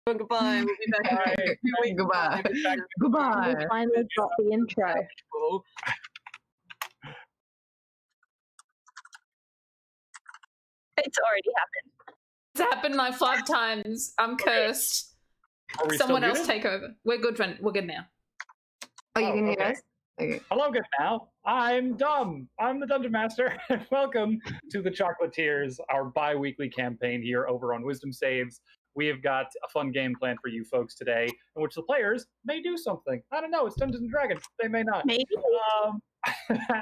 Goodbye. We'll be back. Goodbye. Goodbye. We finally got the intro. It's already happened. It's happened like 5 times. I'm cursed. Someone else take over. We're good, friend. We're good now. Oh, you can hear us? Okay. Hello, good now. I'm Dom. I'm the Dungeon Master. Welcome to the Chocolatiers, our bi-weekly campaign here over on Wisdom Saves. We have got a fun game plan for you folks today, in which the players may do something. I don't know. It's Dungeons and Dragons. They may not. Maybe.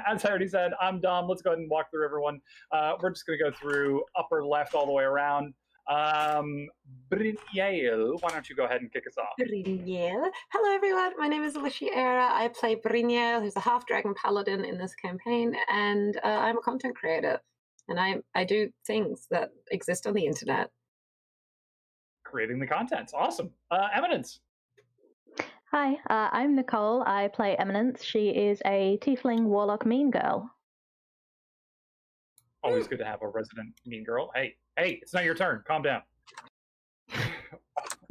As I already said, I'm Dom. Let's go ahead and walk through everyone. We're just going to go through upper left all the way around. Brynjael, why don't you go ahead and kick us off? Brynjael. Hello, everyone. My name is Alishiera. I play Brynjael, who's a half-dragon paladin in this campaign, and I'm a content creator. And I do things that exist on the internet. Creating the content. Awesome. Eminence. Hi, I'm Nicole. I play Eminence. She is a tiefling warlock mean girl. Always good to have a resident mean girl. Hey, it's not your turn. Calm down.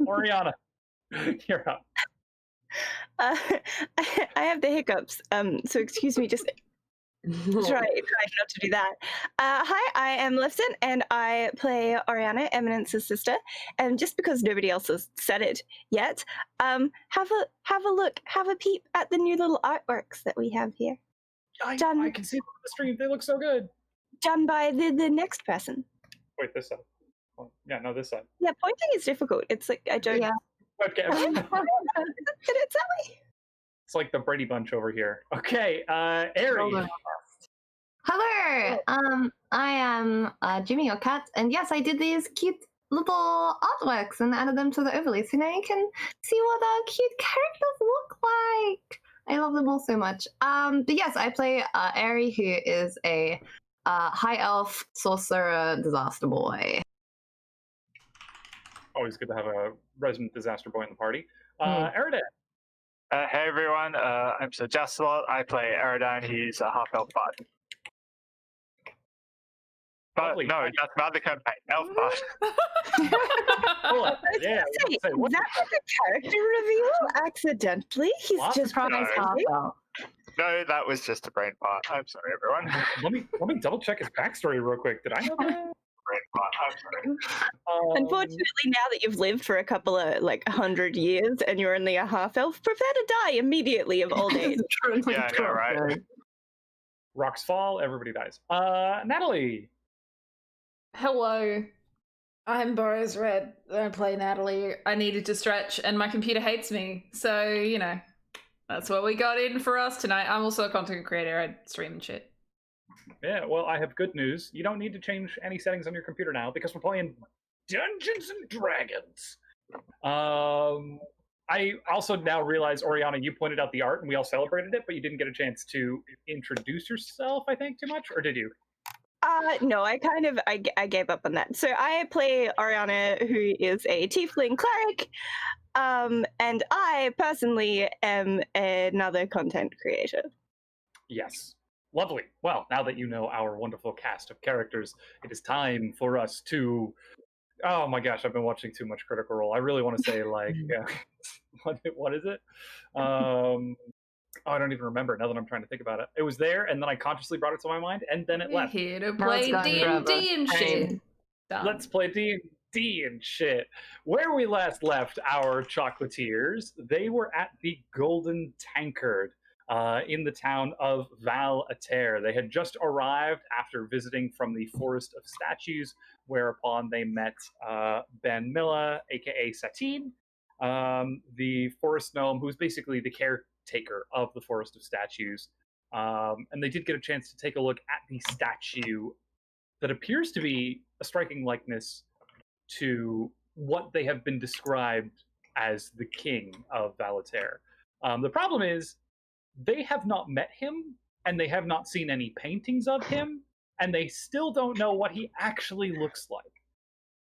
Oriana, you're up. I have the hiccups, so excuse me, just try not to do that. Hi, I am Lifton, and I play Oriana, Eminence's sister. And just because nobody else has said it yet, have a look, have a peep at the new little artworks that we have here. I can see them on the stream. They look so good. Done by the next person. Wait, this side. Oh, yeah, no, this side. Yeah, pointing is difficult. It's like I don't. Yeah. Okay. Did it tell me? It's like the Brady Bunch over here. Okay, Aery. Hello. I am Jimmy, your cat, and yes, I did these cute little artworks and added them to the overlay, so now you can see what our cute characters look like. I love them all so much. But yes, I play Aery, who is a high elf sorcerer disaster boy. Always good to have a resident disaster boy in the party. Eredan. Hey everyone, I'm SirJoustALot. I play Eredan. He's a half elf bard. But Lovely. no, that's not the campaign. Elf bard. Yeah. Say, that was a character reveal accidentally. He's Lots just of No, that was just a brain part. I'm sorry, everyone. Let me double check his backstory real quick. Did I know that? Brain part. I'm sorry. Unfortunately, now that you've lived for a couple of 100 years and you're only a half elf, prepare to die immediately of old age. Yeah, I know, right? Rocks fall, everybody dies. Natalie. Hello. I'm BurrowsRed. I play Natalie. I needed to stretch and my computer hates me. So, you know, that's what we got in for us tonight. I'm also a content creator. I stream and shit. Yeah, well, I have good news. You don't need to change any settings on your computer now because we're playing Dungeons and Dragons. I also now realize, Oriana, you pointed out the art and we all celebrated it, but you didn't get a chance to introduce yourself, I think, too much? Or did you? No, I gave up on that. So I play Oriana, who is a tiefling cleric, and I personally am another content creator. Yes. Lovely. Well, now that you know our wonderful cast of characters, it is time for us to... Oh my gosh, I've been watching too much Critical Role. I really want to say, what is it? I don't even remember now that I'm trying to think about it. It was there, and then I consciously brought it to my mind, and then it We're left. here to play D&D and shit. Let's play D&D and shit. Where we last left our Chocolatiers, they were at the Golden Tankard in the town of VaguelyIllogical. They had just arrived after visiting from the Forest of Statues, whereupon they met Ben Milla, aka Satine, the forest gnome, who's basically the caretaker of the Forest of Statues. And they did get a chance to take a look at the statue that appears to be a striking likeness to what they have been described as the king of VaguelyIllogical. The problem is, they have not met him, and they have not seen any paintings of him, and they still don't know what he actually looks like.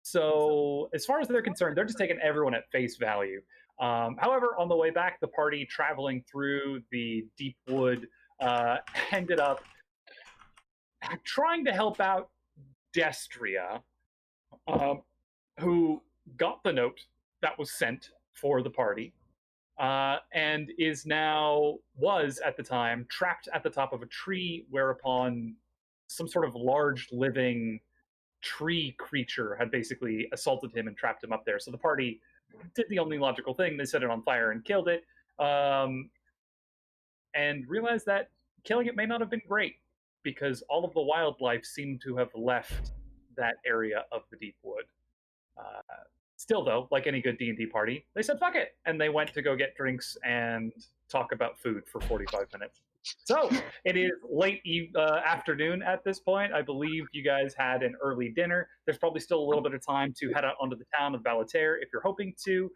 So, as far as they're concerned, they're just taking everyone at face value. However, on the way back, the party traveling through the deep wood ended up trying to help out Destria, who got the note that was sent for the party, and was at the time trapped at the top of a tree, whereupon some sort of large living tree creature had basically assaulted him and trapped him up there. So the party did the only logical thing. They set it on fire and killed it, and realized that killing it may not have been great, because all of the wildlife seemed to have left that area of the deep wood. Still, though, like any good D&D party, they said fuck it, and they went to go get drinks and talk about food for 45 minutes. So it is late afternoon at this point. I believe you guys had an early dinner. There's probably still a little bit of time to head out onto the town of Valater if you're hoping to.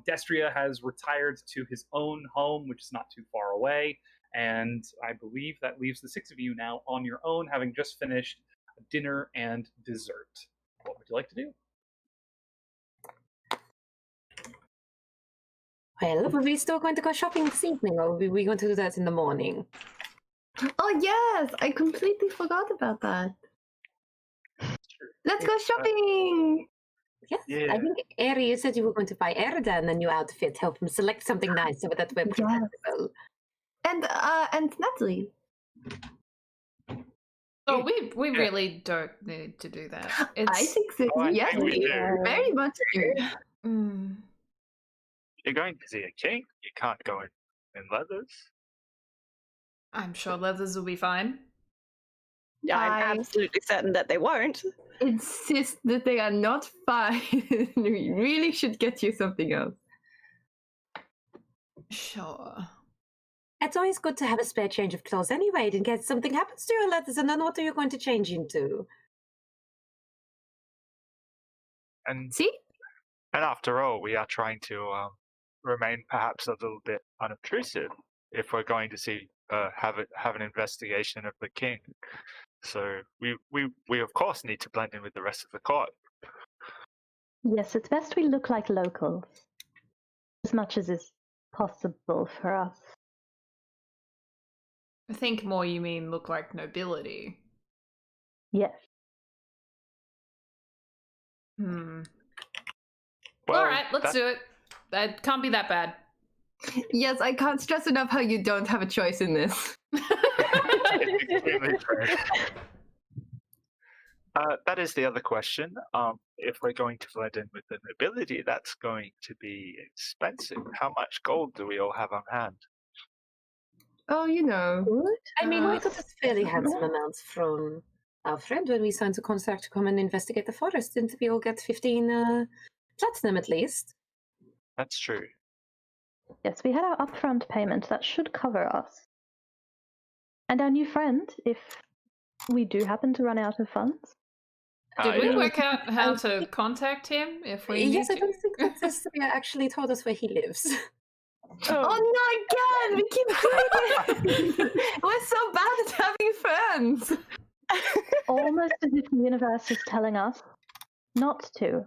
Destria has retired to his own home, which is not too far away. And I believe that leaves the 6 of you now on your own, having just finished dinner and dessert. What would you like to do? Well, were we still going to go shopping this evening, or were we going to do that in the morning? Oh yes, I completely forgot about that. Let's go shopping! Yes, Yeah. I think Aery, you said you were going to buy Eredan a new outfit, help him select something nice so that we're presentable. And Natalie. Oh, we really don't need to do that. I think so. Oh, I Yes, think we we do. very much do. Mm. You're going to see a king. You can't go in leathers. I'm sure leathers will be fine. I'm I absolutely certain that they won't. insist that they are not fine. We really should get you something else. Sure. It's always good to have a spare change of clothes anyway, in case something happens to your leathers, and then what are you going to change into? And See? after all, we are trying to remain perhaps a little bit unobtrusive if we're going to see have an investigation of the king. So we of course need to blend in with the rest of the court. Yes, it's best we look like locals, as much as is possible for us. I think more you mean look like nobility. Yes. Hmm. Well, All right, let's do it. That can't be that bad. Yes, I can't stress enough how you don't have a choice in this. It's extremely fair. That is the other question. If we're going to blend in with the nobility, that's going to be expensive. How much gold do we all have on hand? Oh, you know. I mean, we got a fairly handsome amount from our friend when we signed a contract to come and investigate the forest. Didn't we all get 15 platinum at least? That's true. Yes, we had our upfront payment. That should cover us. And our new friend, if we do happen to run out of funds. Did we Yeah. work out how to contact him if we Yes, I need to? don't think that Destria actually told us where he lives. Oh, no, again! We keep doing it! We're so bad at having friends! Almost as if the universe is telling us not to.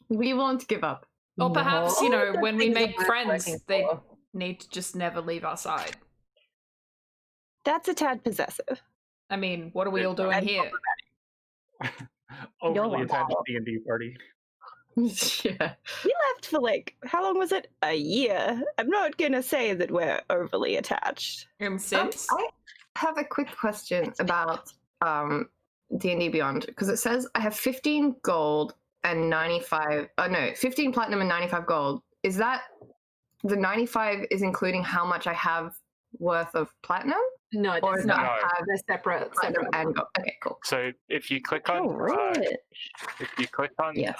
We won't give up. Or perhaps, you No, know, the when we things make that we're friends, working they for. need to just never leave our side. That's a tad possessive. I mean, what are we all doing here? Overly one. attached D&D party. Yeah. We left for how long was it? A year. I'm not gonna say that we're overly attached. In Sims? I have a quick question about D&D Beyond, because it says I have 15 gold and 95... 15 platinum and 95 gold. Is that... The 95 is including how much I have worth of platinum? No, it Or does is that not. No. have They're separate. platinum and gold? Okay, cool. So if you click Oh, on rich. Yes.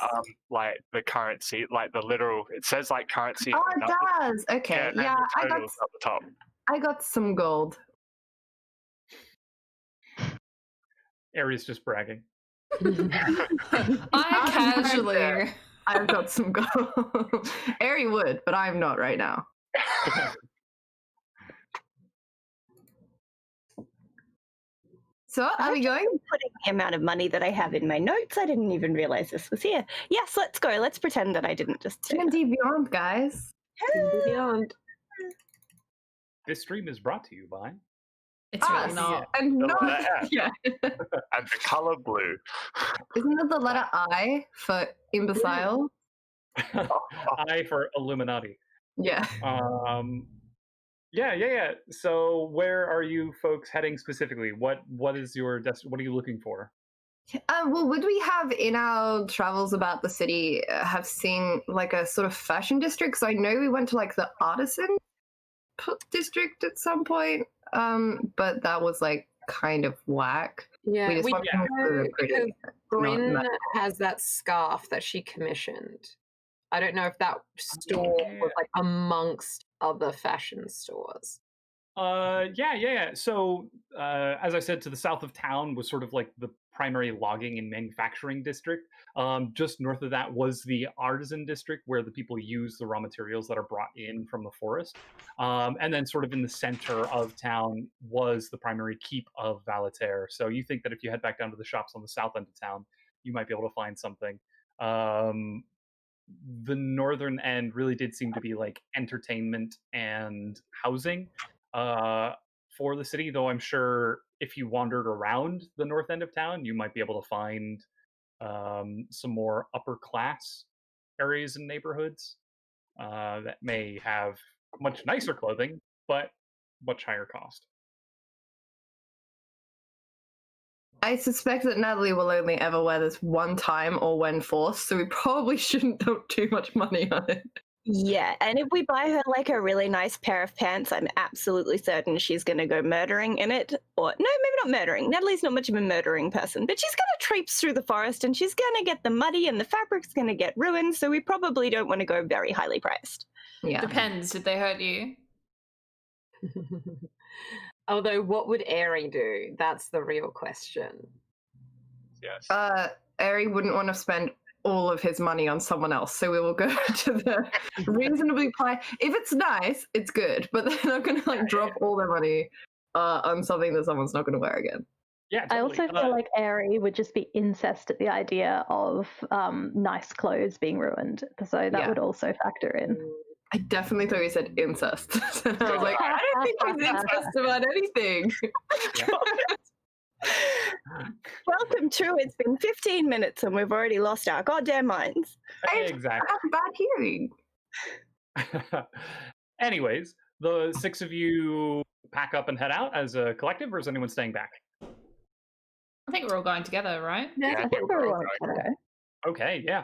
like the currency, like the literal, it says like currency. Oh, and it numbers, does! Okay, and yeah, the totals at the top. I got some gold. Aery's just bragging. I casually. I've got some gold. Aery would, but I'm not right now. So, are we going? Putting the amount of money that I have in my notes, I didn't even realize this was here. Yes, let's go. Let's pretend that I didn't just say that. D&D Beyond, guys. Beyond. This stream is brought to you by... It's really Us. not. And The not... letter F. Yeah. And the color blue. Isn't it the letter I for imbecile? I for Illuminati. Yeah. Yeah. So where are you folks heading specifically? What is your what are you looking for? Well, would we have in our travels about the city have seen like a sort of fashion district? Because I know we went to like the artisan district at some point, but that was like kind of whack. Yeah, we just went know for the pretty. because Bryn not- has that scarf that she commissioned. I don't know if that store was like amongst other fashion stores. Yeah. So, as I said, to the south of town was sort of like the primary logging and manufacturing district. Just north of that was the artisan district, where the people use the raw materials that are brought in from the forest. And then, sort of in the center of town, was the primary keep of Valater. So, you think that if you head back down to the shops on the south end of town, you might be able to find something. The northern end really did seem to be like entertainment and housing for the city, though I'm sure if you wandered around the north end of town, you might be able to find some more upper class areas and neighborhoods that may have much nicer clothing, but much higher cost. I suspect that Natalie will only ever wear this one time or when forced, so we probably shouldn't put too much money on it. Yeah, and if we buy her like a really nice pair of pants, I'm absolutely certain she's going to go murdering in it. Or, no, maybe not murdering. Natalie's not much of a murdering person, but she's going to traipse through the forest and she's going to get the muddy and the fabric's going to get ruined, so we probably don't want to go very highly priced. Yeah. Depends. Did they hurt you? Although, what would Aery do? That's the real question. Yes. Aery wouldn't want to spend all of his money on someone else, so we will go to the reasonably priced. If it's nice, it's good, but they're not going to like drop all their money on something that someone's not going to wear again. Yeah, totally. I also feel like Aery would just be incensed at the idea of nice clothes being ruined, so that would also factor in. I definitely thought you said incest. I was like, I don't think he's incest about anything. Welcome to It's been 15 minutes and we've already lost our goddamn minds. Exactly. I have bad hearing. Anyways, the six of you pack up and head out as a collective, or is anyone staying back? I think we're all going together, right? Yeah, I think we're all together. Okay, yeah.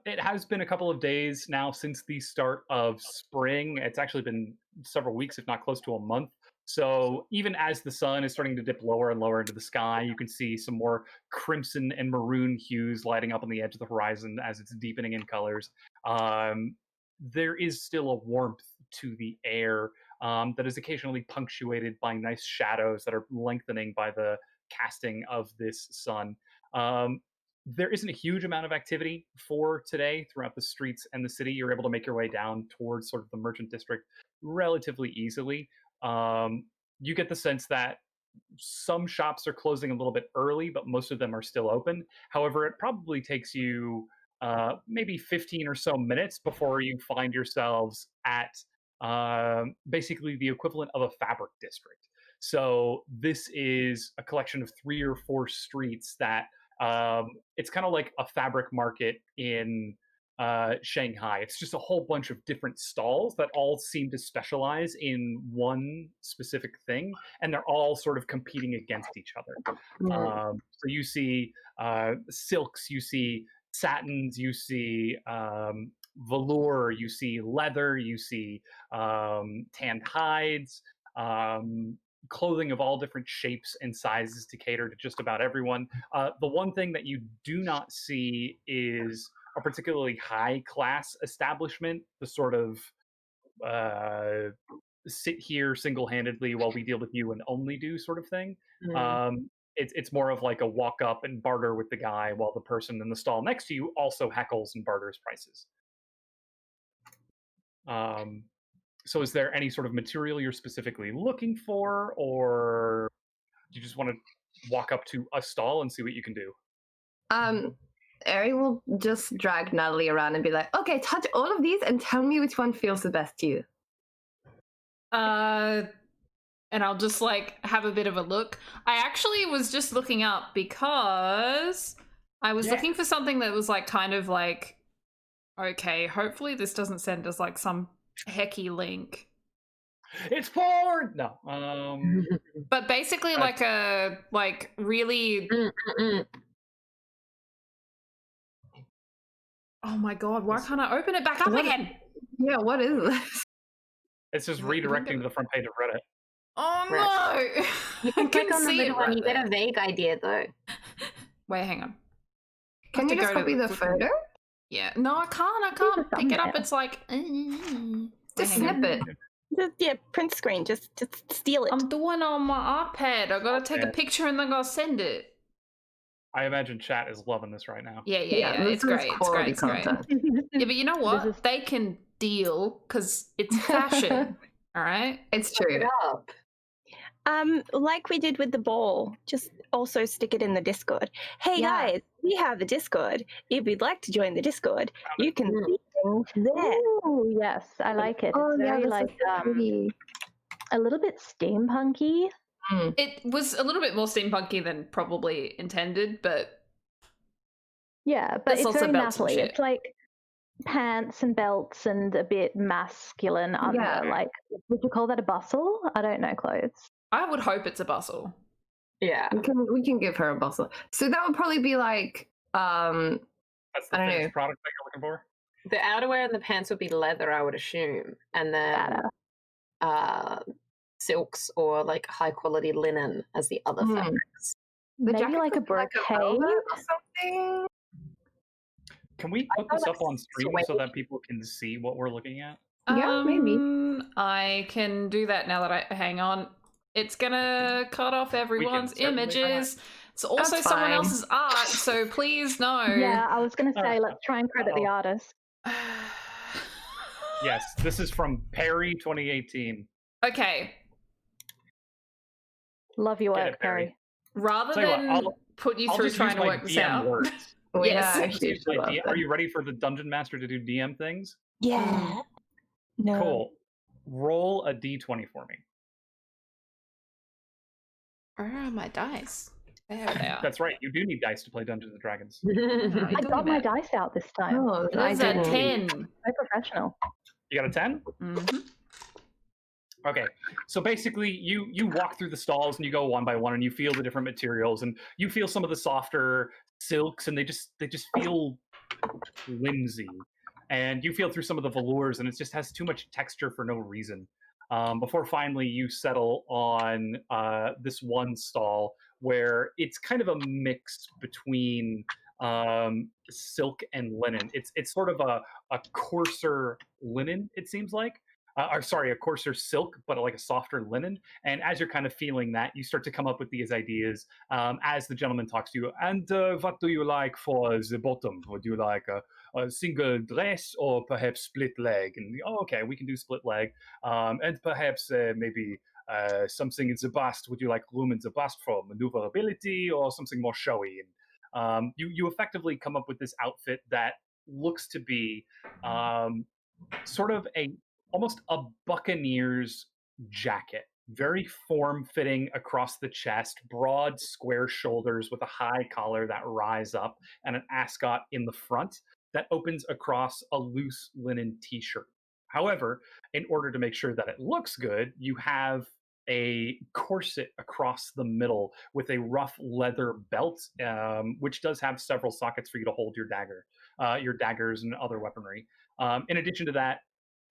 It has been a couple of days now since the start of spring. It's actually been several weeks, if not close to a month. So even as the sun is starting to dip lower and lower into the sky, you can see some more crimson and maroon hues lighting up on the edge of the horizon as it's deepening in colors. There is still a warmth to the air that is occasionally punctuated by nice shadows that are lengthening by the casting of this sun. There isn't a huge amount of activity for today throughout the streets and the city. You're able to make your way down towards sort of the merchant district relatively easily. You get the sense that some shops are closing a little bit early, but most of them are still open. However, it probably takes you maybe 15 or so minutes before you find yourselves at basically the equivalent of a fabric district. So this is a collection of 3 or 4 streets that it's kind of like a fabric market in Shanghai. It's just a whole bunch of different stalls that all seem to specialize in one specific thing, and they're all sort of competing against each other. So you see silks, you see satins, you see velour, you see leather, you see tanned hides, clothing of all different shapes and sizes to cater to just about everyone. The one thing that you do not see is a particularly high class establishment, the sort of sit here single-handedly while we deal with you and only do sort of thing. It's more of like a walk up and barter with the guy while the person in the stall next to you also heckles and barters prices. So is there any sort of material you're specifically looking for, or do you just want to walk up to a stall and see what you can do? Aery will just drag Natalie around and be like, okay, touch all of these and tell me which one feels the best to you. And I'll just like have a bit of a look. I actually was just looking up because I was looking for something that was like kind of like Okay, hopefully this doesn't send us like some hecky link. It's porn. No. But basically, like a really. Oh my god! Why can't I open it back up again? Yeah, what is this? It's just redirecting to the front page of Reddit. Oh no! You can I click on the see it middle one. right You get there. a vague idea though. Wait, hang on. Can you just copy the photo? Yeah. No, I can't. I can't pick it up. thumbnail. It's like. Just snip it. Just print screen. Just steal it. I'm doing it on my iPad. I gotta take a picture and then gotta send it. I imagine chat is loving this right now. Yeah. this It's is great. It's quality great. It's great. content. Yeah, but you know what? This is- They can deal because it's fashion. All right. It's Look true. it up. Like we did with the ball, just also stick it in the Discord. Hey Yeah. guys, we have a Discord. If you'd like to join the Discord, you can see things there. Ooh, yes, I like it. Oh It's yeah, very this like is so pretty. a little bit steampunky. It was a little bit more steampunky than probably intended, but Yeah, but There's it's also very belts and Natalie. shit. It's like pants and belts and a bit masculine under. Yeah. Like, would you call that a bustle? I don't know clothes. I would hope it's a bustle. Yeah. We can give her a bustle. So that would probably be like That's the I don't finished know. product that you're looking for. The outerwear and the pants would be leather, I would assume, and then silks or like high quality linen as the other fabrics. the Maybe jacket like a could be brocade. velvet or something. Can we put thought this up like on stream so suede. that people can see what we're looking at? Yeah, maybe. I can do that now that I hang on. It's gonna cut off everyone's certainly images. It's also That's someone fine. else's art, so please no. Yeah, I was going to say, Uh, let's try and credit the uh-oh. artist. Yes, this is from Perry 2018. Okay. Love your Get work, it, Barry. Perry. Rather Tell you what, than I'll- put you I'll through just use trying to my work this DM out. words. We Yes. are I'll just use my actually DM. Are you ready for the Dungeon Master to do DM things? Yeah. No. Cool. Roll a d20 for me. Where are my dice? There they are. That's right. You do need dice to play Dungeons and Dragons. I got my dice out this time. Oh, I That's a didn't. 10. So professional. You got a 10? Mhm. Okay, so basically you walk through the stalls and you go one by one and you feel the different materials and you feel some of the softer silks and they just feel flimsy. And you feel through some of the velours and it just has too much texture for no reason. Before finally you settle on this one stall where it's kind of a mix between silk and linen. It's sort of a coarser linen, it seems like. Or sorry, a coarser silk, but like a softer linen. And as you're kind of feeling that, you start to come up with these ideas as the gentleman talks to you. And what do you like for the bottom? Would you like a single dress or perhaps split leg? And oh, okay, we can do split leg. And perhaps maybe something in the bust. Would you like room in the bust for maneuverability or something more showy? And you effectively come up with this outfit that looks to be sort of almost a buccaneer's jacket, very form-fitting across the chest, broad square shoulders with a high collar that rise up and an ascot in the front that opens across a loose linen t-shirt. However, in order to make sure that it looks good, you have a corset across the middle with a rough leather belt, which does have several sockets for you to hold your daggers and other weaponry. In addition to that,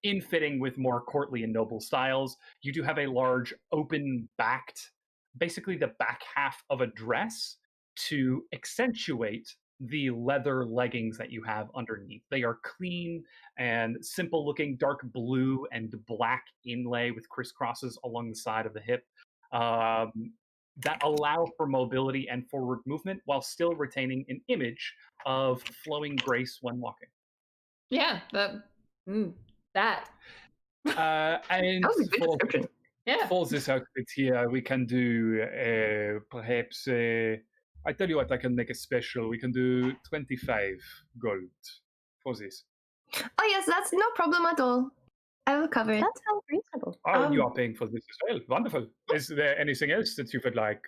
in fitting with more courtly and noble styles, you do have a large open-backed, basically the back half of a dress to accentuate the leather leggings that you have underneath. They are clean and simple looking, dark blue and black inlay with crisscrosses along the side of the hip that allow for mobility and forward movement while still retaining an image of flowing grace when walking. Yeah, that. And That was a good for description. Yeah. for this outfit here, we can do perhaps. I tell you what, I can make a special. We can do 25 gold for this. Oh yes, that's no problem at all. I will cover it. That sounds reasonable. Oh, you are paying for this as well. Wonderful. Is there anything else that you would like?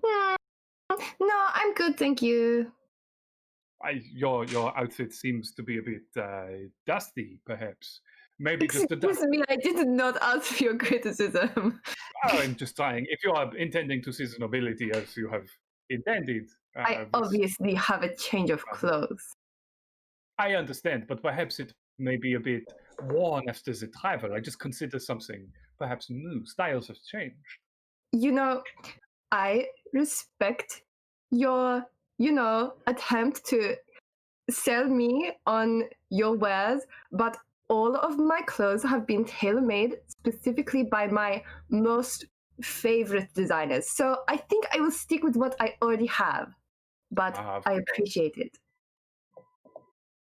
No, I'm good, thank you. Your outfit seems to be a bit dusty, perhaps. Maybe just the dust. Excuse me, I did not ask for your criticism. Oh, I'm just trying. If you are intending to seize nobility as you have intended, I obviously have a change of clothes. I understand, but perhaps it may be a bit worn after the travel. I just consider something perhaps new. Styles have changed. You know, I respect your, attempt to sell me on your wares, but all of my clothes have been tailor-made specifically by my most favorite designers. So I think I will stick with what I already have, but I appreciate it.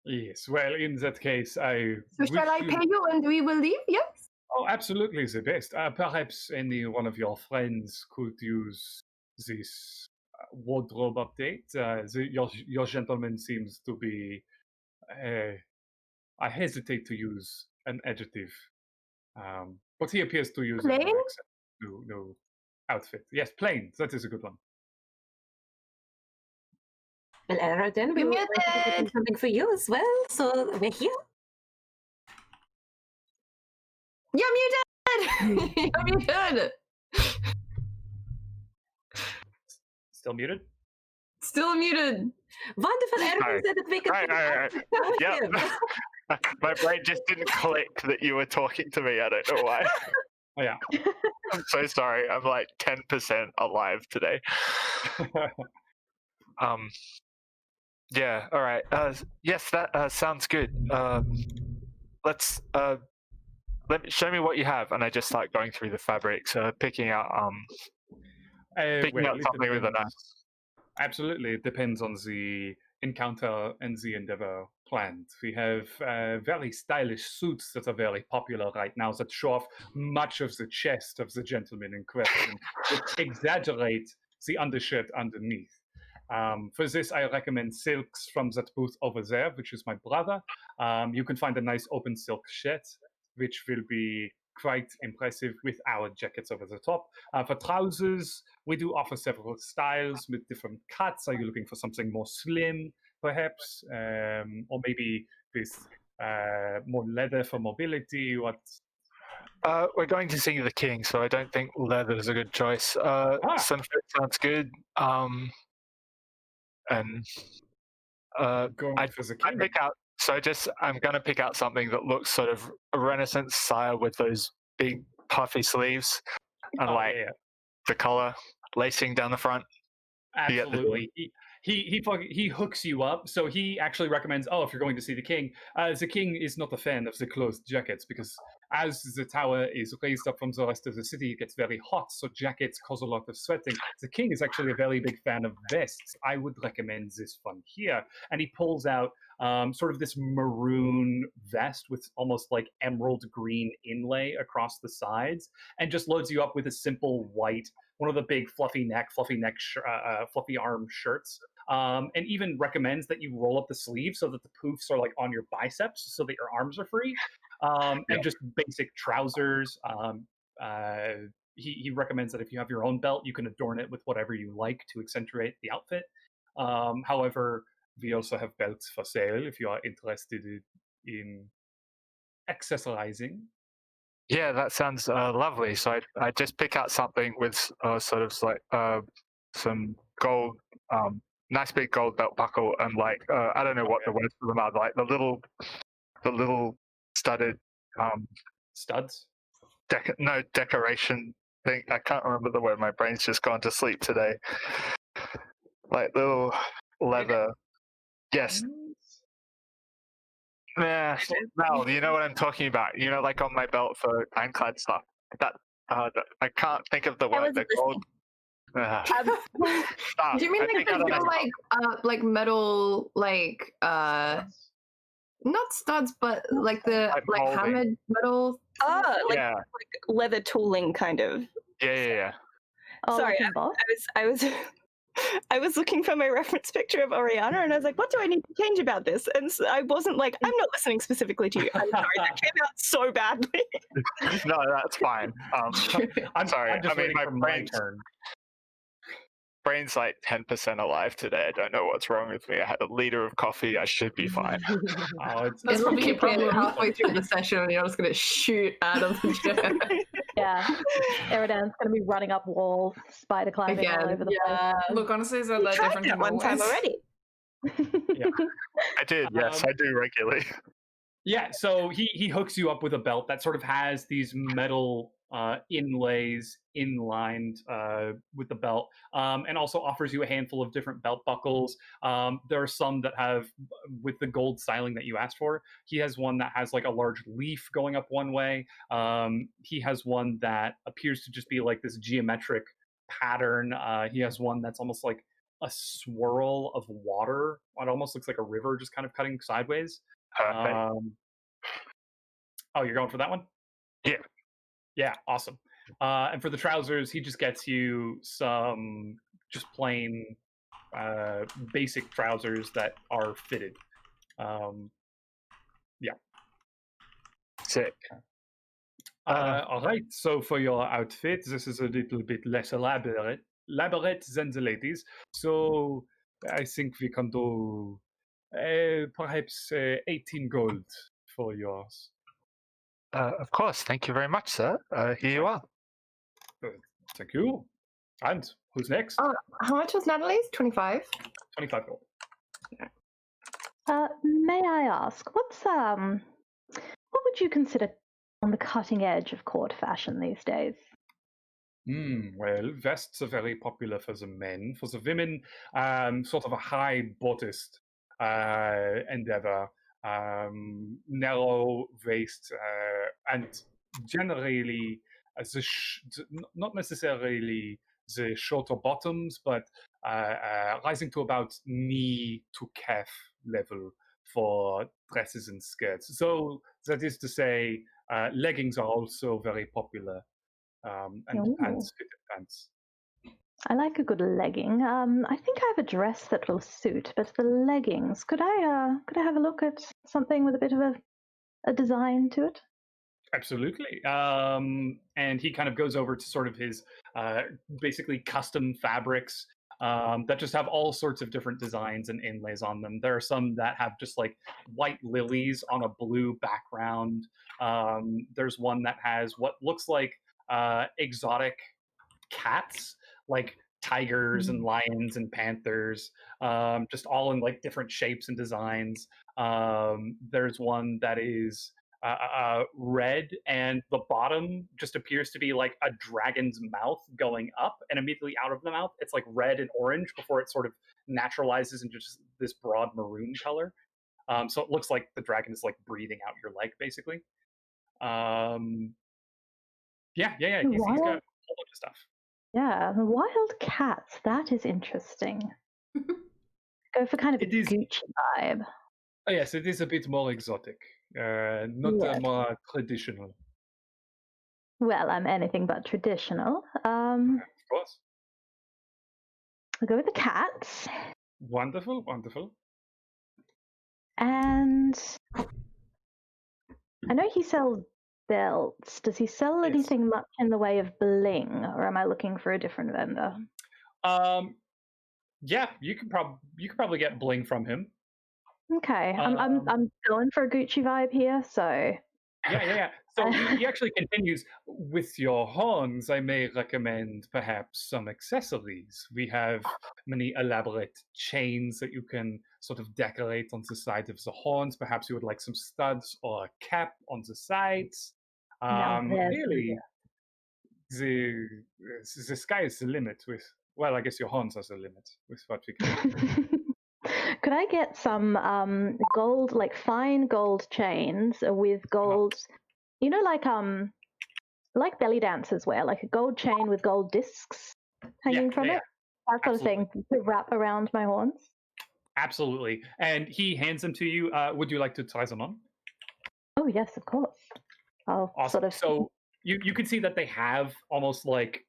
Yes, well, in that case, So shall I pay you and we will leave, yes? Oh, absolutely the best. Perhaps any one of your friends could use this wardrobe update. Your gentleman seems to be... I hesitate to use an adjective, but he appears to use plain? No outfit. Yes, plain. That is a good one. Well, Eredan, we will do something for you as well, so we're here. You're muted! You're muted! Still muted? Still muted. Wonderful, Eredan said that we could... Yep. My brain just didn't click that you were talking to me. I don't know why. Oh, yeah. I'm so sorry. I'm like 10% alive today. Yeah, all right. Yes, that sounds good. Show me what you have, and I just start going through the fabrics, picking out something with a knife. Absolutely, it depends on the encounter and the endeavor planned. We have very stylish suits that are very popular right now that show off much of the chest of the gentleman in question, which exaggerate the undershirt underneath. For this, I recommend silks from that booth over there, which is my brother. You can find a nice open silk shirt, which will be quite impressive with our jackets over the top. For trousers, we do offer several styles with different cuts. Are you looking for something more slim, perhaps? Or maybe with more leather for mobility? What? We're going to see the king, so I don't think leather is a good choice. Some fit sounds good. And I pick out. So I'm going to pick out something that looks sort of a Renaissance style with those big puffy sleeves and the collar lacing down the front. Absolutely. He hooks you up. So he actually recommends, if you're going to see the king is not a fan of the closed jackets because as the tower is raised up from the rest of the city, it gets very hot. So jackets cause a lot of sweating. The king is actually a very big fan of vests. I would recommend this one here. And he pulls out sort of this maroon vest with almost like emerald green inlay across the sides and just loads you up with a simple white, one of the big fluffy fluffy arm shirts. And even recommends that you roll up the sleeves so that the poofs are like on your biceps so that your arms are free. And just basic trousers. He recommends that if you have your own belt, you can adorn it with whatever you like to accentuate the outfit. However, we also have belts for sale if you are interested in accessorizing. Yeah, that sounds lovely. So I just pick out something with sort of like some gold, nice big gold belt buckle, and like I don't know what the words for them are, like the little studded studs. Decoration thing. I can't remember the word. My brain's just gone to sleep today. Like little leather. Yes. Yeah, Val, you know what I'm talking about. You know, like on my belt for ironclad stuff. That I can't think of the word. The gold. Do you mean like metal, like not studs, but like the like hammered metal? Like leather tooling, kind of. Yeah. Sorry, I was looking for my reference picture of Oriana, and I was like, what do I need to change about this? And so I wasn't like, I'm not listening specifically to you. I'm sorry, that came out so badly. No, that's fine. I'm sorry. I'm just waiting for my turn. brain's like 10% alive today. I don't know what's wrong with me. I had a liter of coffee. I should be fine. Oh, That's It'll probably your kick in problem. halfway through the session and you're just going to shoot out of the chair. Yeah. Eredan's going to be running up walls, spider climbing all Again, over the Yeah. Look, honestly, is that You that tried different that in one time ways? already. Yeah. I did, yes, I do regularly. Yeah, so he hooks you up with a belt that sort of has these metal inlays inlined with the belt, and also offers you a handful of different belt buckles. There are some that have, with the gold styling that you asked for, he has one that has like a large leaf going up one way. He has one that appears to just be like this geometric pattern. He has one that's almost like a swirl of water. It almost looks like a river just kind of cutting sideways. Perfect. Oh, you're going for that one? Yeah. Yeah, awesome. And for the trousers, he just gets you some just plain basic trousers that are fitted. Yeah. Sick. All right, so for your outfit, this is a little bit less elaborate than the ladies. So I think we can do perhaps 18 gold for yours. Of course. Thank you very much, sir. Here you are. Thank you. And who's next? How much was Natalie's? 25? 25 gold. May I ask, what would you consider on the cutting edge of court fashion these days? Well, vests are very popular for the men. For the women, sort of a high bodiced endeavor, narrow waist, and generally not necessarily the shorter bottoms, but rising to about knee to calf level for dresses and skirts. So that is to say, leggings are also very popular. And pants, fitted pants. I like a good legging. I think I have a dress that will suit, but the leggings, could I have a look at something with a bit of a design to it? Absolutely. And he kind of goes over to sort of his basically custom fabrics that just have all sorts of different designs and inlays on them. There are some that have just like white lilies on a blue background. There's one that has what looks like exotic cats, like tigers and lions and panthers, just all in like different shapes and designs. There's one that is red, and the bottom just appears to be like a dragon's mouth going up, and immediately out of the mouth it's like red and orange before it sort of naturalizes into just this broad maroon color. So it looks like the dragon is like breathing out your leg, basically. Yeah. He's got a whole bunch of stuff. Yeah, wild cats. That is interesting. Go for kind of a Gucci vibe. Oh, yes, it is a bit more exotic, not more traditional. Well, I'm anything but traditional. Of course. I'll go with the cats. Wonderful. And I know he sells belts. Does he sell anything much in the way of bling, or am I looking for a different vendor? Yeah, you could probably get bling from him. Okay, I'm going for a Gucci vibe here, so. Yeah. So he actually continues, with your horns, I may recommend perhaps some accessories. We have many elaborate chains that you can sort of decorate on the side of the horns. Perhaps you would like some studs or a cap on the sides. Really, the sky is the limit with, well, I guess your horns are the limit with what we can do. Could I get some gold, like fine gold chains with gold, you know, like belly dancers wear, like a gold chain with gold discs hanging from it? That sort of thing to wrap around my horns? Absolutely. And he hands them to you. Would you like to try them on? Oh, yes, of course. I'll Awesome. sort of... So you can see that they have almost like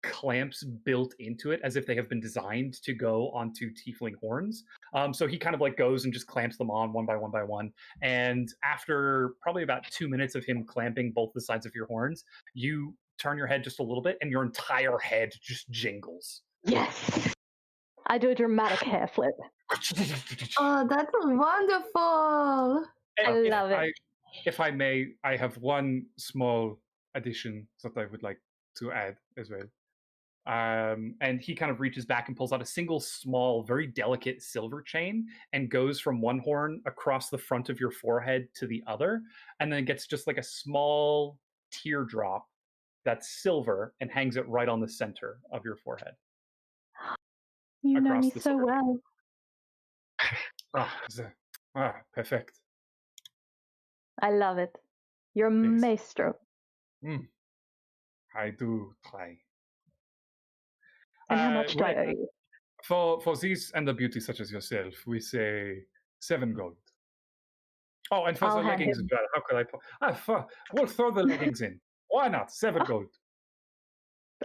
clamps built into it, as if they have been designed to go onto tiefling horns. So he kind of like goes and just clamps them on one by one. And after probably about 2 minutes of him clamping both the sides of your horns, you turn your head just a little bit and your entire head just jingles. Yes. I do a dramatic hair flip. Oh, that's wonderful. I love it. If I may, I have one small addition that I would like to add as well. And he kind of reaches back and pulls out a single small, very delicate silver chain and goes from one horn across the front of your forehead to the other, and then gets just like a small teardrop that's silver and hangs it right on the center of your forehead. You know across me the so silver. well. Perfect. I love it. You're a maestro. I do try. And how much do I owe you? For these and the beauty such as yourself, we say 7 gold. Oh, and for I'll the hand leggings him. as well. How could I? We'll throw the leggings in. Why not? 7 gold.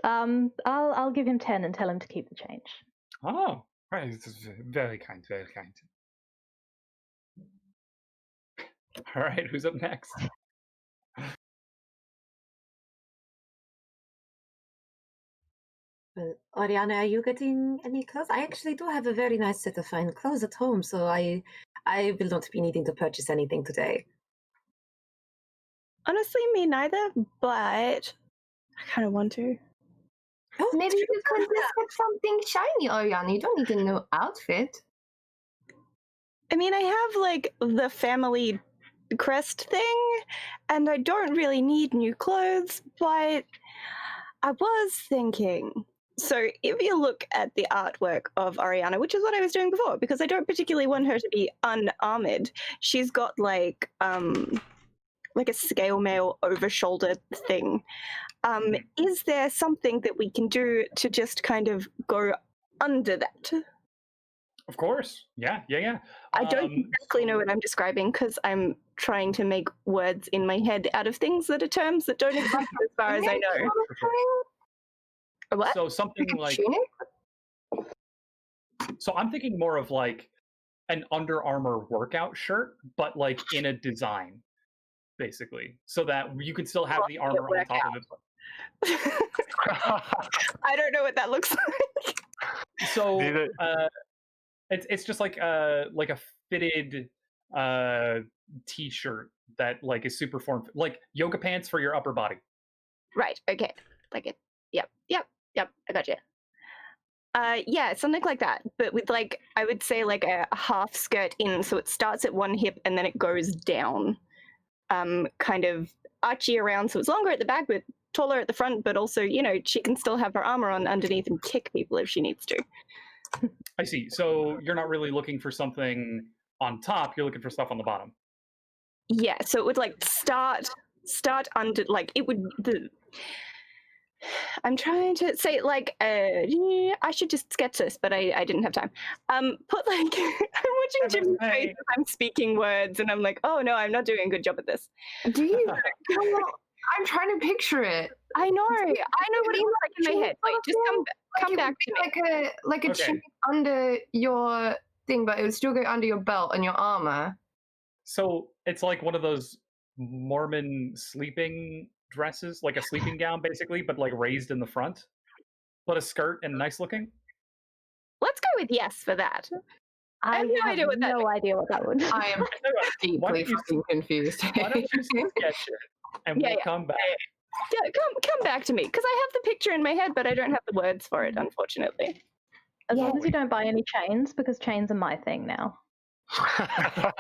I'll give him 10 and tell him to keep the change. Oh, right. This is very kind, very kind. All right, who's up next? Well, Oriana, are you getting any clothes? I actually do have a very nice set of fine clothes at home, so I will not be needing to purchase anything today. Honestly, me neither, but I kind of want to. Oh, Maybe you could just get something shiny, Oriana. You don't need a new outfit. I mean, I have like the family crest thing, and I don't really need new clothes, but I was thinking. So if you look at the artwork of Oriana, which is what I was doing before, because I don't particularly want her to be unarmored, she's got like a scale mail over shoulder thing. Is there something that we can do to just kind of go under that? Of course. Yeah. I don't exactly know what I'm describing because I'm trying to make words in my head out of things that are terms that don't exist as far as I know. What? So something like... So I'm thinking more of like an Under Armour workout shirt, but like in a design, basically, so that you can still have the armor on top of it. I don't know what that looks like. So it's just like a fitted t-shirt that like is super form, like yoga pants for your upper body. Right. Okay. Like it. Yep. I got you. Yeah, something like that, but with like, I would say like a half skirt in, so it starts at one hip and then it goes down, kind of archy around, so it's longer at the back but taller at the front, but also, you know, she can still have her armor on underneath and kick people if she needs to. I see. So you're not really looking for something on top, you're looking for stuff on the bottom. Yeah, so it would like start under, like it would, I'm trying to say like, I should just sketch this, but I didn't have time. Put like, I'm watching Jimmy's face as I'm speaking words and I'm like, oh no, I'm not doing a good job at this. Do you? I'm trying to picture it. I know what it looks like in my head. Like, just come back to me. Like a tunic under your thing, but it would still go under your belt and your armor. So it's like one of those Mormon sleeping dresses, like a sleeping gown basically, but like raised in the front, but a skirt and nice looking. Let's go with yes for that. I have no idea what that would. I am deeply fucking confused. Why don't you sketch it and we'll come back. Yeah, come back to me, because I have the picture in my head, but I don't have the words for it, unfortunately. As long as you don't buy any chains, because chains are my thing now. My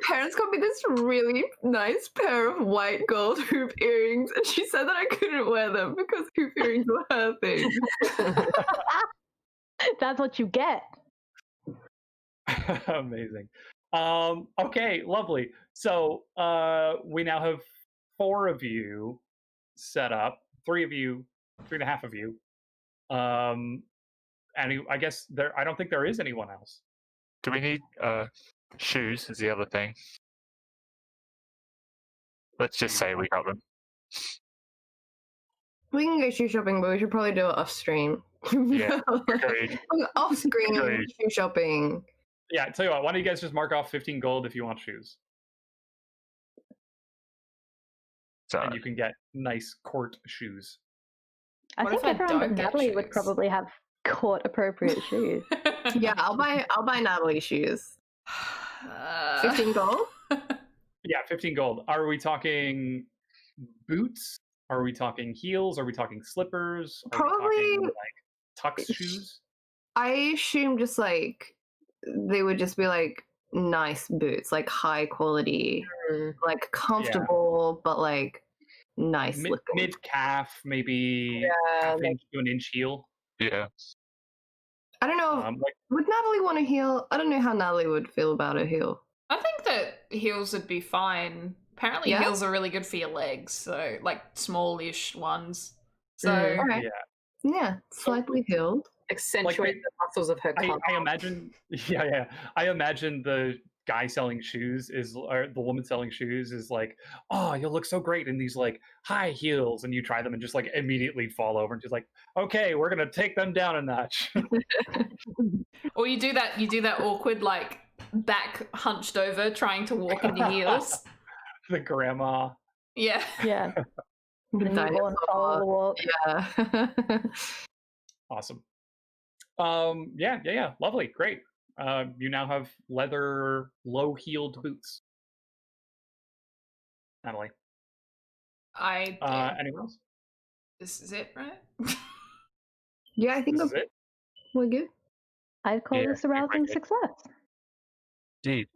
parents got me this really nice pair of white gold hoop earrings, and she said that I couldn't wear them because hoop earrings were her thing. That's what you get. Amazing. Okay, lovely. So we now have 4 of you set up, 3 of you, 3.5 of you. And I guess I don't think there is anyone else. Do we need shoes is the other thing. Let's just say we got them. We can go shoe shopping, but we should probably do it off stream. Yeah, agreed. Off screen Agreed. shoe shopping. Yeah, tell you what, why don't you guys just mark off 15 gold if you want shoes? So, and you can get nice court shoes. I think everyone but Natalie would probably have court appropriate shoes. Yeah, I'll buy Natalie shoes. 15 gold? Yeah, 15 gold. Are we talking boots? Are we talking heels? Are we talking slippers? Are we Probably- talking, like tux shoes? I assume just like they would just be like nice boots, like high quality, like comfortable, but like nice looking. Mid calf, maybe Yeah, half inch to an inch heel. Yeah. I don't know. Like, Would Natalie want a heel? I don't know how Natalie would feel about a heel. I think that heels would be fine. Apparently, Yeah? heels are really good for your legs, so like smallish ones. So Okay. yeah. Yeah, slightly heeled. Accentuate the muscles of her calf. I imagine, I imagine the guy selling shoes or the woman selling shoes is like, oh, you'll look so great in these like high heels, and you try them and just like immediately fall over, and she's like, okay, we're gonna take them down a notch. or you do that awkward like back hunched over trying to walk in your heels. The grandma. Yeah. Yeah. The Newborn dinosaur. soul walk. Yeah. Awesome. Yeah. Lovely. Great. You now have leather low-heeled boots. Natalie. Anyone else? This is it, right? Yeah, I think This is it? we're good. I'd call Yeah, this a rousing agreed. success. Indeed.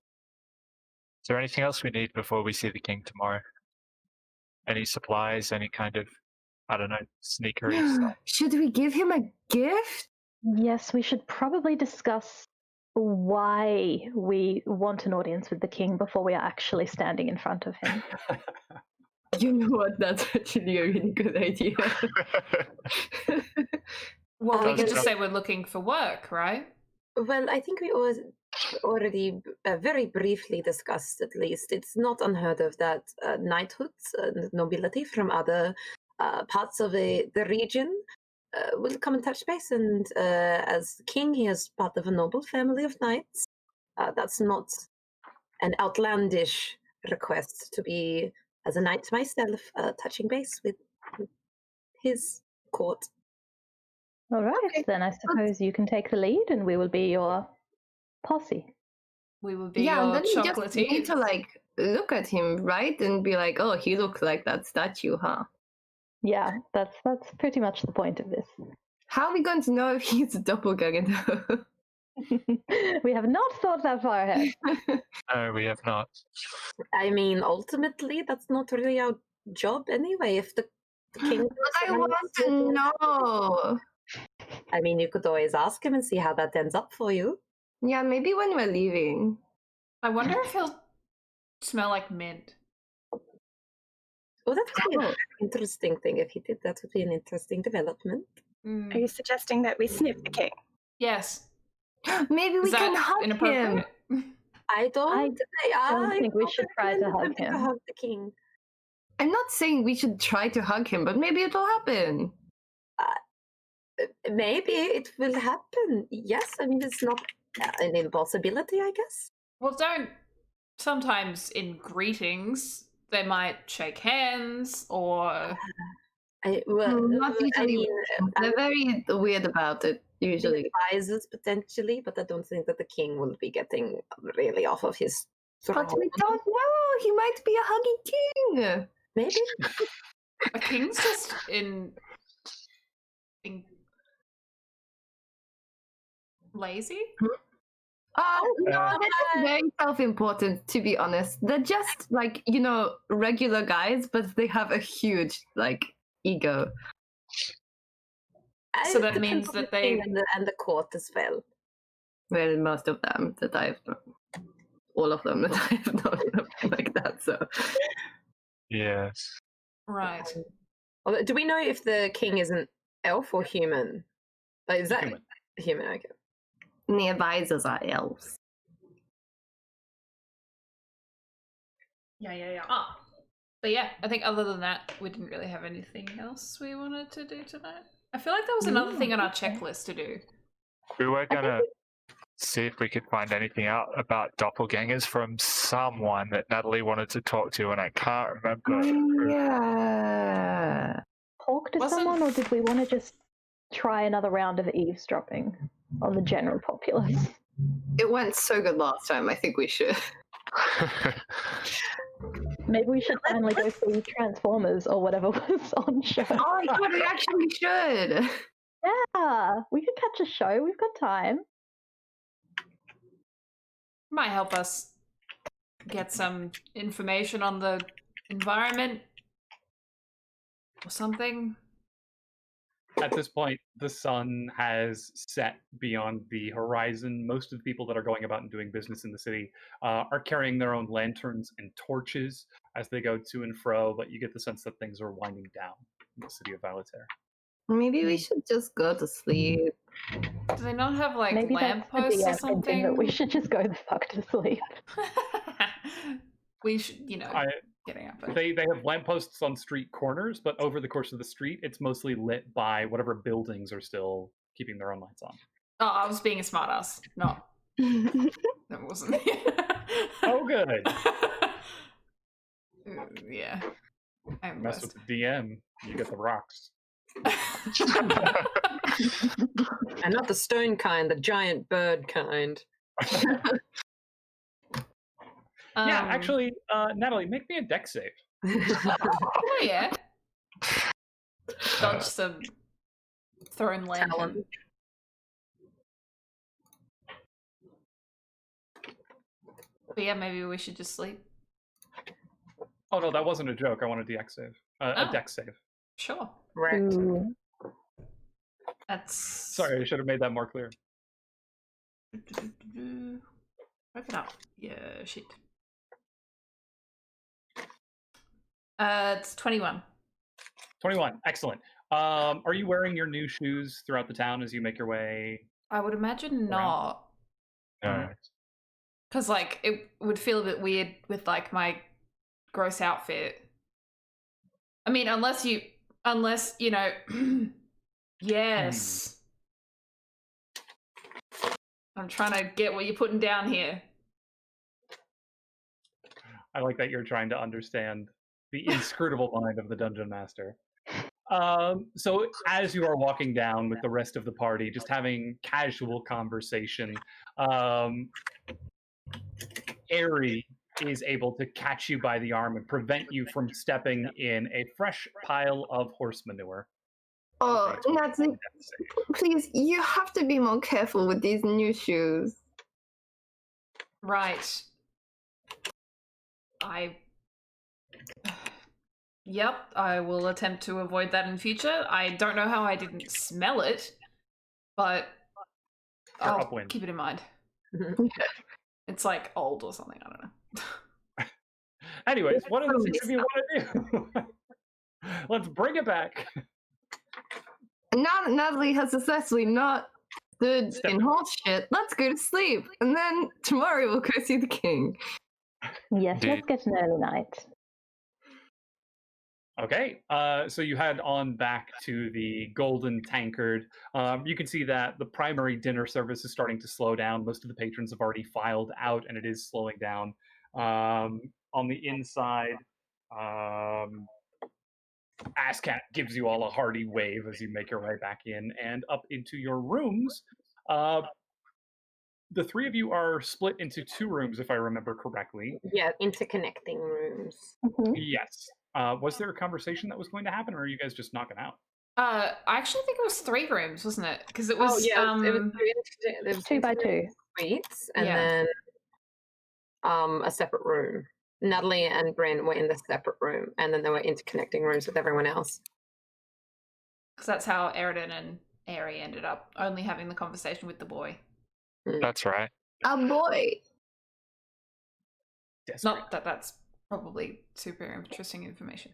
Is there anything else we need before we see the king tomorrow? Any supplies? Any kind of, I don't know, sneakery stuff? Should we give him a gift? Yes, we should probably discuss why we want an audience with the king before we are actually standing in front of him. You know what? That's actually a really good idea. Well, we Does can just that- say we're looking for work, right? Well, I think we already very briefly discussed, at least. It's not unheard of that knighthoods and nobility from other parts of the region will come and touch base. And as king, he is part of a noble family of knights. That's not an outlandish request to be, as a knight myself, touching base with his court. All right, then I suppose you can take the lead and we will be your posse. We would be Yeah, and your then you just need chocolatiers. to like look at him, right, and be like, "Oh, he looks like that statue, huh?" Yeah, that's pretty much the point of this. How are we going to know if he's a doppelganger? We have not thought that far ahead. No, we have not. I mean, ultimately, that's not really our job anyway. If the king... But I want to know. I mean, you could always ask him and see how that ends up for you. Yeah, maybe when we're leaving. I wonder if he'll smell like mint. Oh, that could be an interesting thing. If he did, that would be an interesting development. Are you suggesting that we sniff the king? Yes. Maybe we Is can that hug him. inappropriate? I don't think we should try to hug recommend him. hug the king. I'm not saying we should try to hug him, but maybe it'll happen. Maybe it will happen. Yes, I mean, it's not an impossibility, I guess. Well, sometimes in greetings, they might shake hands or... Not usually. They're very weird about it, usually. Advisors potentially, but I don't think that the king will be getting really off of his throne. But we don't know. He might be a huggy king. Maybe. A king's just in lazy? Oh, no, they're very self-important, to be honest. They're just, like, regular guys, but they have a huge, ego. So that It depends means on that the king and the court as well. Well, most of them that I've all of them that I've known like that, so. Yes. Right. Although, do we know if the king is an elf or human? Is that Human. human? Okay. And the advisors are elves. Yeah. But yeah, I think other than that, we didn't really have anything else we wanted to do tonight. I feel like there was another thing on our checklist to do. We were gonna see if we could find anything out about doppelgangers from someone that Natalie wanted to talk to, and I can't remember. Yeah. Talk to Wasn't- someone, or did we want to just try another round of eavesdropping on the general populace. It went so good last time. I think we should. Maybe we should finally go see Transformers or whatever was on show. Oh my god, we actually should. Yeah, we could catch a show. We've got time. Might help us get some information on the environment or something. At this point, the sun has set beyond the horizon. Most of the people that are going about and doing business in the city are carrying their own lanterns and torches as they go to and fro, but you get the sense that things are winding down in the city of Valater. Maybe we should just go to sleep. Do they not have like Maybe that's the lampposts or DM something? that we should just go the fuck to sleep. We should, getting up. They have lampposts on street corners, but over the course of the street, it's mostly lit by whatever buildings are still keeping their own lights on. Oh, I was being a smartass. No, that wasn't. Oh, good. Yeah. Mess with the DM, you get the rocks. And not the stone kind, the giant bird kind. Yeah, actually, Natalie, make me a deck save. Oh yeah. Dodge some thrown lantern. But yeah, maybe we should just sleep. Oh no, that wasn't a joke. I want a deck save. A deck save. Sure. Right. Ooh. That's. Sorry, I should have made that more clear. Open up. Yeah, shit. It's 21. 21. Excellent. Are you wearing your new shoes throughout the town as you make your way? I would imagine not. No. Because, like, it would feel a bit weird with, like, my gross outfit. I mean, unless, you know, yes. I'm trying to get what you're putting down here. I like that you're trying to understand the inscrutable mind of the dungeon master. So as you are walking down with the rest of the party, just having casual conversation, Aery is able to catch you by the arm and prevent you from stepping in a fresh pile of horse manure. Oh, Natalie, please, you have to be more careful with these new shoes. Right. Yep, I will attempt to avoid that in future. I don't know how I didn't smell it, but I'll upwind. keep it in mind. It's like old or something, I don't know. Anyways, what do the six of you want to do? Let's bring it back. Now that Natalie has successfully not stood in horse shit, let's go to sleep. And then tomorrow we'll go see the king. Yes, Indeed. let's get an early night. Okay, so you head on back to the Golden Tankard. You can see that the primary dinner service is starting to slow down. Most of the patrons have already filed out, and it is slowing down. On the inside, Asscat gives you all a hearty wave as you make your way back in and up into your rooms. The three of you are split into two rooms, if I remember correctly. Yeah, interconnecting rooms. Mhm. Yes. Was there a conversation that was going to happen, or are you guys just knocking out? I actually think it was 3 rooms, wasn't it? Because it was, it was 2 by 2. suites, and Yeah. then a separate room. Natalie and Bryn were in the separate room, and then there were interconnecting rooms with everyone else. Because that's how Eredan and Aery ended up only having the conversation with the boy. That's right. A boy. Not that that's probably super interesting information.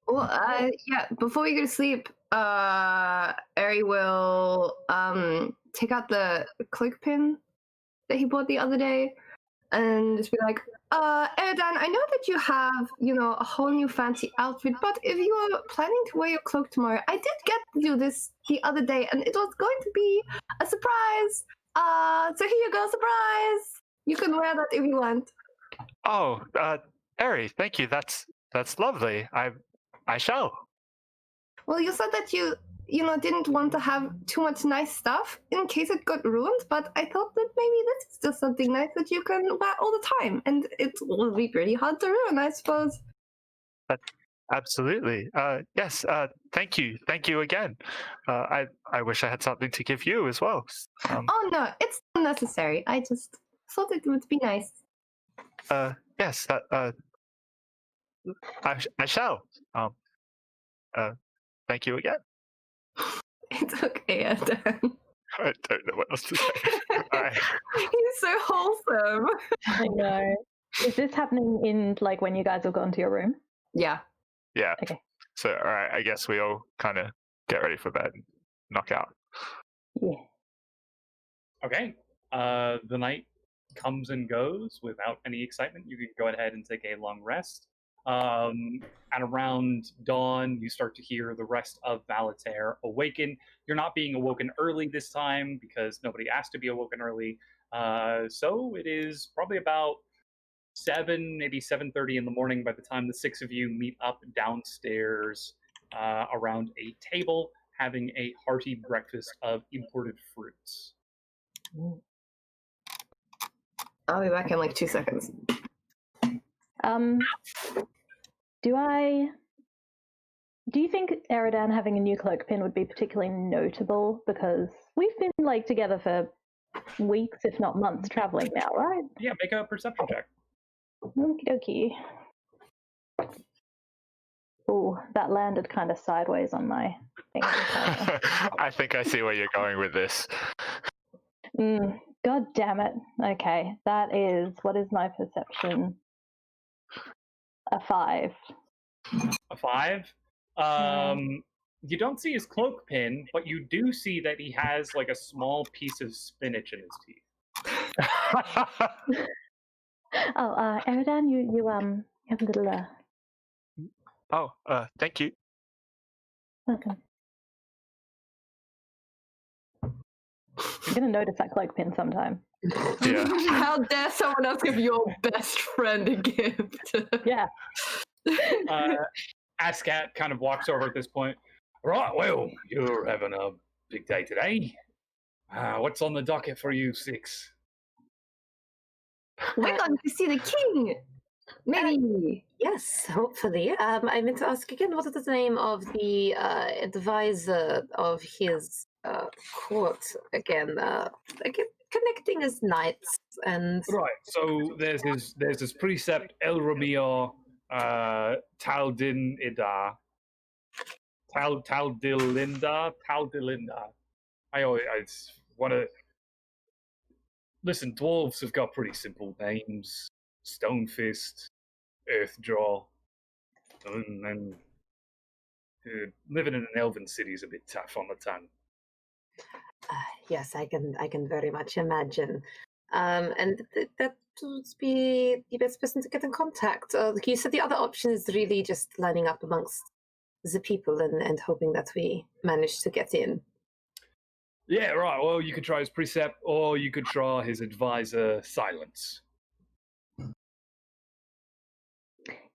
Well, yeah, before we go to sleep, Aery will take out the cloak pin that he bought the other day and just be like, Eredan, I know that you have, a whole new fancy outfit, but if you are planning to wear your cloak tomorrow, I did get you this the other day, and it was going to be a surprise. So here you go, surprise! You can wear that if you want. Oh, Aery, thank you. That's lovely. I shall. Well, you said that you didn't want to have too much nice stuff in case it got ruined, but I thought that maybe this is just something nice that you can wear all the time, and it will be pretty hard to ruin, I suppose. Absolutely. Yes. Thank you. Thank you again. I wish I had something to give you as well. Oh no, it's not necessary. I just thought it would be nice. Yes. I shall. Thank you again. It's okay, Eredan. I don't know what else to say. He's so wholesome. I know. Is this happening in like when you guys have gone to your room? Yeah. Yeah. Okay. So, all right. I guess we all kind of get ready for bed and knock out. Yeah. Okay. The night comes and goes without any excitement. You can go ahead and take a long rest. At around dawn, you start to hear the rest of Valater awaken. You're not being awoken early this time because nobody asked to be awoken early. So it is probably about 7, maybe 7:30 in the morning by the time the 6 of you meet up downstairs around a table having a hearty breakfast of imported fruits. I'll be back in like 2 seconds. Do you think Eredan having a new cloak pin would be particularly notable? Because we've been like together for weeks, if not months, traveling now, right? Yeah, make a perception check. Okie dokie. Ooh, that landed kind of sideways on my thing. I think I see where you're going with this. God damn it. Okay, that is, what is my perception? A 5. A 5? You don't see his cloak pin, but you do see that he has like a small piece of spinach in his teeth. Oh, Eredan, you have a little Oh, thank you. welcome. You're gonna notice that cloak pin sometime. Yeah. How dare someone else give your best friend a gift? Yeah. Ascat kind of walks over at this point. Right, well, you're having a big day today. What's on the docket for you 6? We're going to see the king. Maybe. Yes, hopefully. I meant to ask again, what is the name of the advisor of his court again? Connecting his knights and... Right, so there's this precept Elromir Taldilinda. I want to... Listen, dwarves have got pretty simple names. Stonefist, Earthdraw, and living in an elven city is a bit tough on the tongue. Yes, I can very much imagine. And that would be the best person to get in contact. You said the other option is really just lining up amongst the people and hoping that we manage to get in. Yeah, right. Well, you could try his precept, or you could try his advisor, Silence.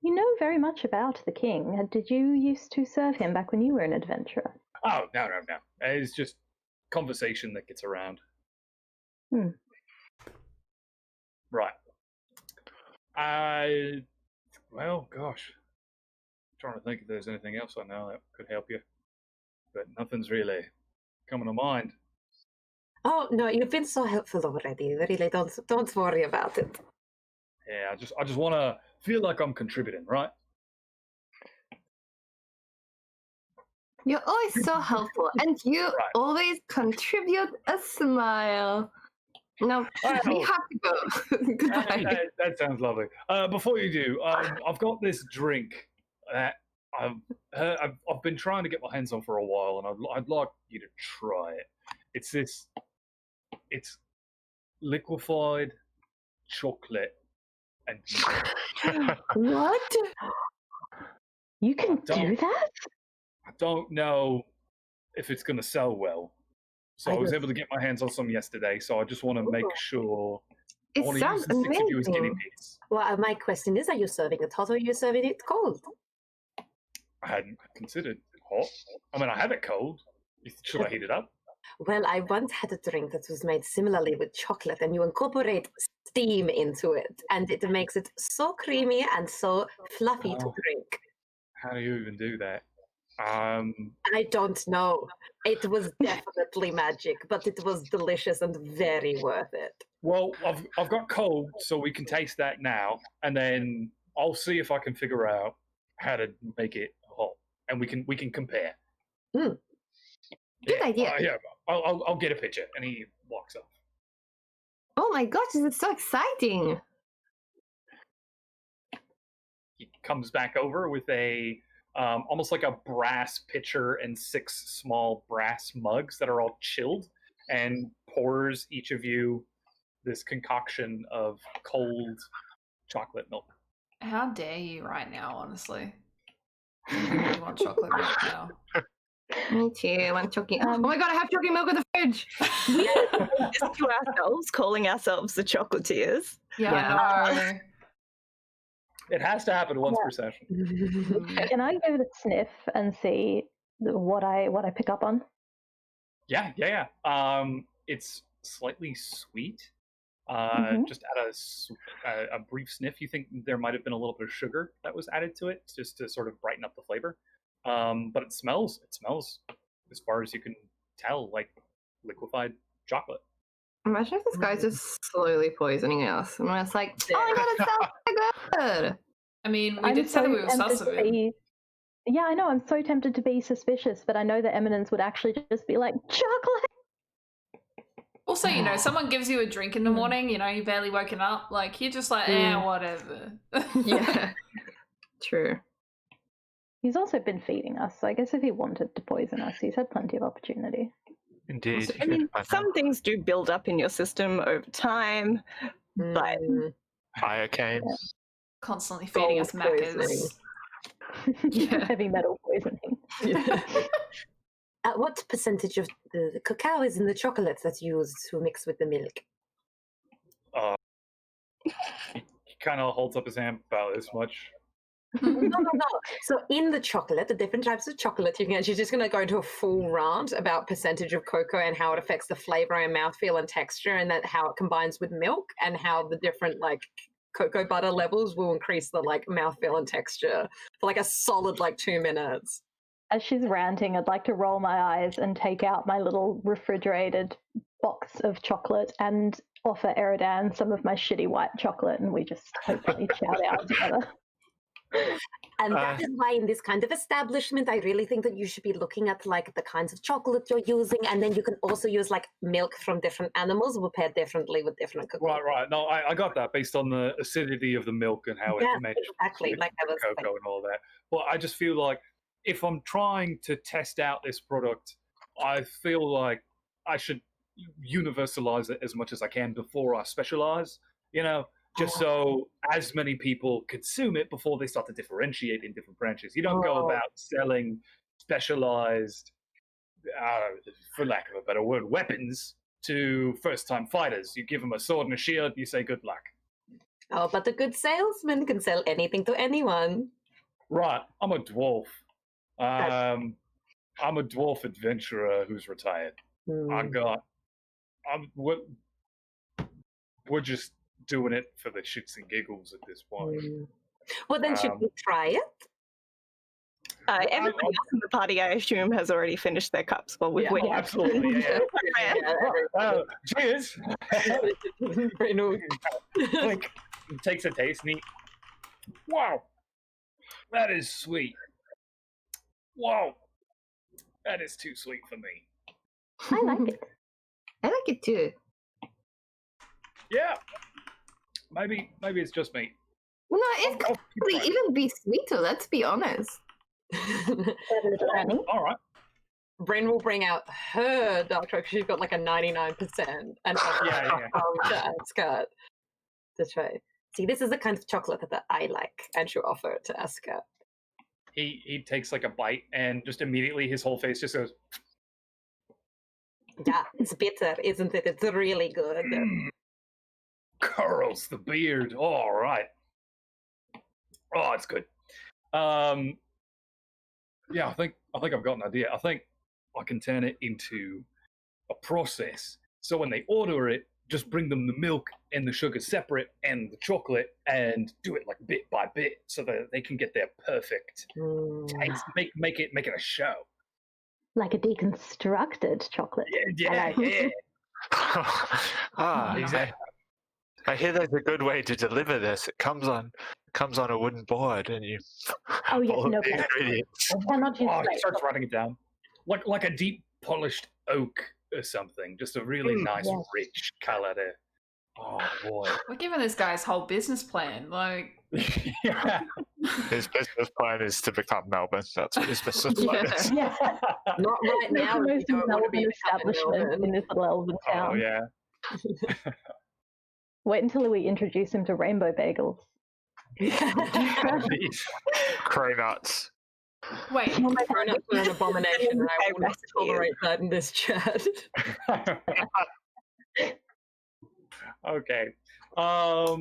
You know very much about the king. Did you used to serve him back when you were an adventurer? Oh, no. It's just conversation that gets around. Right. Well, gosh. I'm trying to think if there's anything else I know that could help you. But nothing's really coming to mind. Oh, no, you've been so helpful already. Really, don't worry about it. Yeah, I just want to feel like I'm contributing, right? You're always so helpful, and you always contribute a smile. No, we have to go. Goodbye. That sounds lovely. Before you do, I've got this drink that I've been trying to get my hands on for a while, and I'd like you to try it. It's liquefied chocolate and What? You can do that? I don't know if it's going to sell well. So I was able to get my hands on some yesterday, so I just want to make sure. I want to use the 6 of you as guinea pigs. Well, my question is, are you serving it hot or are you serving it cold? I hadn't considered hot. I mean, I have it cold. Should I heat it up? Well, I once had a drink that was made similarly with chocolate, and you incorporate steam into it, and it makes it so creamy and so fluffy to Oh. drink. How do you even do that? I don't know. It was definitely magic, but it was delicious and very worth it. Well, I've got cold, so we can taste that now, and then I'll see if I can figure out how to make it hot, and we can compare. Good idea. Yeah, I'll get a picture, and he walks off. Oh my gosh, this is so exciting. He comes back over with a almost like a brass pitcher and 6 small brass mugs that are all chilled, and pours each of you this concoction of cold chocolate milk. How dare you right now, honestly. I really want chocolate milk now. Me too. I want chocolate. Oh my god, I have chocolate milk in the fridge. Just to ourselves, calling ourselves the Chocolatiers. Yeah, I know. It has to happen once per session. Can I give it a sniff and see what I pick up on? Yeah. It's slightly sweet. Just at a brief sniff, you think there might have been a little bit of sugar that was added to it, just to sort of brighten up the flavor. But it smells, as far as you can tell, like liquefied chocolate. Imagine if this guy's just slowly poisoning us. And it's like, oh my god, it smells so good. I mean, we did say that we were sus of it. Yeah, I know. I'm so tempted to be suspicious, but I know that Eminence would actually just be like, chocolate! Also, you know, someone gives you a drink in the morning, you know, you've barely woken up, like, you're just like, whatever. Yeah, true. He's also been feeding us, so I guess if he wanted to poison us, he's had plenty of opportunity. Indeed. I mean, some things do build up in your system over time, but Fire canes. Constantly feeding us macas. Heavy metal poisoning. What percentage of the cacao is in the chocolate that's used to mix with the milk? He kind of holds up his hand about this much. No. So in the chocolate, the different types of chocolate you can get, she's just going to go into a full rant about percentage of cocoa and how it affects the flavor and mouthfeel and texture, and that how it combines with milk, and how the different like cocoa butter levels will increase the like mouthfeel and texture for like a solid like 2 minutes. As she's ranting, I'd like to roll my eyes and take out my little refrigerated box of chocolate and offer Eredan some of my shitty white chocolate, and we just hopefully shout out together. And that is why in this kind of establishment, I really think that you should be looking at like the kinds of chocolate you're using, and then you can also use like milk from different animals prepared differently with different cooking. Right. No, I got that based on the acidity of the milk and how it makes exactly like that was cocoa and all that. But I just feel like if I'm trying to test out this product, I feel like I should universalize it as much as I can before I specialize, you know, just so as many people consume it before they start to differentiate in different branches. You don't go about selling specialized, for lack of a better word, weapons to first-time fighters. You give them a sword and a shield, you say good luck. Oh, but a good salesman can sell anything to anyone. Right, I'm a dwarf. I'm a dwarf adventurer who's retired. We're just doing it for the shits and giggles at this point. Well, then should we try it? Everybody else in the party, I assume, has already finished their cups while we've waited. Absolutely, cheers! Like, he takes a taste and wow, that is sweet. Wow, that is too sweet for me. I like it. I like it too. Yeah, maybe it's just me. No, it could probably even be sweeter, let's be honest. All right. Bryn will bring out her dark chocolate. She's got like a 99%. And to Aska to try. See, this is the kind of chocolate that I like, and she'll offer it to Aska. He takes like a bite, and just immediately his whole face just goes. Yeah, it's bitter, isn't it? It's really good. Curls the beard. All right. Oh, it's good. Yeah, I think I've got an idea. I think I can turn it into a process. So when they order it, just bring them the milk and the sugar separate and the chocolate, and do it like bit by bit, so that they can get their perfect taste. Make it a show. Like a deconstructed chocolate. Yeah. Exactly. I hear there's a good way to deliver this. It comes on a wooden board, and you. Oh yes, all no. the ingredients. I cannot use He starts writing it down, like a deep polished oak or something. Just a really nice, rich color there. Oh boy! We're giving this guy's whole business plan. Like, Yeah. His business plan is to become Melbourne. That's what his business plan is. Yeah. Not right now. The If most you don't want to be Melbourne establishment in this little elven town. Oh yeah. Wait until we introduce him to rainbow bagels. Crow nuts. wait, Grown-ups are an abomination, and I will not tolerate that in this chat. Okay. All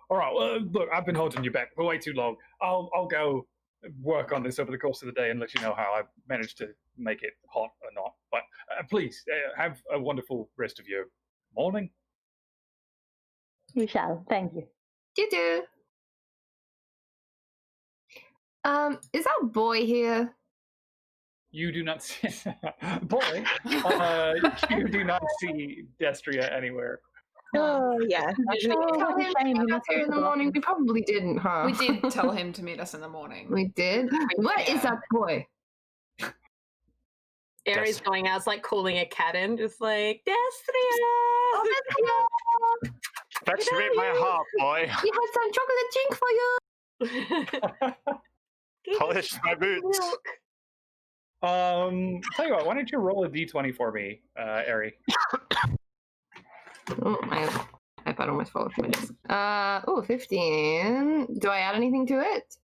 right. Well, look, I've been holding you back for way too long. I'll go work on this over the course of the day and let you know how I managed to make it hot or not. But please have a wonderful rest of your morning. You shall. Thank you. You do. Is our boy here? You do not see, boy. You do not see Destria anywhere. Oh, yeah. Did we tell him to meet us here in the morning? We probably didn't, huh? we did tell him to meet us in the morning. We did? Where is that boy? Aery's going out, like calling a cat in, just like, Destria! Fetch me my heart, boy. We have some chocolate drink for you. Polish my boots. Tell you what, why don't you roll a d20 for me, Aery? Oh, my iPad almost fell off my desk. 15. Do I add anything to it?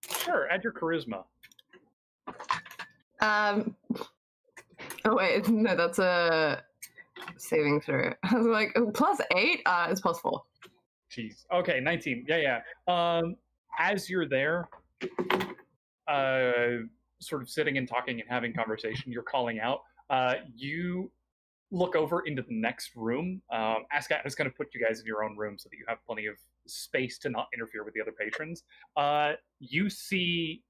Sure, add your charisma. Oh wait, no, that's a saving throw. I was like, oh, +8? It's +4. Jeez. Okay, 19. Yeah. As you're there, sort of sitting and talking and having conversation, you're calling out. You look over into the next room. Askat is going to put you guys in your own room so that you have plenty of space to not interfere with the other patrons. You see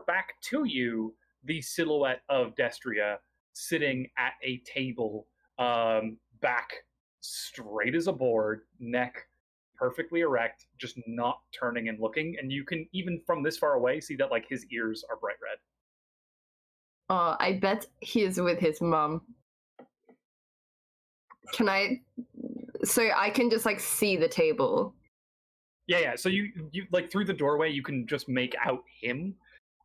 back to you the silhouette of Destria sitting at a table, back straight as a board, neck perfectly erect, just not turning and looking. And you can, even from this far away, see that like his ears are bright red. Oh, I bet he is with his mom. Can I? So I can just like see the table. Yeah. So you like through the doorway, you can just make out him.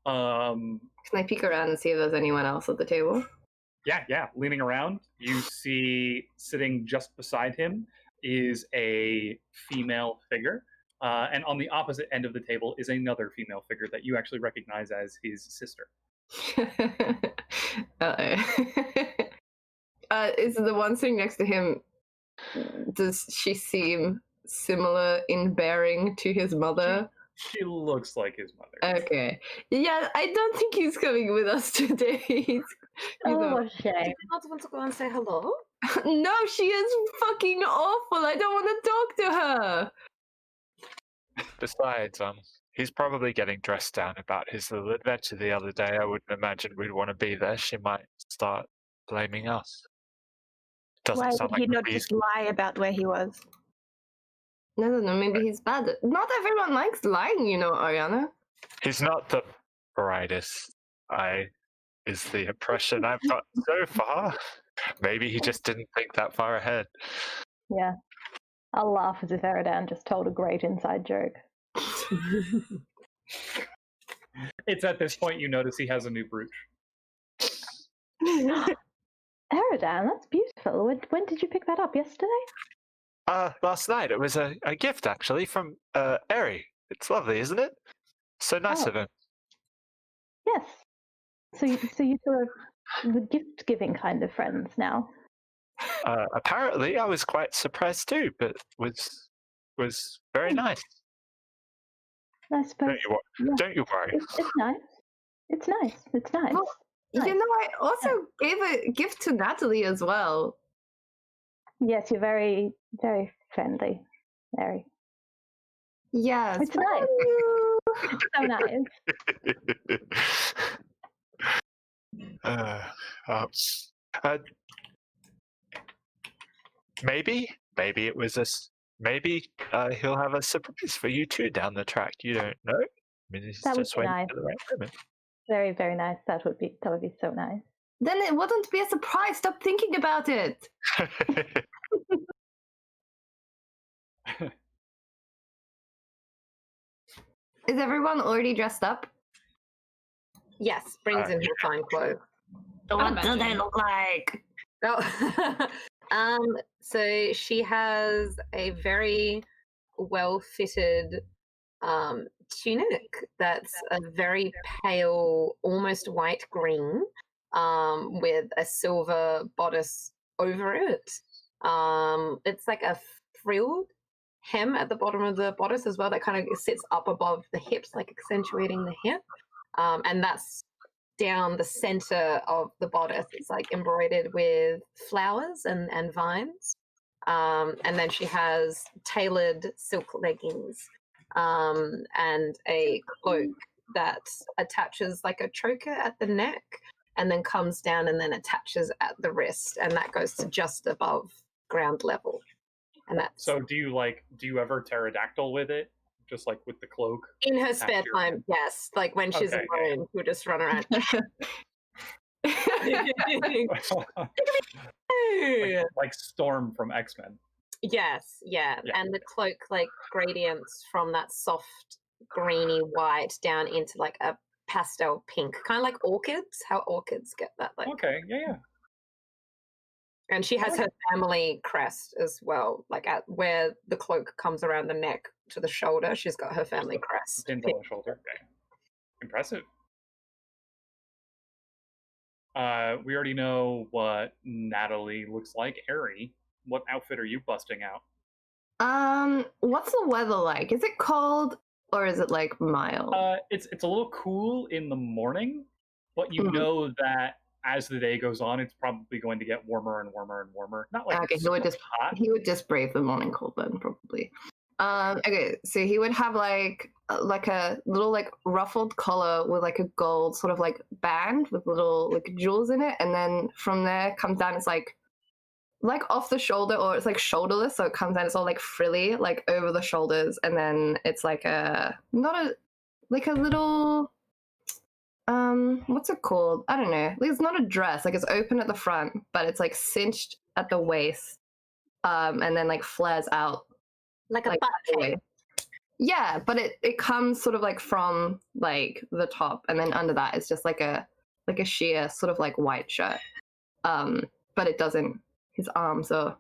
Can I peek around and see if there's anyone else at the table? Yeah. Leaning around, you see sitting just beside him is a female figure. And on the opposite end of the table is another female figure that you actually recognize as his sister. Is the one sitting next to him, does she seem similar in bearing to his mother? She looks like his mother. Okay. Yeah, I don't think he's coming with us today. What a shame. Do you not want to go and say hello? No, she is fucking awful. I don't want to talk to her. Besides, he's probably getting dressed down about his little adventure the other day. I wouldn't imagine we'd want to be there. She might start blaming us. Doesn't Why sound would he like not just lie about where he was? No, maybe he's bad. Not everyone likes lying, you know, Oriana. He's not the brightest. Is the impression I've got so far. Maybe he just didn't think that far ahead. Yeah. I'll laugh as if Eredan just told a great inside joke. It's at this point you notice he has a new brooch. Eredan, that's beautiful. When did you pick that up? Yesterday? Last night. It was a gift, actually, from Aery. It's lovely, isn't it? So nice of him. Yes. So you sort of the gift-giving kind of friends now. Apparently, I was quite surprised too, but was very nice. I suppose. Yeah. Don't you worry. It's nice. It's nice. It's nice. Well, Nice. you know, I also gave a gift to Natalie as well. Yes, you're very, very friendly, Aery. Yes. It's nice. So nice. Maybe it was maybe he'll have a surprise for you too down the track. You don't know. I mean, he's That would just be waiting nice. for the right moment. Very, very nice. That would be so nice. Then it wouldn't be a surprise. Stop thinking about it. Is everyone already dressed up? Yes, brings in her fine clothes. What do they look like? Oh. So she has a very well-fitted tunic that's a very pale, almost white green, with a silver bodice over it. It's like a frilled hem at the bottom of the bodice as well that kind of sits up above the hips, like accentuating the hip. And that's down the center of the bodice. It's like embroidered with flowers and vines. And then she has tailored silk leggings and a cloak that attaches like a choker at the neck and then comes down and then attaches at the wrist, and that goes to just above ground level. And that's So do you ever pterodactyl with it? Just like with the cloak? in her spare time, yes. Like when she's Okay, alone, she'll just run around. like Storm from X-Men. Yes, yeah. And the cloak like gradients from that soft greeny white down into like a pastel pink, kind of like orchids, how orchids get that like. Okay, yeah. And she has her family crest as well, like at where the cloak comes around the neck to the shoulder, she's got her family crest. Pins on the shoulder. Okay. Impressive. We already know what Natalie looks like. Aery, what outfit are you busting out? What's the weather like? Is it cold or is it like mild? It's a little cool in the morning, but you know that as the day goes on, it's probably going to get warmer and warmer and warmer. Not like okay, he would just brave the morning cold then, probably. Okay, so he would have like a little like ruffled collar with like a gold sort of like band with little like jewels in it, and then from there comes down. It's like off the shoulder, or it's like shoulderless, so it comes down. It's all like frilly, like over the shoulders, and then it's like a little what's it called? I don't know. It's not a dress. Like it's open at the front, but it's like cinched at the waist, and then like flares out. Like a butt cape. Yeah, but it comes sort of like from like the top, and then under that is just like a sheer sort of like white shirt. But it doesn't. His arms are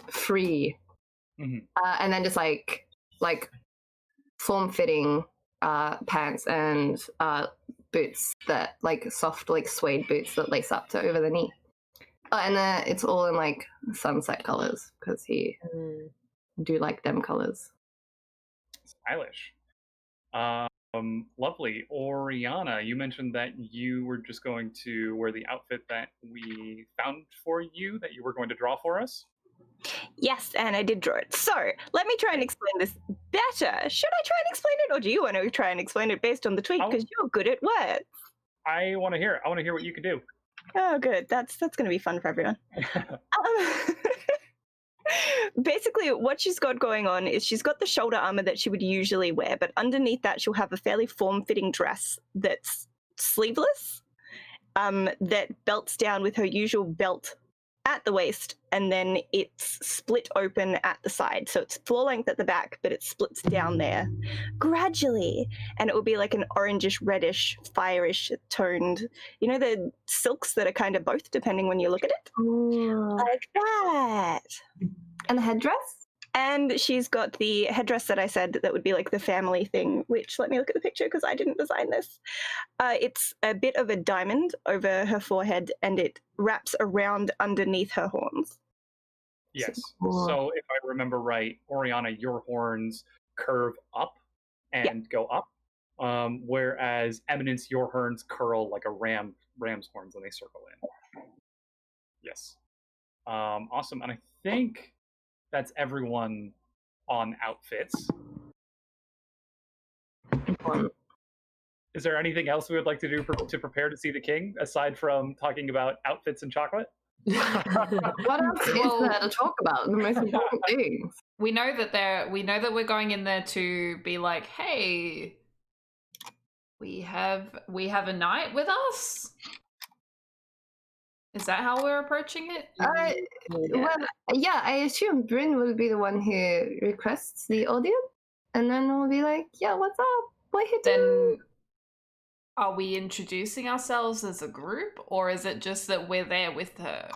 free, and then just like form-fitting pants and boots that like soft like suede boots that lace up to over the knee. And it's all in like sunset colors because he do like them colors. Stylish. Lovely. Oriana, you mentioned that you were just going to wear the outfit that we found for you, that you were going to draw for us. Yes, and I did draw it. So let me try and explain this better. Should I try and explain it, or do you want to try and explain it based on the tweet? Because you're good at words. I want to hear it. I want to hear what you can do. Oh, good. That's going to be fun for everyone. Basically, what she's got going on is she's got the shoulder armor that she would usually wear, but underneath that she'll have a fairly form-fitting dress that's sleeveless, that belts down with her usual belt at the waist, and then it's split open at the side. So it's floor length at the back, but it splits down there gradually, and it will be like an orangish, reddish, fire-ish toned, you know, the silks that are kind of both depending when you look at it. Like that. And the headdress? And she's got the headdress that I said that would be like the family thing, which, let me look at the picture because I didn't design this. It's a bit of a diamond over her forehead, and it wraps around underneath her horns. Yes. So if I remember right, Oriana, your horns curve up and go up. Whereas Eminence, your horns curl like a ram's horns and they circle in. Yes. Awesome. And I think that's everyone on outfits. Is there anything else we would like to do to prepare to see the king, aside from talking about outfits and chocolate? What else is there to talk about? The most important things. We know that we're going in there to be like, hey, we have a knight with us. Is that how we're approaching it? Well, yeah, I assume Bryn will be the one who requests the audience, and then we'll be like, yeah, what's up? What you Then are we introducing ourselves as a group, or is it just that we're there with her?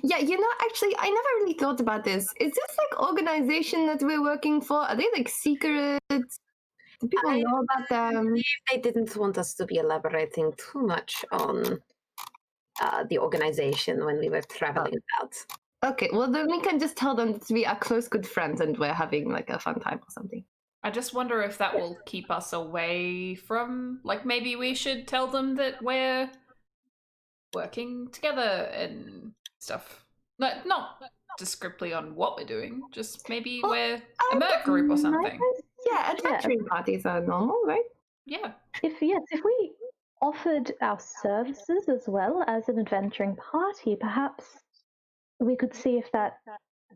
Yeah, actually, I never really thought about this. Is this like organization that we're working for? Are they like secret? Do people know about them? They didn't want us to be elaborating too much on the organization when we were traveling about. Okay, well then we can just tell them that we are close good friends and we're having like a fun time or something. I just wonder if that will keep us away from, like, maybe we should tell them that we're working together and stuff. Not descriptively on what we're doing, just maybe we're a merc group or something. Yeah, adventuring parties are normal, right? Yeah. If we offered our services as well as an adventuring party, perhaps we could see if that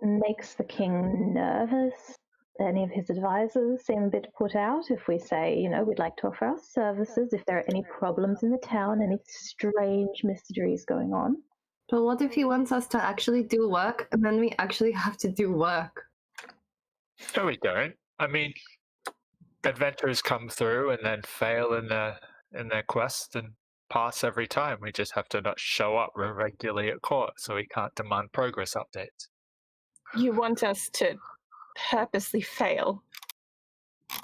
makes the king nervous. Any of his advisors seem a bit put out if we say, we'd like to offer our services, if there are any problems in the town, any strange mysteries going on. But what if he wants us to actually do work and then we actually have to do work? No, we don't. I mean, adventurers come through and then fail in their quest and pass every time. We just have to not show up regularly at court, so we can't demand progress updates. You want us to purposely fail? I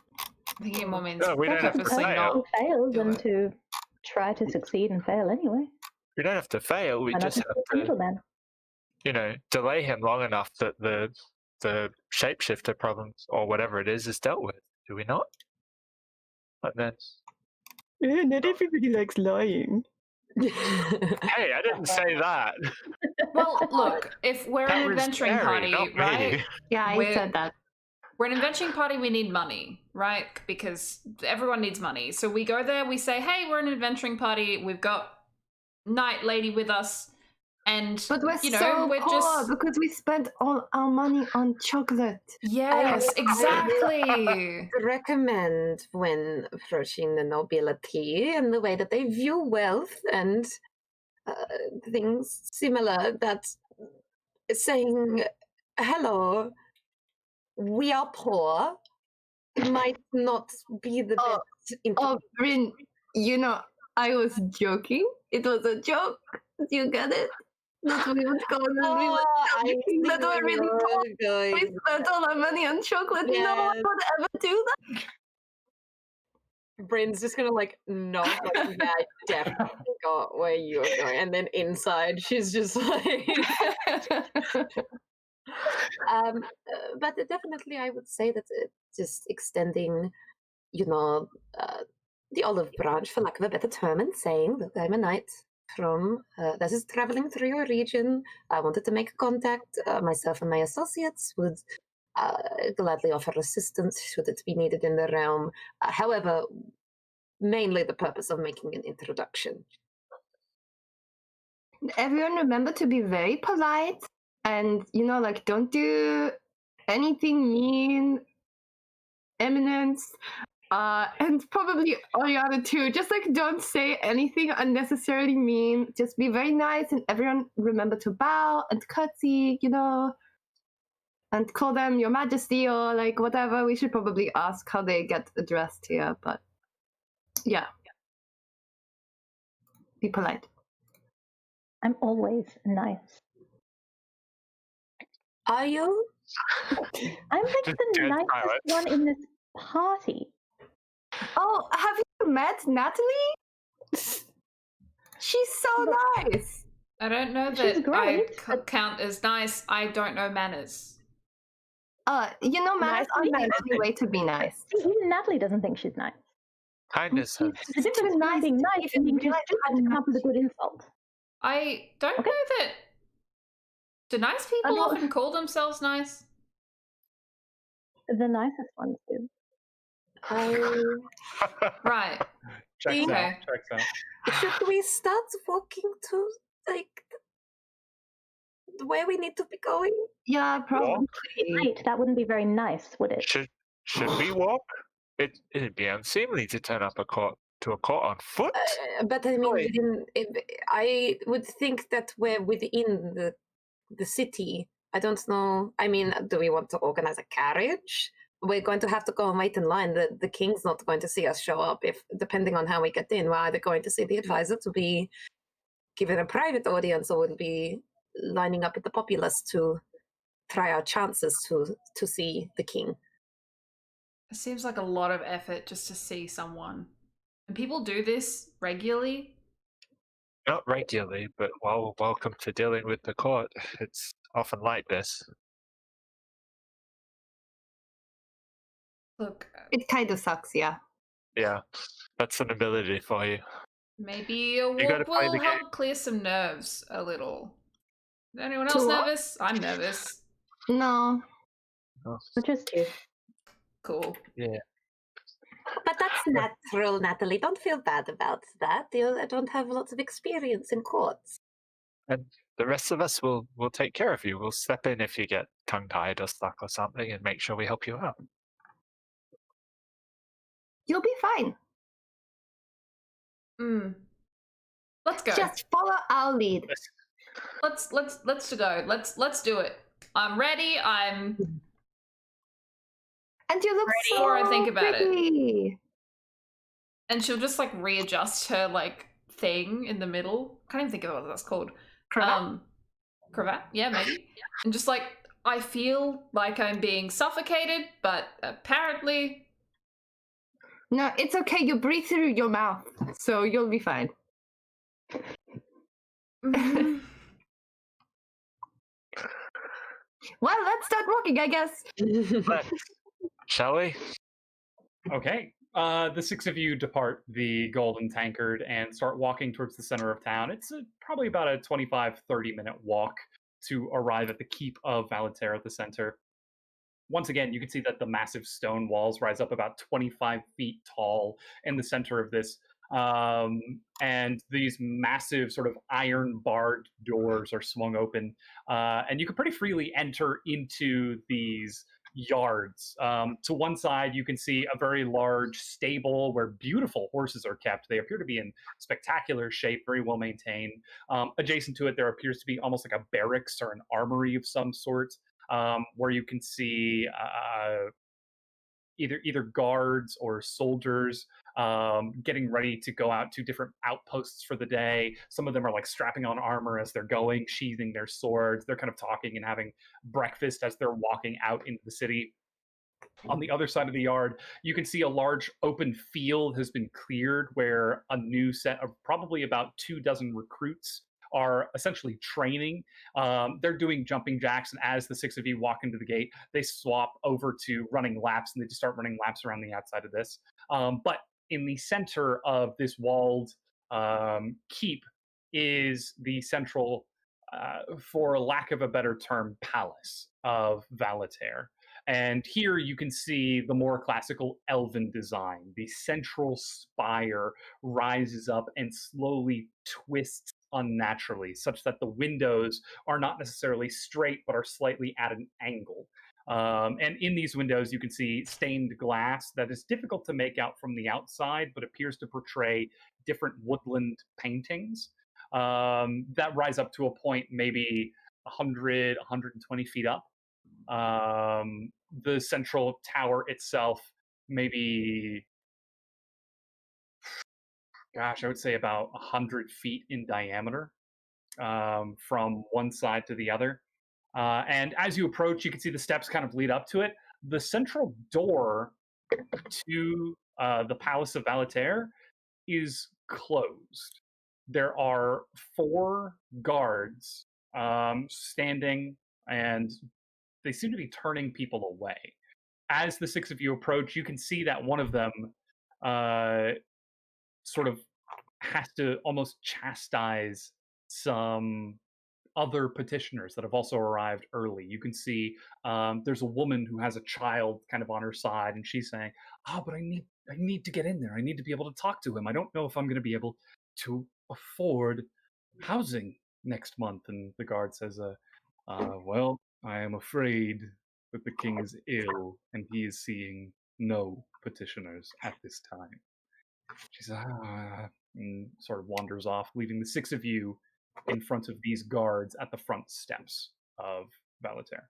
think it more means No, we don't have to purposely fail. not. To fail do than it. to try to succeed and fail anyway. We don't have to fail. We Why not just have be simple to, then? delay him long enough that the shapeshifter problems or whatever it is dealt with. Do we not? And then, Not everybody likes lying. hey, I didn't say that. Well, look, if we're That an was adventuring Aery, party, not me. right? Yeah, I We're- said that. We're an adventuring party, we need money, right? Because everyone needs money. So we go there, we say, hey, we're an adventuring party, we've got Night Lady with us, and, But we're we're poor just... because we spent all our money on chocolate. Yes, exactly. Recommend when approaching the nobility and the way that they view wealth and things similar, that saying, hello, we are poor, might not be the best. Oh, Bryn, I was joking. It was a joke. You get it? That we would go and we would that we're really poor. We spent all our money on chocolate. Yes. No one would ever do that. Bryn's just gonna nod, yeah, I definitely got where you were going, and then inside she's just like. But definitely, I would say that just extending, the olive branch, for lack of a better term, and saying that I'm a knight from that is traveling through your region. I wanted to make contact. Myself and my associates would gladly offer assistance should it be needed in the realm. However, mainly the purpose of making an introduction. Everyone remember to be very polite and, don't do anything mean. Eminence, and probably Oriana too. Just don't say anything unnecessarily mean. Just be very nice, and everyone remember to bow and curtsy, and call them Your Majesty or whatever. We should probably ask how they get addressed here, but yeah, be polite. I'm always nice. Are you? I'm the Good nicest pilot. one in this party. Oh, have you met Natalie? She's so nice. I don't know She's that I great, but- count as nice. I don't know manners. Manners Nice aren't the manners. only way to be nice. See, even Natalie doesn't think she's nice. Kindness has The difference between nice being nice if and you being too realize stupid how to come much- up with a good insult. I don't Okay. know that. Do nice people don't- often call themselves nice? The nicest ones do. Right. Checks Okay. out. Checks out. Should we start walking to like where we need to be going? Yeah, probably. Wait, that wouldn't be very nice, would it? Should we walk? It'd be unseemly to turn up to a court on foot. But I mean, Wait. I would think that we're within the city. I don't know. I mean, do we want to organize a carriage? We're going to have to go and wait in line. The king's not going to see us show up. If depending on how we get in, we're either going to see the advisor to be given a private audience, or we'll be lining up with the populace to try our chances to see the king. It seems like a lot of effort just to see someone. And people do this regularly. Not regularly, but welcome to dealing with the court. It's often like this. Look, It kind of sucks, yeah. Yeah, that's an ability for you. maybe a gotta walk play will the game. help clear some nerves a little. Is anyone To else what? nervous? I'm nervous. No. Just you. Cool. But that's natural, Natalie. Don't feel bad about that. I don't have lots of experience in courts. And the rest of us will take care of you. We'll step in if you get tongue-tied or stuck or something and make sure we help you out. You'll be fine. Let's go. Just follow our lead. Let's go. Let's do it. I'm ready. I'm And you look so Before I think about it. pretty. and she'll just like readjust her like thing in the middle. Can't even think of what that's called. Cravat? Cravat? Yeah, maybe. And just like I feel like I'm being suffocated, but apparently No, it's okay. You breathe through your mouth, so you'll be fine. Well, let's start walking, I guess. Let's, shall we? Okay. The six of you depart the Golden Tankard and start walking towards the center of town. It's probably about a 25, 30-minute walk to arrive at the Keep of Valater at the center. Once again, you can see that the massive stone walls rise up about 25 feet tall in the center of this. And these massive sort of iron barred doors are swung open. And you can pretty freely enter into these yards. To one side, you can see a very large stable where beautiful horses are kept. They appear to be in spectacular shape, very well maintained. Adjacent to it, there appears to be almost like a barracks or an armory of some sort, where you can see either guards or soldiers getting ready to go out to different outposts for the day. Some of them are like strapping on armor as they're going, sheathing their swords. They're kind of talking and having breakfast as they're walking out into the city. On the other side of the yard, you can see a large open field has been cleared where a new set of probably about 24 recruits are essentially training. They're doing jumping jacks, and as the six of you walk into the gate, they swap over to running laps, and they just start running laps around the outside of this. But in the center of this walled keep is the central, for lack of a better term, palace of Valater. And here you can see the more classical elven design. The central spire rises up and slowly twists unnaturally, such that the windows are not necessarily straight, but are slightly at an angle. And in these windows, you can see stained glass that is difficult to make out from the outside, but appears to portray different woodland paintings that rise up to a point maybe 100, 120 feet up. The central tower itself, maybe, gosh, I would say about 100 feet in diameter from one side to the other. And as you approach, you can see the steps kind of lead up to it. The central door to the Palace of Valater is closed. There are 4 guards standing, and they seem to be turning people away. As the six of you approach, you can see that one of them sort of has to almost chastise some other petitioners that have also arrived early. You can see there's a woman who has a child kind of on her side, and she's saying, but I need to get in there. I need to be able to talk to him. I don't know if I'm going to be able to afford housing next month. And the guard says, well, I am afraid that the king is ill, and he is seeing no petitioners at this time. She says, and sort of wanders off, leaving the six of you in front of these guards at the front steps of Valater.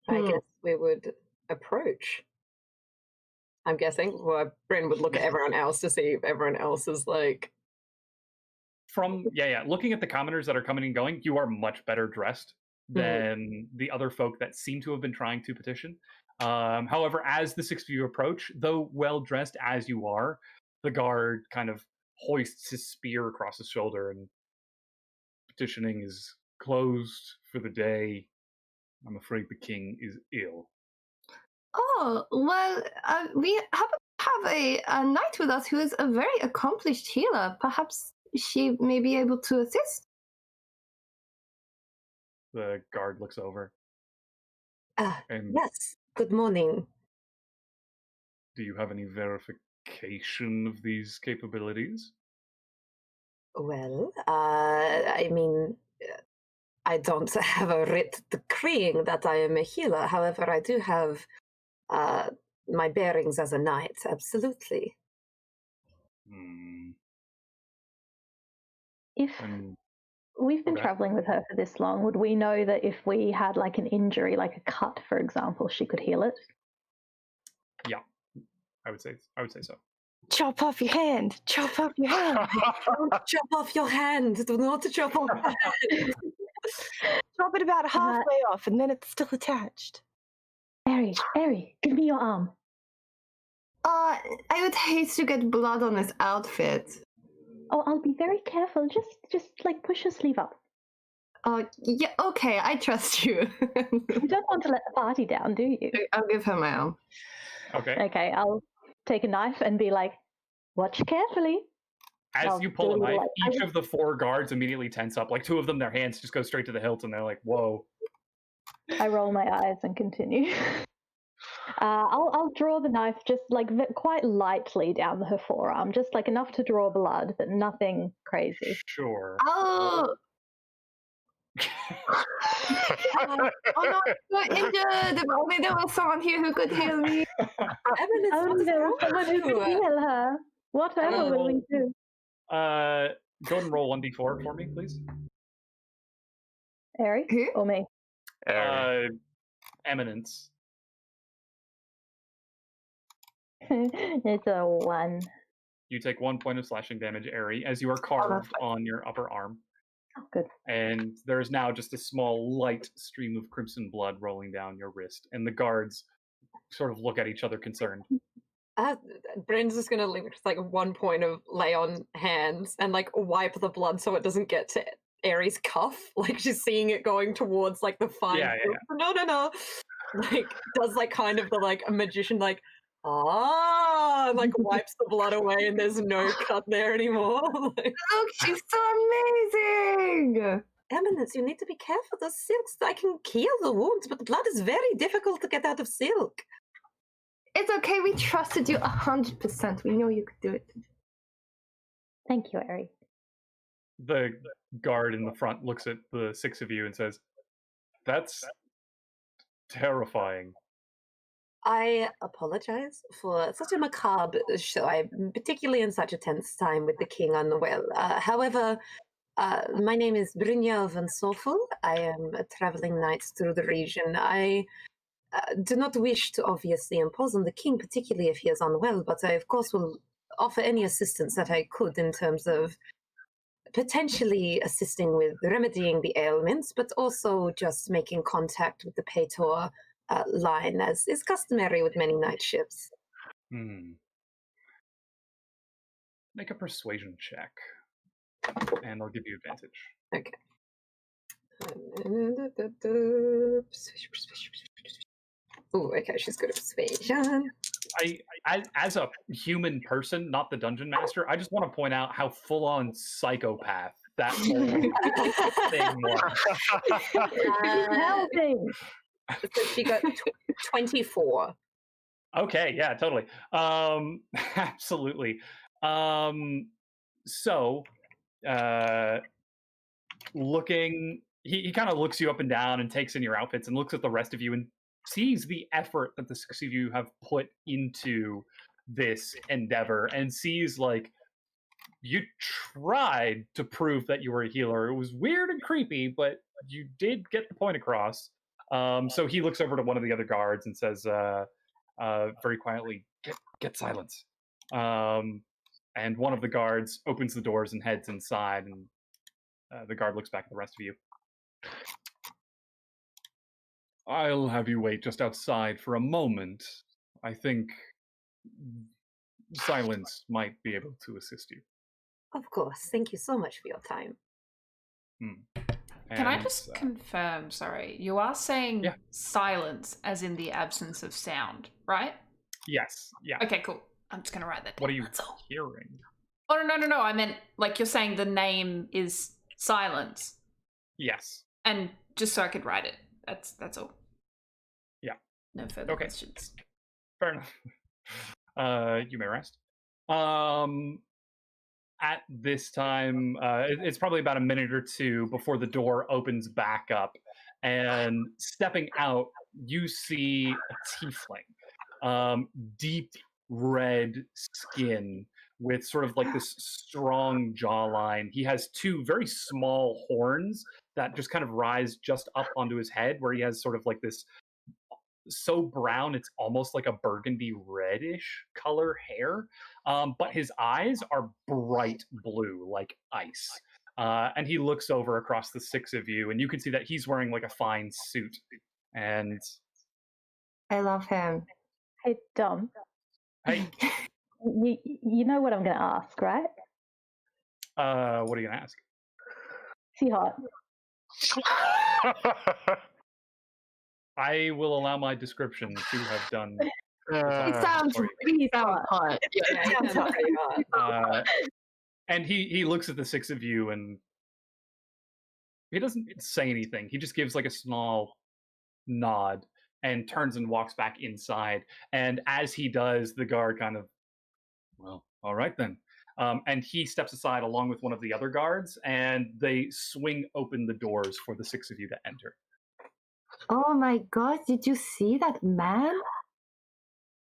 I guess we would approach. I'm guessing. Well, Bryn would look at everyone else to see if everyone else is like... Looking at the commoners that are coming and going, you are much better dressed than the other folk that seem to have been trying to petition. However, as the six of you approach, though well-dressed as you are, the guard kind of hoists his spear across his shoulder, and petitioning is closed for the day. I'm afraid the king is ill. Oh, well, we have a knight with us who is a very accomplished healer. Perhaps she may be able to assist. The guard looks over. Yes, good morning. Do you have any verification of these capabilities? Well, I mean, I don't have a writ decreeing that I am a healer. However, I do have my bearings as a knight, absolutely. If we've been traveling with her for this long, would we know that if we had like an injury, like a cut, for example, she could heal it? Yeah, I would say so. Chop off your hand. Chop off your hand. Don't chop off your hand. Do not chop off your hand. Chop it about halfway off, and then it's still attached. Aery, give me your arm. I would hate to get blood on this outfit. Oh, I'll be very careful. Just like push your sleeve up. Yeah, okay, I trust you. You don't want to let the party down, do you? I'll give her my arm. Okay, I'll take a knife and be like, watch carefully. As you pull a knife, each of the four guards immediately tense up. Like two of them, their hands just go straight to the hilt, and they're like, whoa. I roll my eyes and continue. I'll draw the knife just like quite lightly down her forearm, just like enough to draw blood, but nothing crazy. Sure. Oh! Oh no, I'm injured! If only there was someone here who could heal me. Only there was someone who could heal her. Whatever will we do? Go ahead and roll 1d4 for me, please. Aery? Or me? Eminence. It's a 1. You take 1 point of slashing damage, Aery, as you are carved on your upper arm. Oh, good. And there is now just a small, light stream of crimson blood rolling down your wrist, and the guards sort of look at each other concerned. Bryn's just gonna leave like 1 point of lay on hands and like wipe the blood so it doesn't get to Aery's cuff. Like she's seeing it going towards like the fine. Yeah. No. Like does like kind of the like a magician like like wipes the blood away and there's no cut there anymore. Like, look, she's so amazing! Eminence, you need to be careful. The silks, I can heal the wounds, but blood is very difficult to get out of silk. It's okay, we trusted you 100%. We know you could do it. Thank you, Aery. The guard in the front looks at the six of you and says, "That's terrifying." I apologize for such a macabre show. I'm particularly in such a tense time with the king unwell. However, my name is Brynjael van Soffel. I am a traveling knight through the region. I do not wish to obviously impose on the king, particularly if he is unwell, but I, of course, will offer any assistance that I could in terms of potentially assisting with remedying the ailments, but also just making contact with the Pator line, as is customary with many night ships. Make a persuasion check, and I'll give you advantage. Okay. Oh, okay, she's good at persuasion. As a human person, not the dungeon master, I just want to point out how full-on psychopath that whole thing was. Helping. So she got 24. Okay, yeah, totally. Absolutely. So, looking, he kind of looks you up and down and takes in your outfits and looks at the rest of you and sees the effort that the six of you have put into this endeavor and sees, like, you tried to prove that you were a healer. It was weird and creepy, but you did get the point across. So he looks over to one of the other guards and says, very quietly, get silence. And one of the guards opens the doors and heads inside, and the guard looks back at the rest of you. I'll have you wait just outside for a moment. I think silence might be able to assist you. Of course. Thank you so much for your time. Can I just confirm, sorry, you are saying silence as in the absence of sound, right? Yes, yeah. Okay, cool. I'm just going to write that down. What are you hearing? Oh, no. I meant, like, you're saying the name is silence. Yes. And just so I could write it. That's all. Yeah. No further questions. Fair enough. You may rest. At this time, it's probably about a minute or two before the door opens back up, and stepping out, you see a tiefling, deep red skin with sort of like this strong jawline. He has two very small horns that just kind of rise just up onto his head, where he has sort of like this so brown it's almost like a burgundy reddish color hair, but his eyes are bright blue like ice, and he looks over across the six of you, and you can see that he's wearing like a fine suit. And I love him. Hey, Dom. Hey. You know what I'm going to ask, right? What are you going to ask? Is he hot? I will allow my description to have done. It sounds really hot. Yeah, it sounds pretty hot. And he looks at the six of you, and he doesn't say anything. He just gives like a small nod and turns and walks back inside. And as he does, the guard kind of, well, all right then. And he steps aside along with one of the other guards, and they swing open the doors for the six of you to enter. Oh my god, did you see that man?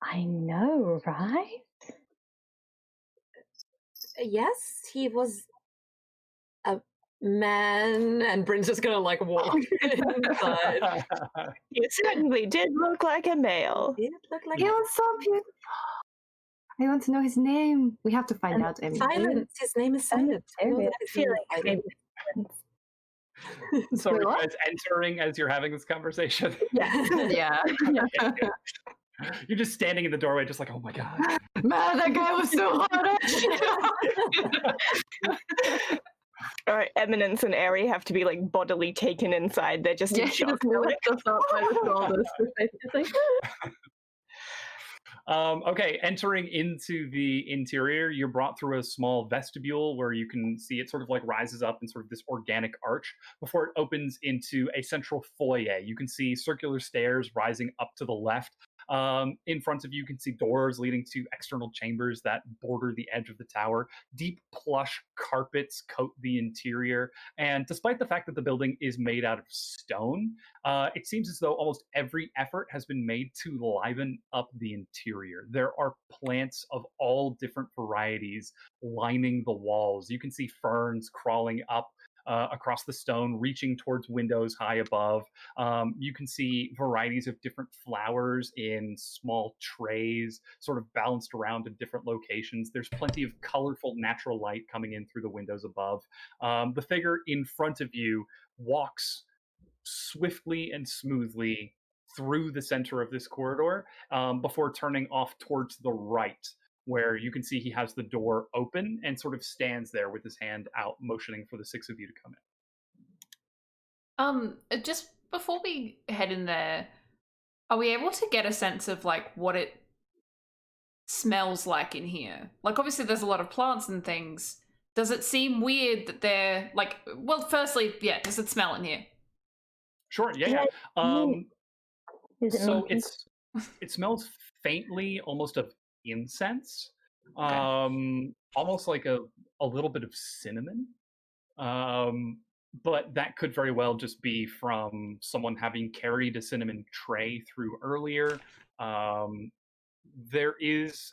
I know, right? Yes, he was a man, and Bryn's just gonna like walk inside. You certainly did look like a male. He looked like He was so beautiful. I want to know his name. We have to find out, Emmy. Silence. His name is Silence. I feel like maybe. So are you guys entering as you're having this conversation? Yeah. You're just standing in the doorway, just like, oh my god. Man, that guy was so hot. All right, Eminence and Aery have to be like bodily taken inside. They're just in shock. lift us up by the shoulders. Okay, entering into the interior, you're brought through a small vestibule where you can see it sort of like rises up in sort of this organic arch before it opens into a central foyer. You can see circular stairs rising up to the left. In front of you, you can see doors leading to external chambers that border the edge of the tower. Deep plush carpets coat the interior, and despite the fact that the building is made out of stone, it seems as though almost every effort has been made to liven up the interior. There are plants of all different varieties lining the walls. You can see ferns crawling up across the stone, reaching towards windows high above. You can see varieties of different flowers in small trays, sort of balanced around in different locations. There's plenty of colorful natural light coming in through the windows above. The figure in front of you walks swiftly and smoothly through the center of this corridor before turning off towards the right, where you can see he has the door open and sort of stands there with his hand out, motioning for the six of you to come in. Just before we head in there, are we able to get a sense of like what it smells like in here? Like, obviously there's a lot of plants and things. Does it seem weird that they're like, well, firstly, yeah, does it smell in here? Sure, yeah. Is it So minty? it smells faintly, almost of incense, Okay. almost like a little bit of cinnamon. But that could very well just be from someone having carried a cinnamon tray through earlier. There is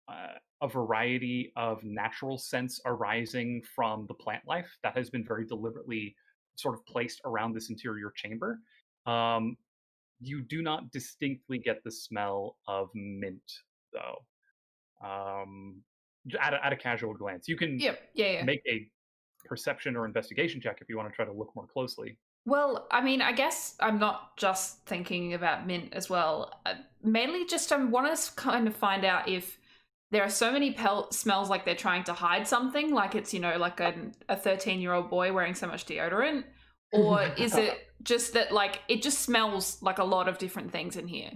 a variety of natural scents arising from the plant life that has been very deliberately sort of placed around this interior chamber. Um, you do not distinctly get the smell of mint, though. At a casual glance, you can Yeah. make a perception or investigation check if you want to try to look more closely. Well, I mean, I guess I'm not just thinking about mint as well. Mainly just I want to kind of find out if there are so many smells like they're trying to hide something, like it's, like a 13-year-old boy wearing so much deodorant, or is it just that like it just smells like a lot of different things in here?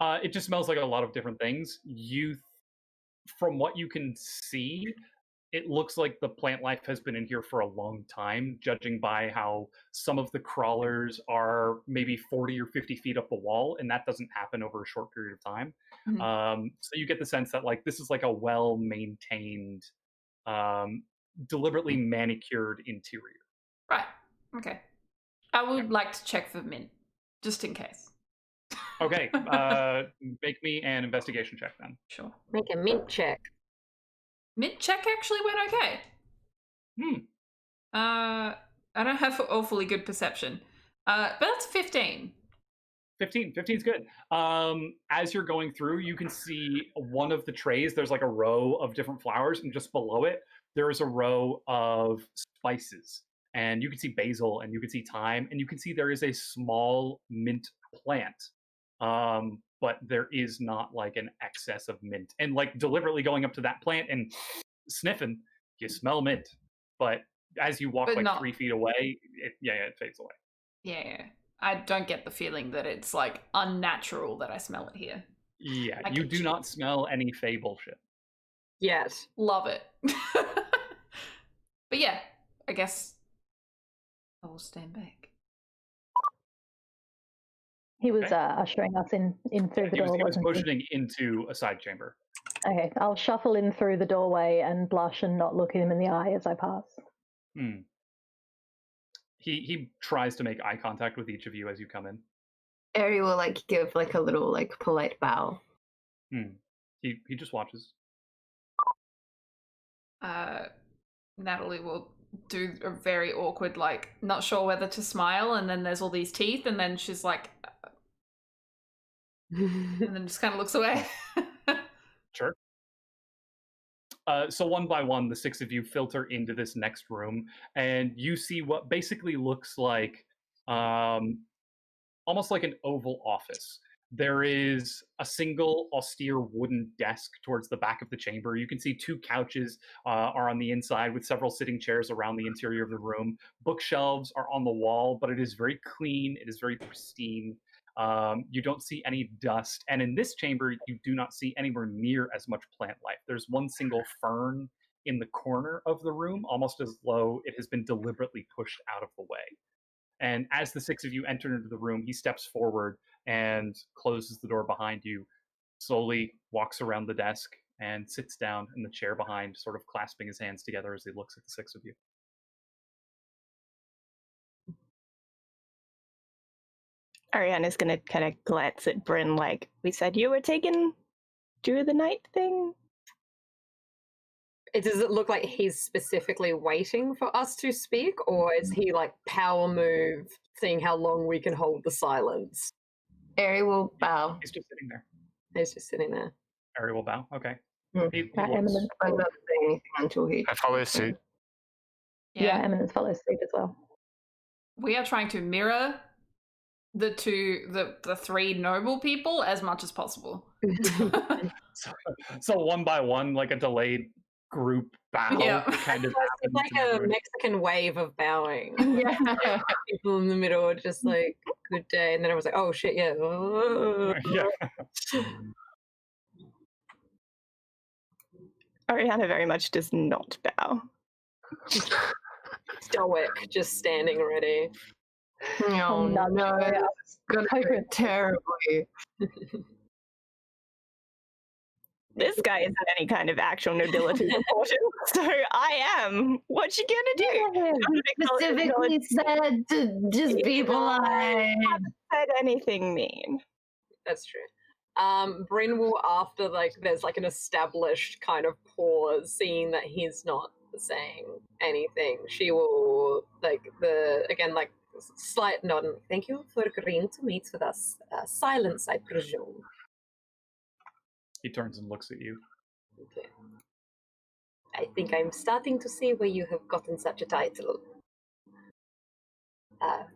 It just smells like a lot of different things. From what you can see, it looks like the plant life has been in here for a long time, judging by how some of the crawlers are maybe 40 or 50 feet up the wall, and that doesn't happen over a short period of time. So you get the sense that like this is like a well-maintained, deliberately manicured interior. Right. Okay. I would like to check for mint, just in case. Okay. Make me an investigation check then. Sure. Make a mint check. Mint check actually went okay. I don't have awfully good perception. But that's 15. 15 is good. As you're going through, you can see one of the trays. There's like a row of different flowers, and just below it, there is a row of spices. And you can see basil, and you can see thyme, and you can see there is a small mint plant. But there is not like an excess of mint. And like deliberately going up to that plant and sniffing, you smell mint. But as you walk like 3 feet away, it fades away. Yeah. I don't get the feeling that it's like unnatural that I smell it here. Yeah, you do not smell any fey bullshit. Yes. Love it. But yeah, I guess I will stand back. He was ushering us in through the door. He was motioning into a side chamber. Okay, I'll shuffle in through the doorway and blush and not look him in the eye as I pass. He tries to make eye contact with each of you as you come in. Aery will like give like a little like polite bow. He just watches. Natalie will do a very awkward, like, not sure whether to smile, and then there's all these teeth, and then she's like, and then just kind of looks away. Sure. So one by one, the six of you filter into this next room, and you see what basically looks like almost like an oval office. There is a single austere wooden desk towards the back of the chamber. You can see two couches are on the inside with several sitting chairs around the interior of the room. Bookshelves are on the wall, but it is very clean. It is very pristine. You don't see any dust. And in this chamber, you do not see anywhere near as much plant life. There's one single fern in the corner of the room, almost as though it has been deliberately pushed out of the way. And as the six of you enter into the room, he steps forward and closes the door behind you, slowly walks around the desk and sits down in the chair behind, sort of clasping his hands together as he looks at the six of you. Oriana's gonna kind of glance at Bryn like, we said you were taking do the night thing? Does it look like he's specifically waiting for us to speak, or is he like power move, seeing how long we can hold the silence? Aery will bow. He's just sitting there. He's just sitting there. Aery will bow. Okay. Eminence. I'm not saying anything until he. I follow suit. Yeah, Eminence follows suit as well. We are trying to mirror the three noble people as much as possible. So one by one, like a delayed group bow Yeah. kind of It's happens. like and a everyone- Mexican wave of bowing. Yeah. People in the middle are just like, good day. And then I was like, oh shit, yeah. yeah. Oriana very much does not bow. Stoic, just standing ready. No, nudge no, her. it's gonna go terribly. This guy isn't any kind of actual nobility proportion, so I am. What you gonna do? I'm gonna Specifically said to just be polite. said anything mean. That's true. Bryn will, after there's like an established kind of pause, seeing that he's not saying anything, she will slight nod and thank you for agreeing to meet with us. Silence, I presume. He turns and looks at you. Okay. I think I'm starting to see where you have gotten such a title.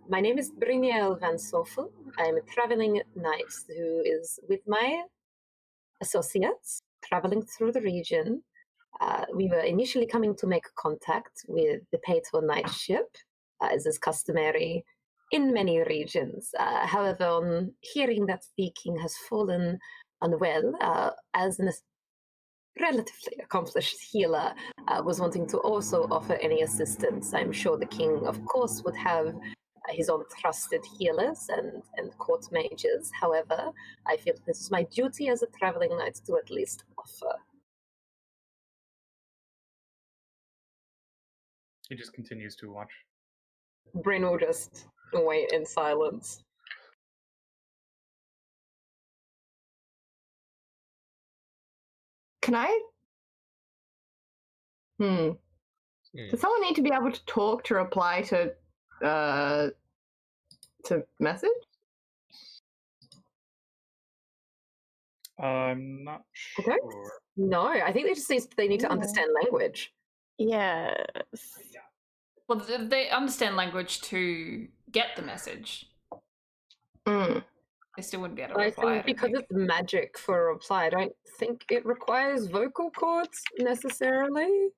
My name is Brynjael van Soffel. I'm a traveling knight who is with my associates traveling through the region. We were initially coming to make contact with the Paytor Knight ship, as is customary in many regions. However, on hearing that the king has fallen unwell, as a relatively accomplished healer, was wanting to also offer any assistance. I'm sure the king, of course, would have his own trusted healers and court mages. However, I feel this is my duty as a traveling knight to at least offer. He just continues to watch. Bryn will just wait in silence. Can I? Does someone need to be able to talk to reply to message? I'm not Okay. sure. No, I think they need to understand language. Yes. Well, they understand language to get the message. Mm. They still wouldn't be able to I reply. think because it's magic for a reply, I don't think it requires vocal cords necessarily.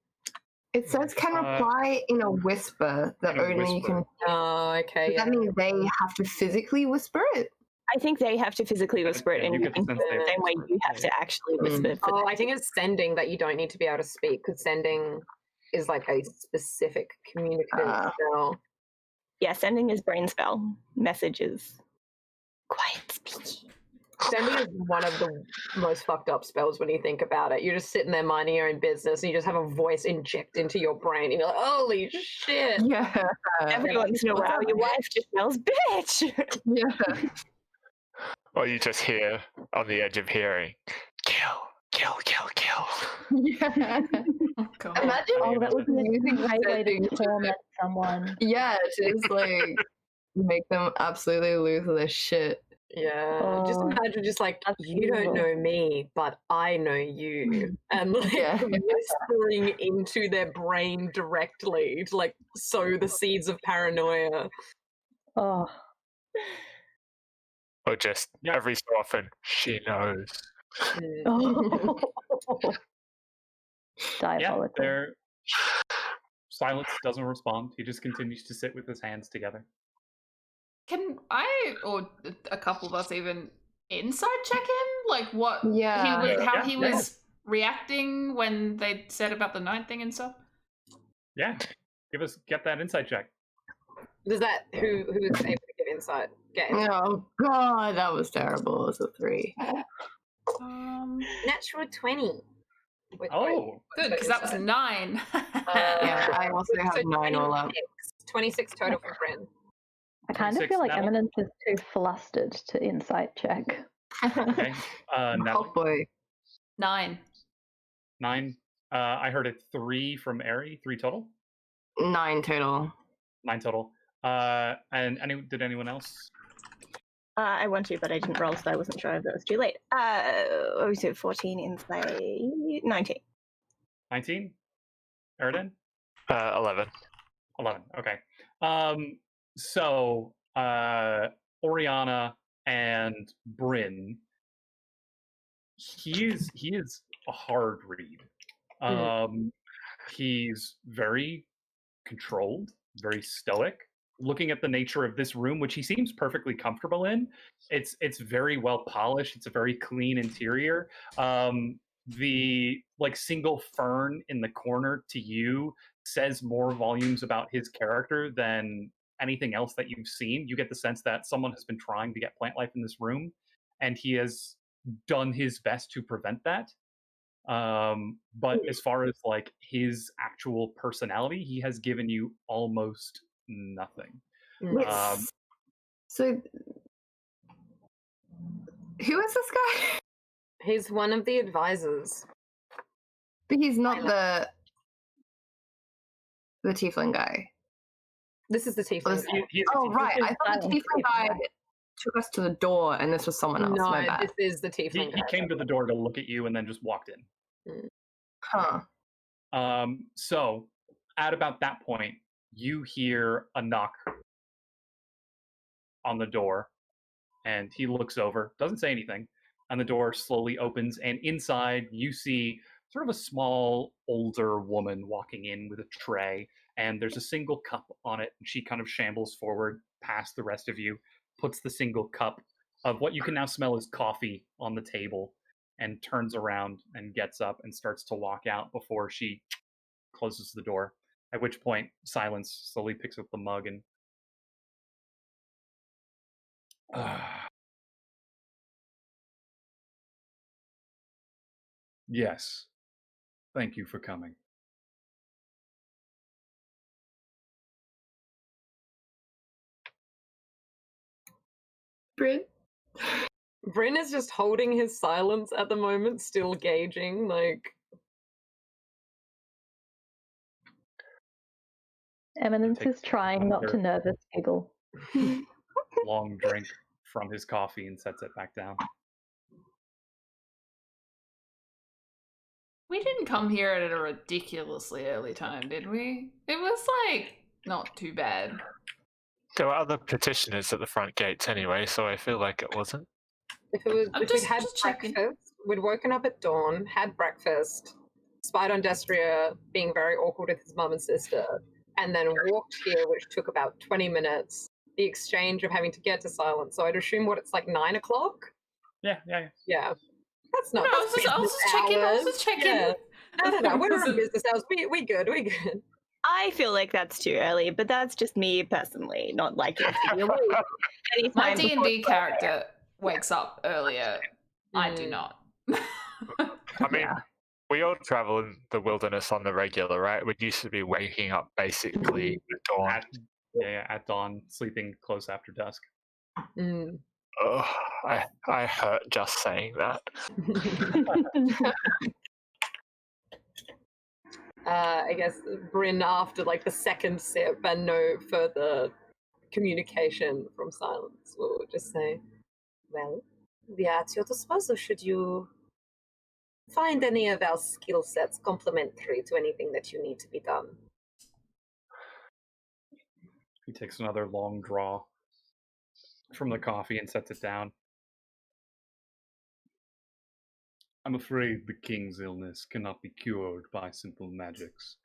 It says can reply in a whisper that In a only you can. whisper. Oh, okay. Does that mean they have to physically whisper it? I think they have to physically whisper it Yeah, in you get the the sense they have to same way whisper it. you have to actually whisper. For Oh, I think it's sending that you don't need to be able to speak, because sending is like a specific communicative spell. Yeah, sending is brain spell. Messages. Quiet speaking. Sending is one of the most fucked up spells when you think about it. You're just sitting there minding your own business, and you just have a voice inject into your brain, and you're like, "Holy shit!" Yeah. Every once in a while, your wife just smells bitch. Yeah. Or you just hear on the edge of hearing, kill, kill, kill, kill. Yeah. Oh, God. Imagine Oh, that would be a using great way sending to torment someone. Yeah, to just like make them absolutely lose their shit. Yeah, just Oh, imagine, just like, that's you don't evil. know me, but I know you, and like Yeah. whispering into their brain directly to like sow the seeds of paranoia. Oh, Or just Yeah. every so often, she knows. Mm. oh. Yeah, Diabolical. there. Silence doesn't respond. He just continues to sit with his hands together. Can I, or a couple of us even, insight check him? Like what Yeah. he was, how Yeah, he yeah. was reacting when they said about the night thing and stuff? Yeah, get that insight check. Does that who is able to give insight? Get insight. Oh god, that was terrible. It was a 3. Natural 20. Oh, Good, because that was 9. Yeah, I also have 9 all up. 26 total for Bryn. I kind of 26 feel like Natalie? Eminence is too flustered to insight check. okay. Oh Natalie, boy. 9. 9. I heard a 3 from Aery. 3 total. 9 total. 9 total. And did anyone else? I want to, but I didn't roll, so I wasn't sure if it was too late. So 14 insight, 19. 19. Eredan? 11. 11. Okay. So Oriana and Bryn, he is a hard read. He's very controlled, very stoic. Looking at the nature of this room, which he seems perfectly comfortable in, it's very well polished. It's a very clean interior. The single fern in the corner to you says more volumes about his character than anything else that you've seen. You get the sense that someone has been trying to get plant life in this room, and he has done his best to prevent that. But as far as his actual personality, he has given you almost nothing. So, who is this guy? He's one of the advisors. But he's not the tiefling guy. This is the tiefling guy. Right. I thought the tiefling guy took us to the door, and this was someone else. No, My bad. this is the tiefling guy. He came to the door to look at you and then just walked in. Huh. So at about that point, you hear a knock on the door, and he looks over, doesn't say anything, and the door slowly opens, and inside you see sort of a small, older woman walking in with a tray, and there's a single cup on it, and she kind of shambles forward past the rest of you, puts the single cup of what you can now smell as coffee on the table, and turns around and gets up and starts to walk out before she closes the door. At which point, Silence slowly picks up the mug and... Yes. Thank you for coming. Bryn is just holding his silence at the moment, still gauging, Eminence is trying not to nervous giggle. Long drink from his coffee and sets it back down. We didn't come here at a ridiculously early time, did we? It was not too bad. There were other petitioners at the front gates anyway, so I feel like it wasn't. If we'd had breakfast, we'd woken up at dawn, had breakfast, spied on Destria being very awkward with his mum and sister, and then walked here, which took about 20 minutes. The exchange of having to get to Silence. So I'd assume it's 9 o'clock? Yeah. That's not. No, I was just checking. Yeah. No, we're not in business hours. We good. I feel like that's too early, but that's just me personally, not like it. My D&D character wakes up earlier. I do not. I mean, we all travel in the wilderness on the regular, right? We used to be waking up basically at dawn. At dawn, sleeping close after dusk. Oh, I hurt just saying that. I guess Bryn, after the second sip and no further communication from Silence, will just say, well, we are at your disposal should you find any of our skill sets complementary to anything that you need to be done. He takes another long draw from the coffee and sets it down. I'm afraid the king's illness cannot be cured by simple magics,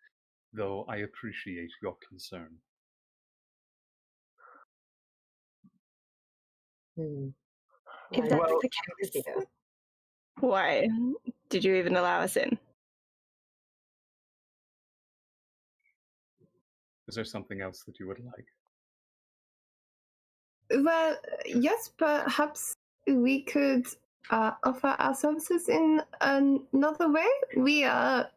though I appreciate your concern. If that's the case, why did you even allow us in? Is there something else that you would like? Well, yes, perhaps we could offer our services in another way. We are,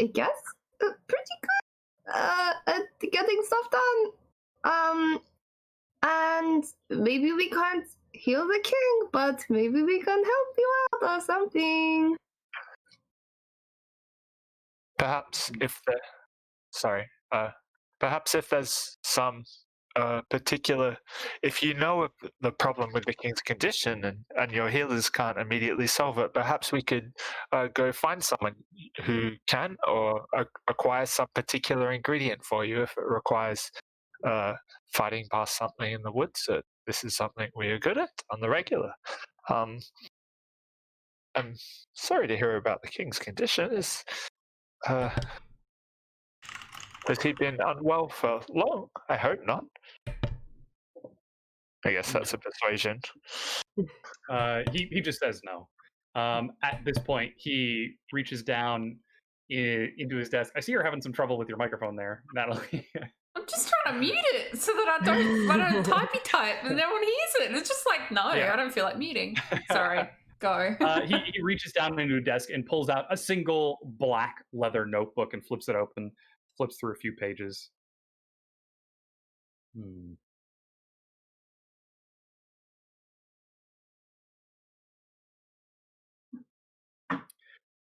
I guess, pretty good at getting stuff done. And maybe we can't heal the king, but maybe we can help you out or something. Perhaps if there's some particular, if you know of the problem with the king's condition and your healers can't immediately solve it, perhaps we could go find someone who can, or acquire some particular ingredient for you if it requires fighting past something in the woods. This is something we are good at on the regular. I'm sorry to hear about the king's condition. Has he been unwell for long? I hope not. I guess that's a persuasion. He just says no. At this point, he reaches down into his desk. I see you're having some trouble with your microphone there, Natalie. I'm just trying to mute it so that I don't typey type and no one hears it. It's just like, no, I don't feel like muting. Sorry, go. He reaches down into a desk and pulls out a single black leather notebook and flips it open, flips through a few pages.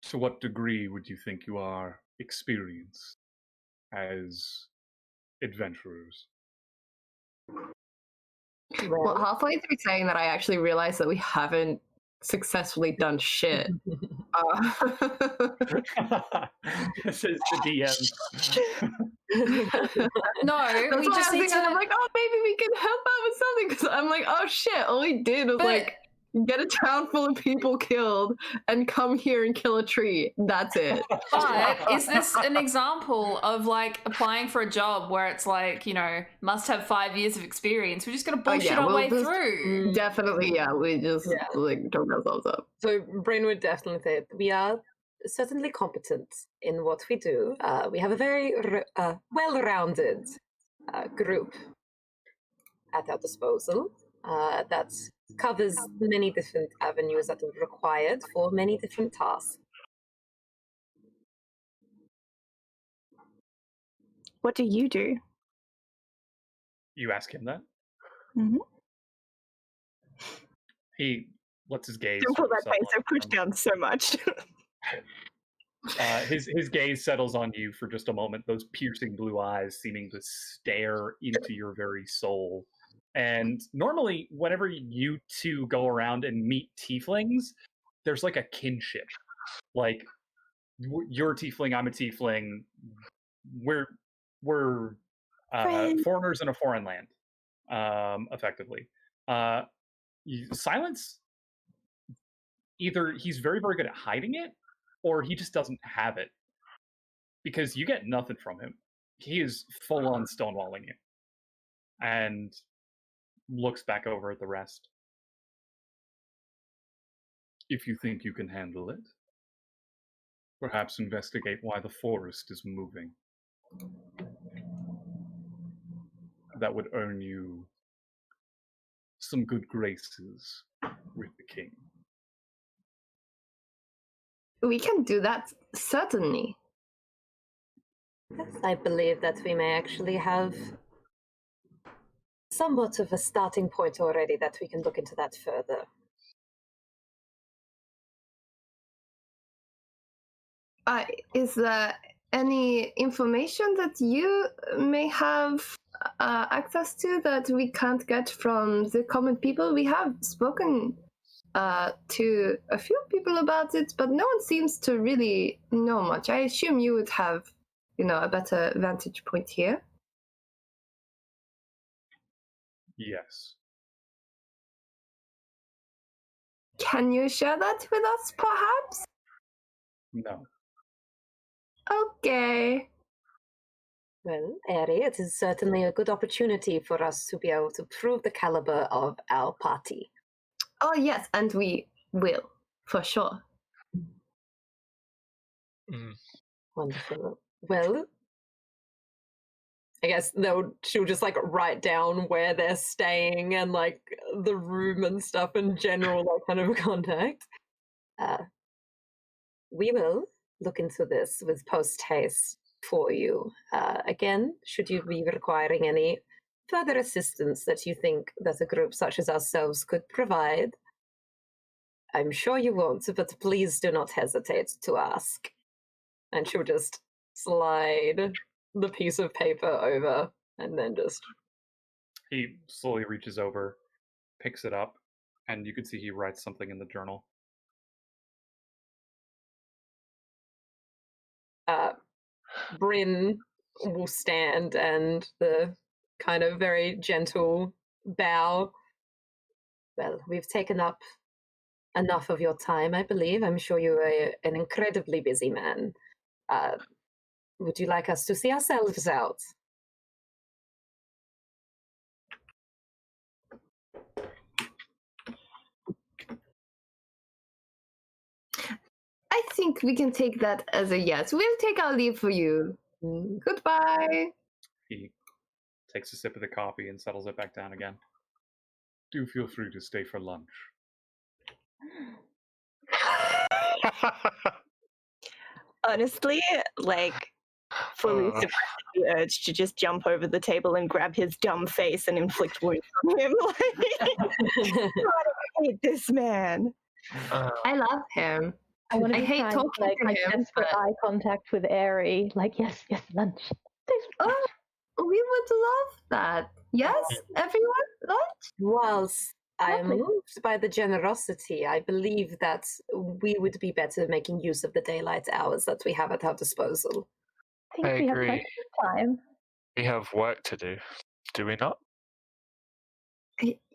To what degree would you think you are experienced as adventurers? Well, halfway through saying that, I actually realized that we haven't successfully done shit. This is the DM. No, we just need to. I'm like, oh, maybe we can help out with something. Because I'm like, oh shit, all we did was like get a town full of people killed and come here and kill a tree. That's it. But is this an example of like applying for a job where it's like, you know, must have 5 years of experience? We're just gonna bullshit our way through. Definitely, we just like talk ourselves up. So Bryn would definitely say it. We are certainly competent in what we do. We have a very well-rounded group at our disposal that covers many different avenues that are required for many different tasks. What do you do? You ask him that? Mm-hmm. He lets his gaze. Don't pull that face. I've pushed down so much. His gaze settles on you for just a moment, those piercing blue eyes seeming to stare into your very soul. And normally, whenever you two go around and meet tieflings, there's like a kinship. Like, you're a tiefling, I'm a tiefling. We're foreigners in a foreign land, effectively. Silence, either he's very, very good at hiding it, or he just doesn't have it. Because you get nothing from him. He is full-on stonewalling you. And looks back over at the rest. If you think you can handle it, perhaps investigate why the forest is moving. That would earn you some good graces with the king. We can do that, certainly. Yes, I believe that we may actually have somewhat of a starting point already that we can look into that further. Is there any information that you may have access to that we can't get from the common people? We have spoken to a few people about it, but no one seems to really know much. I assume you would have, a better vantage point here. Yes. Can you share that with us, perhaps? No. Okay. Well, Aery, it is certainly a good opportunity for us to be able to prove the caliber of our party. Oh, yes, and we will, for sure. Wonderful. Well, I guess she'll just like write down where they're staying and like the room and stuff in general, like kind of contact. We will look into this with post haste for you. Again, should you be requiring any further assistance that you think that a group such as ourselves could provide, I'm sure you won't, but please do not hesitate to ask. And she'll just slide the piece of paper over and then just... He slowly reaches over, picks it up, and you can see he writes something in the journal. Bryn will stand and the kind of very gentle bow. Well, we've taken up enough of your time, I believe. I'm sure you're an incredibly busy man. Would you like us to see ourselves out? I think we can take that as a yes. We'll take our leave for you. Goodbye. He takes a sip of the coffee and settles it back down again. Do feel free to stay for lunch. Honestly, like, fully suppressing the urge to just jump over the table and grab his dumb face and inflict wounds on him. Like, God, I hate this man. I love him. I want to I hate try and, talking to like him, desperate but- eye contact with Aery. Like, yes, lunch. Oh, we would love that. Yes, everyone? Lunch? Whilst I am Lovely. moved by the generosity, I believe that we would be better making use of the daylight hours that we have at our disposal. I think I we have agree. plenty of time. We have work to do, do we not?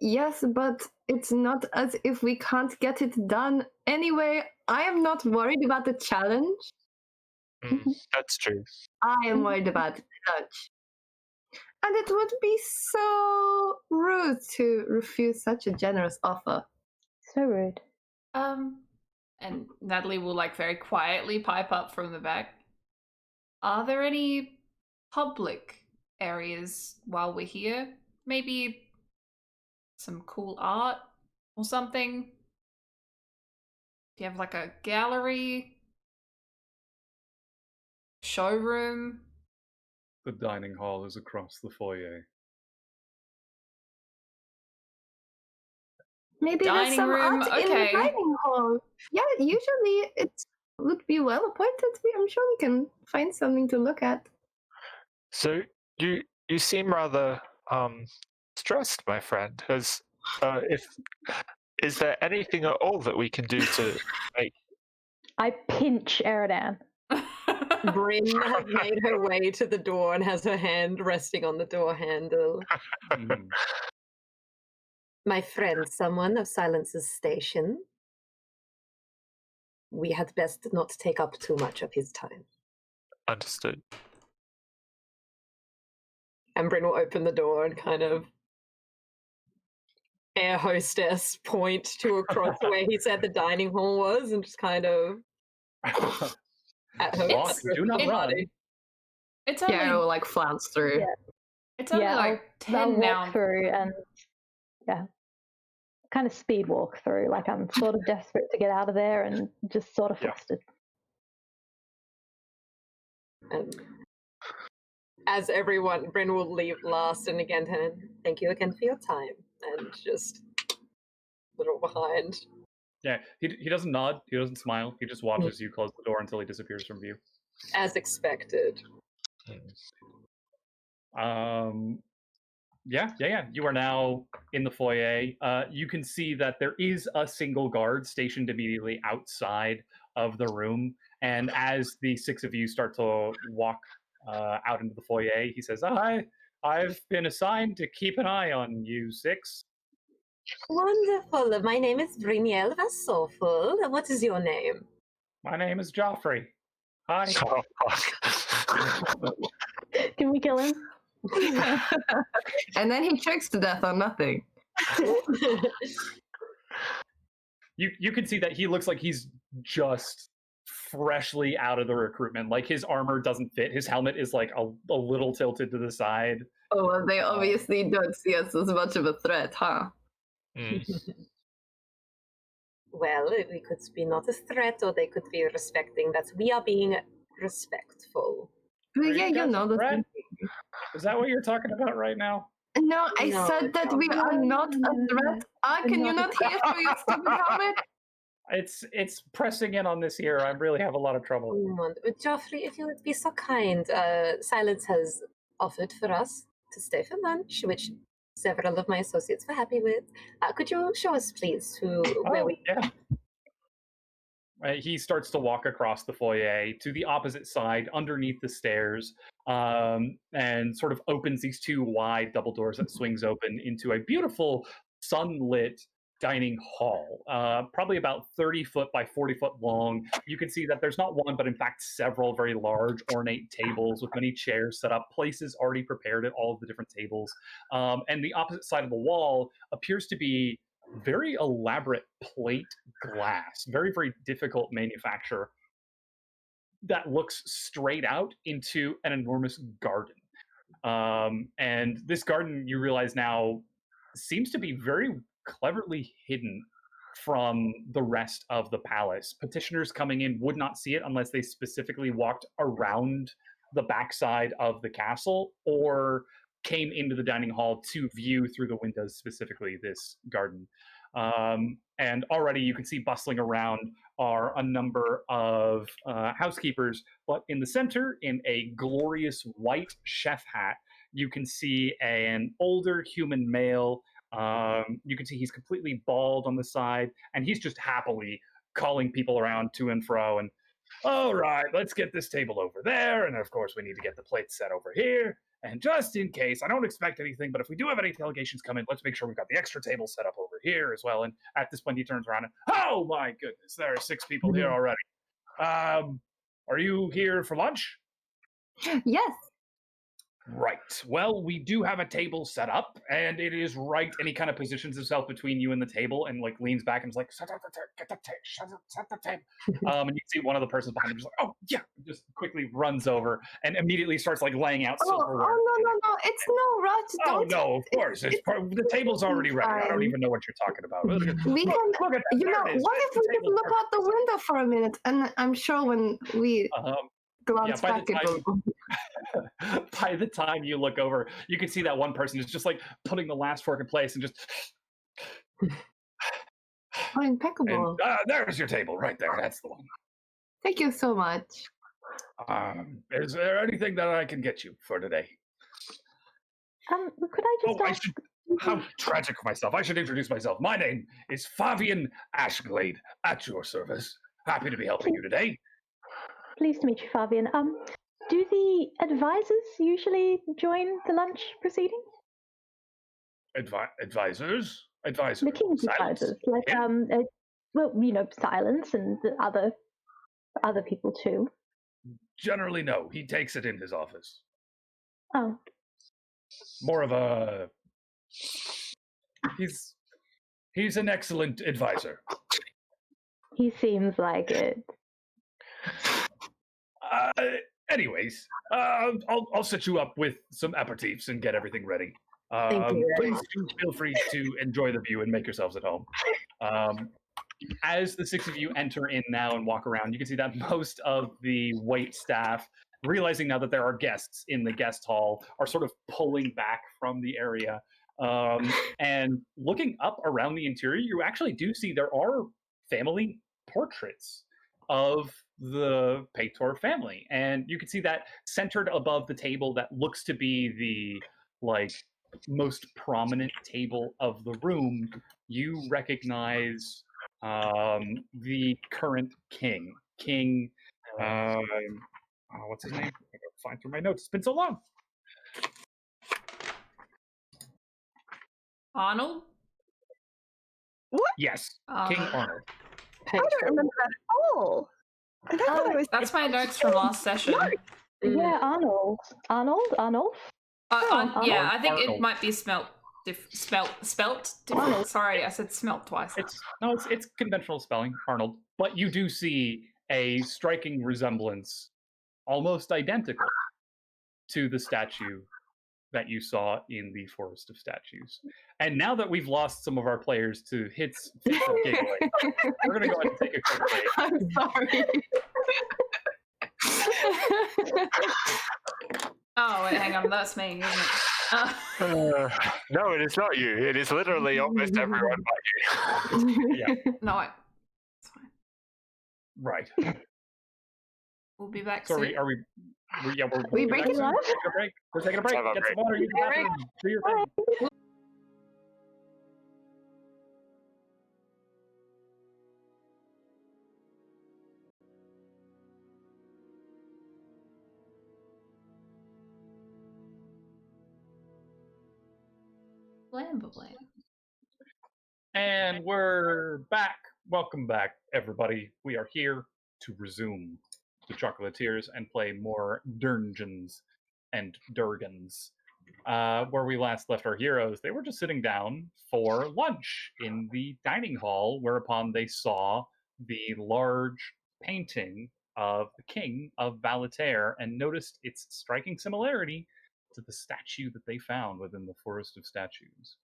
Yes, but it's not as if we can't get it done. Anyway, I am not worried about the challenge. That's true. I am worried about lunch. And it would be so rude to refuse such a generous offer. So rude. And Natalie will like very quietly pipe up from the back. Are there any public areas while we're here? Maybe some cool art or something? Do you have like a gallery? Showroom? The dining hall is across the foyer. Maybe there's Dining some room, art in the okay. dining hall. Yeah, usually it would be well appointed. I'm sure we can find something to look at. So you seem rather stressed, my friend. Is there anything at all that we can do to make? I pinch Eredan. Bryn has made her way to the door and has her hand resting on the door handle. My friend, someone of Silence's station. We had best not take up too much of his time. Understood. And Bryn will open the door and kind of air hostess point to across where he said the dining hall was and just kind of at her. Walk, do not run. It's only, Yeah, it will like flounce through. Yeah. it's only like I'll 10 walk now. through and kind of speed walk through. Like I'm sort of desperate to get out of there and just sort of flustered. As everyone, Bryn will leave last and again thank you again for your time and just little behind. Yeah, he doesn't nod, he doesn't smile, he just watches you close the door until he disappears from view. As expected. Yeah. You are now in the foyer. You can see that there is a single guard stationed immediately outside of the room. And as the six of you start to walk out into the foyer, he says, I've been assigned to keep an eye on you six. Wonderful. My name is Brynjael. That's so full. What is your name? My name is Joffrey. Hi. Oh, fuck. Can we kill him? And then he chokes to death on nothing. You can see that he looks like he's just freshly out of the recruitment. Like his armor doesn't fit. His helmet is like a little tilted to the side. Oh, well, they obviously don't see us as much of a threat, huh? Well, we could be not a threat, or they could be respecting that we are being respectful. Well, yeah, you know the Brett? thing. Is that what you're talking about right now? No, I No, said that we are not a threat. Can you not hear through your stupid helmet? It's pressing in on this year. I really have a lot of trouble. Joffrey, if you would be so kind, Silence has offered for us to stay for lunch, which several of my associates were happy with. Could you show us, please, where we... Yeah. He starts to walk across the foyer to the opposite side, underneath the stairs, and sort of opens these two wide double doors that swings open into a beautiful sunlit dining hall, probably about 30 foot by 40 foot long. You can see that there's not one, but in fact several very large ornate tables with many chairs set up, places already prepared at all of the different tables. And the opposite side of the wall appears to be very elaborate plate glass, very, very difficult manufacture that looks straight out into an enormous garden. And this garden, you realize now, seems to be very cleverly hidden from the rest of the palace. Petitioners coming in would not see it unless they specifically walked around the backside of the castle or came into the dining hall to view through the windows specifically this garden. And already you can see bustling around are a number of housekeepers, but in the center, in a glorious white chef hat, you can see an older human male. You can see he's completely bald on the side, and he's just happily calling people around to and fro. And all right, let's get this table over there, and of course we need to get the plates set over here. And just in case, I don't expect anything, but if we do have any delegations come in, let's make sure we've got the extra table set up over here as well. And at this point, he turns around and, oh my goodness, there are 6 people here already. Are you here for lunch? Yes. Right. Well, we do have a table set up, and it is right. And he kind of positions himself between you and the table, and like leans back and is like, "Set up the table, get the table, set the table." And you see one of the persons behind him just like, "Oh yeah," just quickly runs over and immediately starts like laying out silverware. No, it's no rush. Oh no, of course, the table's already ready. I don't even know what you're talking about. We can, what if we just look out the window for a minute, and I'm sure when we glance back at by the time you look over, you can see that one person is just like putting the last fork in place and just. Oh, impeccable. And, there's your table right there. That's the one. Thank you so much. Is there anything that I can get you for today? Could I just ask? How tragic of myself. I should introduce myself. My name is Fabian Ashglade, at your service. Happy to be helping you today. Pleased to meet you, Fabian. Do the advisors usually join the lunch proceedings? Advisors? Advisors? The king's advisors, like well, you know, Silence and the other people too. Generally, no. He takes it in his office. Oh. More of a. He's an excellent advisor. He seems like it. Anyways, I'll set you up with some aperitifs and get everything ready. Thank you. Please do feel free to enjoy the view and make yourselves at home. As the 6 of you enter in now and walk around, you can see that most of the wait staff, realizing now that there are guests in the guest hall, are sort of pulling back from the area. And looking up around the interior, you actually do see there are family portraits of the Paytor family. And you can see that centered above the table that looks to be the most prominent table of the room, you recognize the current king. What's his name? I gotta find through my notes. It's been so long. Arnold? What? Yes, King Arnold. I don't remember that at all. I thought it was That's my notes from last session. Yeah, Arnold. Yeah, I think Arnold. it might be spelt different. Sorry, I said smelt twice. It's conventional spelling, Arnold. But you do see a striking resemblance, almost identical, to the statue that you saw in the Forest of Statues. And now that we've lost some of our players to fits of giggling, we're going to go ahead and take a quick break. I'm sorry. Oh, wait, hang on. That's me, isn't it? No, it is not you. It is literally almost everyone but you. Yeah. No, it's fine. Right. We'll be back Sorry, soon. are we? We're We back breaking soon. live? Take a break. We're taking a break. Have a Get break. some water. Use the bathroom. Do your thing. Blam. And we're back. Welcome back, everybody. We are here to resume the Chocolatiers and play more Dungeons and Dragons. Where we last left our heroes, they were just sitting down for lunch in the dining hall, whereupon they saw the large painting of the king of Valater and noticed its striking similarity to the statue that they found within the Forest of Statues.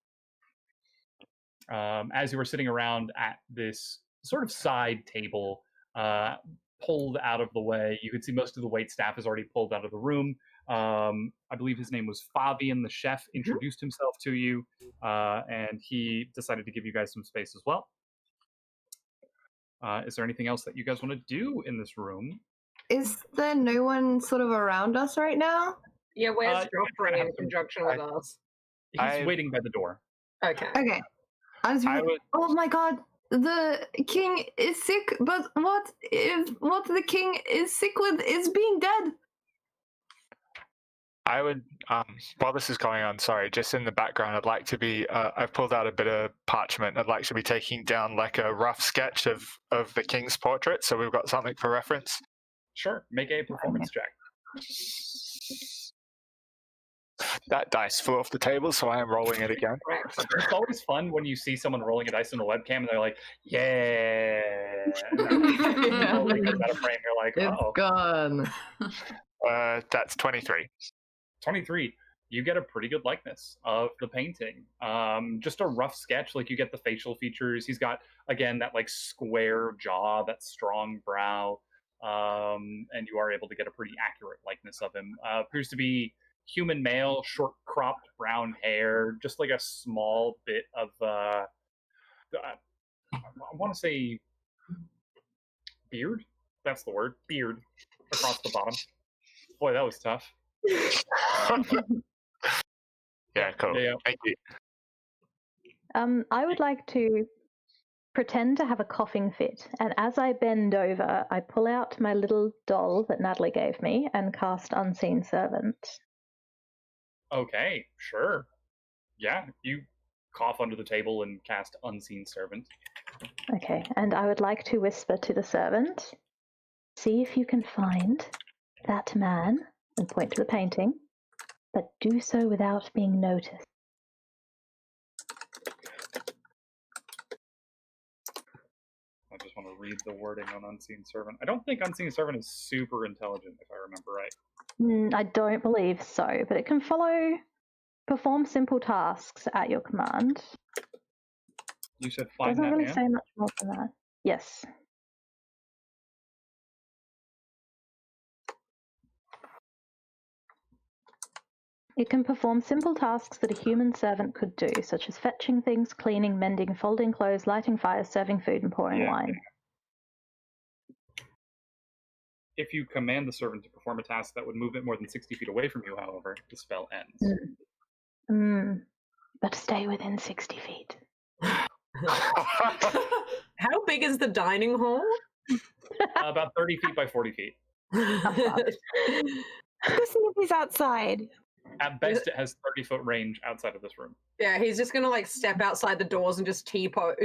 As you were sitting around at this sort of side table, pulled out of the way, you could see most of the wait staff is already pulled out of the room. I believe his name was Fabian, the chef, introduced himself to you, and he decided to give you guys some space as well. Is there anything else that you guys want to do in this room? Is there no one sort of around us right now? Yeah, where's Joffrey in some- conjunction with us? He's waiting by the door. Okay. Okay. Oh my god, the king is sick, but what if what the king is sick with is being dead? I would, while this is going on, sorry, just in the background, I'd like to be, I've pulled out a bit of parchment. I'd like to be taking down like a rough sketch of the king's portrait, so we've got something for reference. Sure, make a performance check. That dice flew off the table, so I am rolling it again. It's always fun when you see someone rolling a dice in the webcam and they're like, yeah. And then totally goes out of frame. You're like, oh. Gone. That's 23. 23. You get a pretty good likeness of the painting. Just a rough sketch, like you get the facial features. He's got, again, that like square jaw, that strong brow, and you are able to get a pretty accurate likeness of him. Appears to be human male, short cropped brown hair, just like a small bit of I want to say beard. That's the word, beard across the bottom. Boy, that was tough. Yeah, cool. Yeah. Thank you. I would like to pretend to have a coughing fit, and as I bend over, I pull out my little doll that Natalie gave me and cast Unseen Servant. Okay, sure. Yeah, you cough under the table and cast Unseen Servant. Okay, and I would like to whisper to the servant, see if you can find that man, and point to the painting, but do so without being noticed. I just want to read the wording on Unseen Servant. I don't think Unseen Servant is super intelligent, if I remember right. I don't believe so, but it can perform simple tasks at your command. You said find Doesn't that really man? say much more than that. Yes. It can perform simple tasks that a human servant could do, such as fetching things, cleaning, mending, folding clothes, lighting fires, serving food, and pouring wine. If you command the servant to perform a task that would move it more than 60 feet away from you, however, the spell ends. But stay within 60 feet. How big is the dining hall? About 30 feet by 40 feet. Let's go see if he's outside. At best, it has 30-foot range outside of this room. Yeah, he's just gonna like step outside the doors and just T-pose.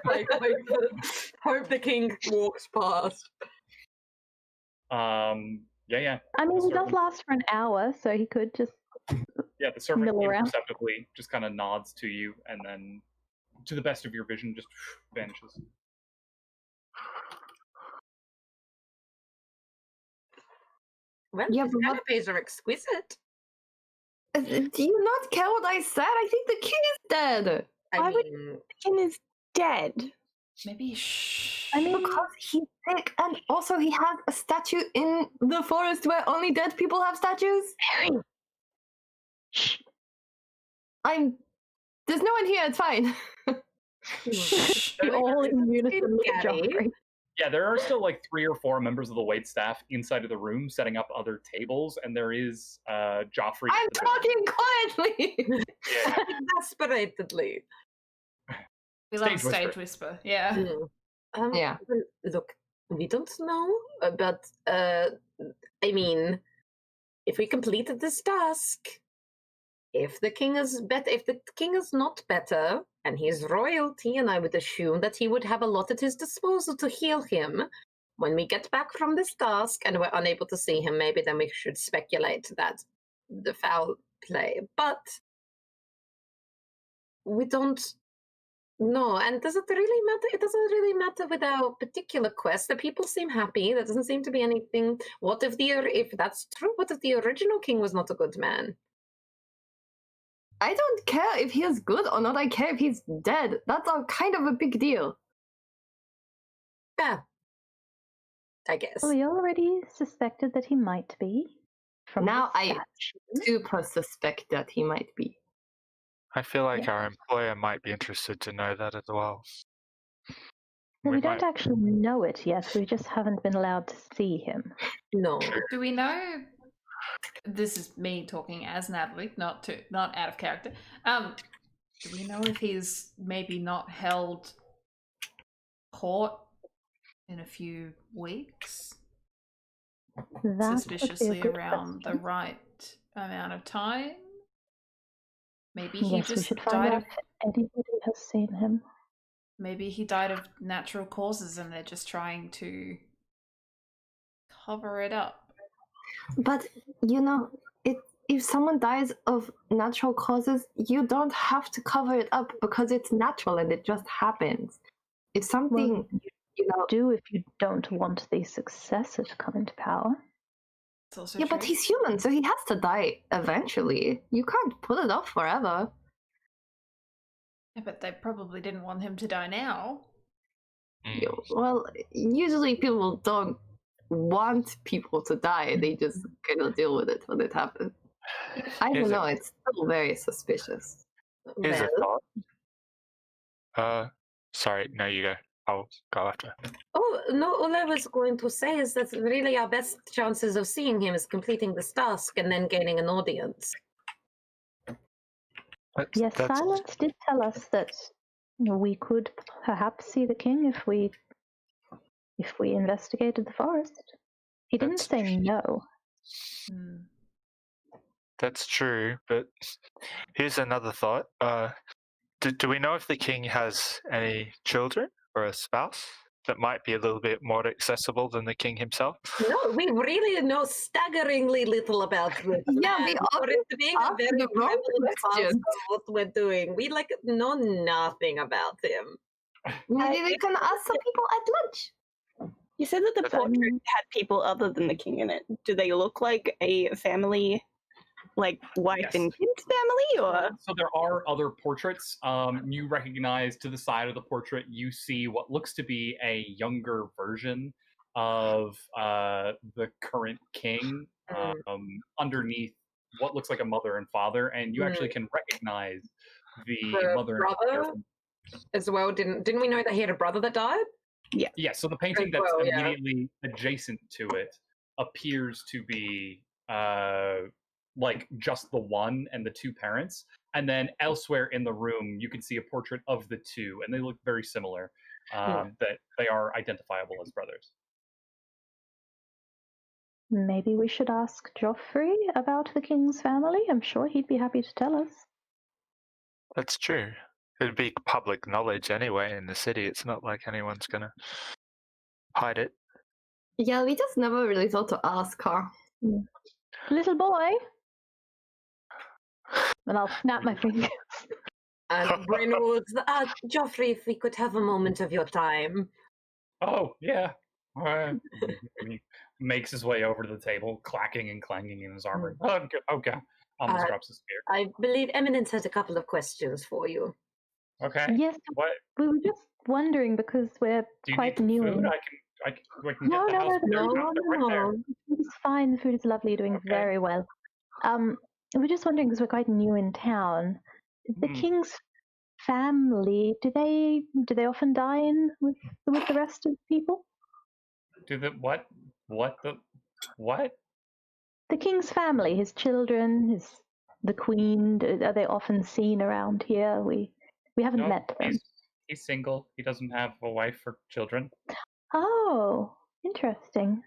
Like, hope the king walks past. Yeah. I mean, The it does servant- last for an hour, so he could just... Yeah, the servant mill around. imperceptibly just kind of nods to you, and then, to the best of your vision, just vanishes. Well, Yeah, his but what- canapes are exquisite. Do you not care what I said? I think the king is dead. I Why would- mean, The king is dead. Maybe shh. I mean, Because he's sick, and also he has a statue in the forest where only dead people have statues. Aery! Shh. There's no one here. It's fine. Shh. You're all in unison with Gabby. Joffrey. Yeah, there are still like 3 or 4 members of the waitstaff inside of the room setting up other tables, and there is Joffrey. I'm at the door. talking quietly. Yeah. exasperately. We love Stage stage whisper. whisper. Yeah. Yeah. Well, look, we don't know, but I mean, if we completed this task, if the king is better, if the king is not better, and he's royalty, and I would assume that he would have a lot at his disposal to heal him. When we get back from this task and we're unable to see him, maybe then we should speculate that the foul play. But we don't know. And does it really matter? It doesn't really matter with our particular quest. The people seem happy. There doesn't seem to be anything. What if that's true? What if the original king was not a good man? I don't care if he is good or not. I care if he's dead. That's a kind of a big deal. Yeah. I guess. Well, we already suspected that he might be. From Now the I statue. super suspect that he might be. I feel like Yeah. our employer might be interested to know that as well. Well, we might- don't actually know it yet. We just haven't been allowed to see him. No. Do we know? This is me talking as Natalie, not out of character. Do we know if he's maybe not held court in a few weeks? That would be a Suspiciously good around the question. right amount of time? Maybe he Yes, we just should find died out of if anybody has seen him. maybe he died of natural causes and they're just trying to cover it up. But, you know, if someone dies of natural causes, you don't have to cover it up because it's natural and it just happens. If something, you know... Do if you don't want the successor to come into power. It's also Yeah, true. but he's human, so he has to die eventually. You can't put it off forever. Yeah, but they probably didn't want him to die now. Well, usually people don't want people to die. They just kind of deal with it when it happens. I don't know. It's still very suspicious. Here's a Well, thought. Sorry, no, you go. I'll go after. oh, no, all I was going to say is that really our best chances of seeing him is completing this task and then gaining an audience. Yes, That's- Silence did tell us that we could perhaps see the king if we investigated the forest. He didn't That's say true. no. That's true, but here's another thought. Do we know if the king has any children or a spouse that might be a little bit more accessible than the king himself? No, we really know staggeringly little about this. Yeah, we man, for it being a asked very the wrong prevalent task questions. of what we're doing. We know nothing about him. Maybe we can ask some people at lunch. You said that the But- portrait had people other than the king in it. Do they look like a family, like wife Yes. and kids family, or? So there are other portraits. You recognize to the side of the portrait, you see what looks to be a younger version of the current king underneath what looks like a mother and father, and you actually can recognize the mother and brother father. as well. Didn't we know that he had a brother that died? Yeah, so the painting As that's well, yeah. immediately adjacent to it appears to be like just the one and the two parents, and then elsewhere in the room you can see a portrait of the two, and they look very similar. That they are identifiable as brothers. Maybe we should ask Joffrey about the king's family. I'm sure he'd be happy to tell us. That's true. It'd be public knowledge anyway in the city. It's not like anyone's gonna hide it. Yeah, we just never really thought to ask her. Little boy. And I'll snap my fingers. And Brynjael, Joffrey, if we could have a moment of your time. Oh yeah. He makes his way over to the table, clacking and clanging in his armor. Okay. Almost drops his spear. I believe Eminence has a couple of questions for you. Okay. Yes, What? we were just wondering because we're Do you quite need new. food? in- I can No, get the no, house no, prepared no, out there, right there. no. The food is fine. The food is lovely, doing Okay. very well. We're just wondering because we're quite new in town. The king's family, do they often dine with the rest of the people? Do the what? What the what? The king's family, his children, the queen, are they often seen around here? We haven't No, met them. he's single. He doesn't have a wife or children. Oh, interesting.